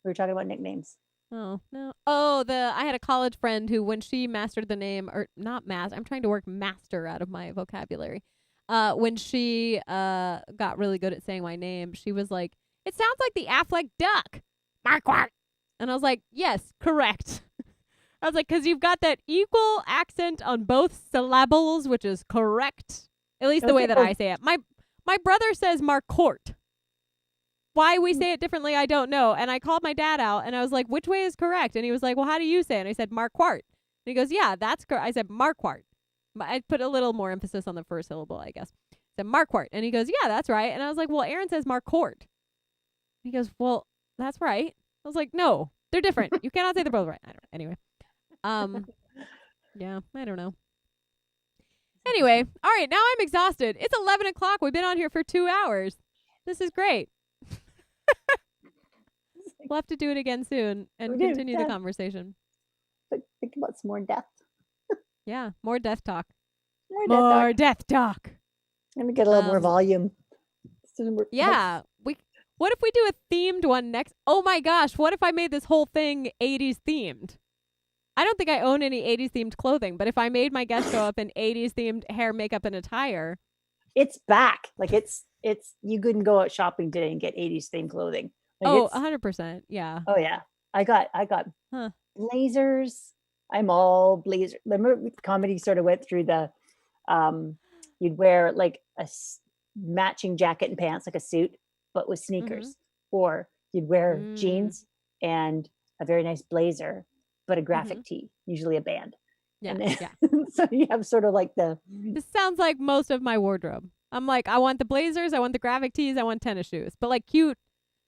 We were talking about nicknames. Oh, no. Oh, I had a college friend who, when she mastered the name, or not I'm trying to work master out of my vocabulary. When she got really good at saying my name, she was like, it sounds like the Affleck duck. Marquardt. And I was like, yes, correct. I was like, because you've got that equal accent on both syllables, which is correct. At least the way that I say it. My brother says Marquardt. Why we say it differently, I don't know. And I called my dad out, and I was like, which way is correct? And he was like, well, how do you say it? And I said, Marquardt. And he goes, yeah, that's correct. I said, Marquardt. I put a little more emphasis on the first syllable, I guess. I said, Marquardt. And he goes, yeah, that's right. And I was like, well, Aaron says Marquardt. He goes, well, that's right. I was like, no, they're different. You cannot say they're both right. I don't know. Anyway. Yeah, I don't know. Anyway, all right, now I'm exhausted. It's 11 o'clock. We've been on here for 2 hours. This is great. We'll have to do it again soon and continue the conversation. But think about some more death. Yeah, more death talk. More death talk. Let me get a little more volume. Yeah. What if we do a themed one next? Oh my gosh, what if I made this whole thing 80s themed? I don't think I own any 80s themed clothing, but if I made my guests show up in 80s themed hair, makeup, and attire. It's back. Like it's you couldn't go out shopping today and get 80s themed clothing. Like 100%. Yeah. Oh yeah. I got blazers. I'm all blazer. Remember comedy sort of went through the you'd wear like a matching jacket and pants, like a suit, but with sneakers. Or you'd wear jeans and a very nice blazer, but a graphic tee, usually a band. Yeah, then, yeah. So you have sort of like This sounds like most of my wardrobe. I'm like, I want the blazers, I want the graphic tees, I want tennis shoes, but like cute,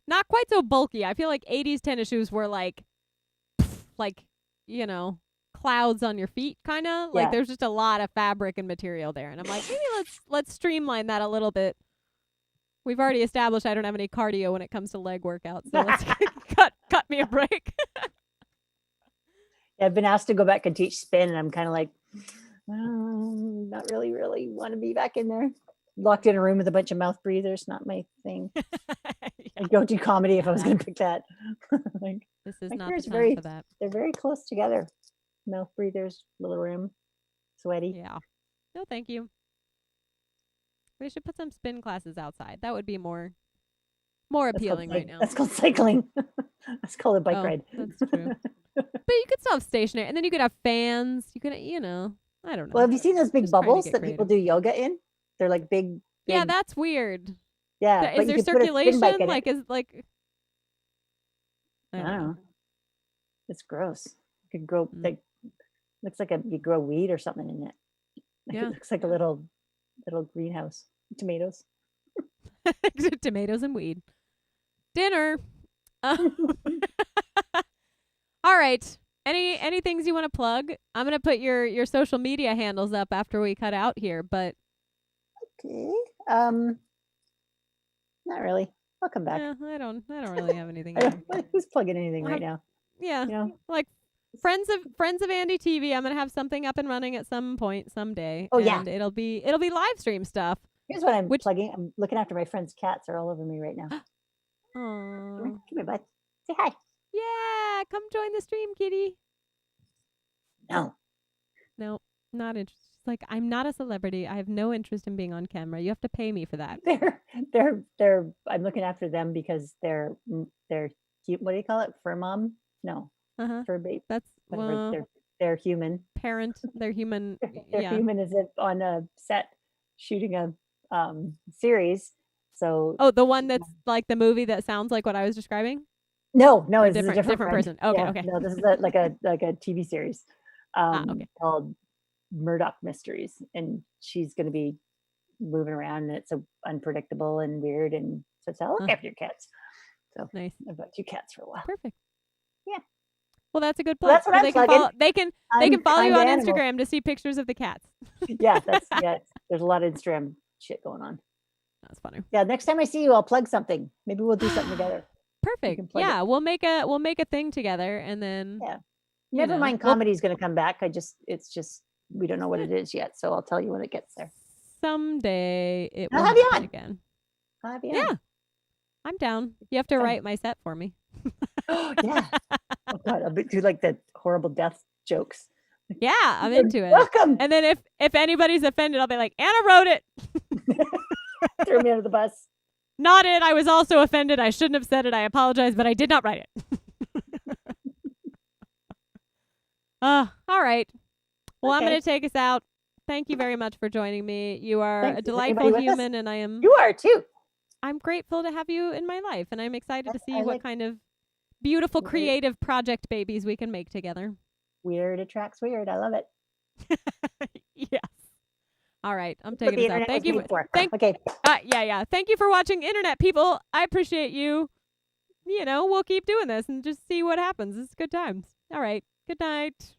not quite so bulky. I feel like 80s tennis shoes were like, you know, clouds on your feet, kind of. Like there's just a lot of fabric and material there, and I'm like, maybe let's streamline that a little bit. We've already established I don't have any cardio when it comes to leg workouts, so let's cut me a break. I've been asked to go back and teach spin, and I'm kind of like, not really want to be back in there. Locked in a room with a bunch of mouth breathers, not my thing. I'd go do comedy if I was going to pick that. Like, this is not the time for that. They're very close together. Mouth breathers, little room, sweaty. Yeah. No, thank you. We should put some spin classes outside. That would be more appealing right now. That's called cycling. That's called a bike ride. That's true. But you could still have stationary, and then you could have fans. You could, I don't know. Well, have you seen those big bubbles that people do yoga in? They're like big. Yeah, that's weird. Yeah. Is there circulation? Like, I don't know. It's gross. You could grow looks like you grow weed or something in it. Yeah. It looks like a little greenhouse. Tomatoes. Tomatoes and weed. Dinner. All right. Any things you want to plug? I'm gonna put your social media handles up after we cut out here, but okay. Not really. I'll come back. Yeah, I don't really have anything. Who's plugging anything right now? Yeah. Like Friends of Andy TV. I'm gonna have something up and running at some point someday. Oh yeah. And it'll be live stream stuff. Here's what I'm plugging. I'm looking after my friend's cats. Are all over me right now. Oh. Come here, bud. Say hi. Yeah, come join the stream, kitty. No, not interested. Like, I'm not a celebrity. I have no interest in being on camera. You have to pay me for that. They're. I'm looking after them because they're cute. What do you call it? Fur mom? No. Fur babe. That's they're human. Parent. They're human. They're human as if on a set shooting a series. So. Oh, the one that's like the movie that sounds like what I was describing. No, it's a different person. Okay, okay. No, this is like a TV series called Murdoch Mysteries, and she's going to be moving around, and it's unpredictable and weird, and so I'll look after your cats. So nice. I've got 2 cats for a while. Perfect. Yeah. Well, that's a good plug. That's what I'm plugging. They can follow you on Instagram to see pictures of the cats. Yeah, there's a lot of Instagram shit going on. That's funny. Yeah, next time I see you, I'll plug something. Maybe we'll do something together. Perfect. Yeah, we'll make a thing together, and then Never mind. Comedy's going to come back. It's just we don't know what it is yet, so I'll tell you when it gets there. Someday it will I'll have you happen on again. I'll have you Yeah, on. I'm down. You have to write my set for me. Oh yeah. Oh God, I'll do like the horrible death jokes. Yeah, I'm into it. Welcome. And then if anybody's offended, I'll be like, Anna wrote it. Throw me under the bus. Not it. I was also offended. I shouldn't have said it. I apologize, but I did not write it. All right. Well, I'm going to take us out. Thank you very much for joining me. You are a delightful human, and I am. You are too. I'm grateful to have you in my life, and I'm excited to see what kind of beautiful, creative project babies we can make together. Weird attracts weird. I love it. Yes. All right, I'm taking this out. Thank you. Okay. Yeah. Thank you for watching, Internet people. I appreciate you. We'll keep doing this and just see what happens. It's good times. All right. Good night.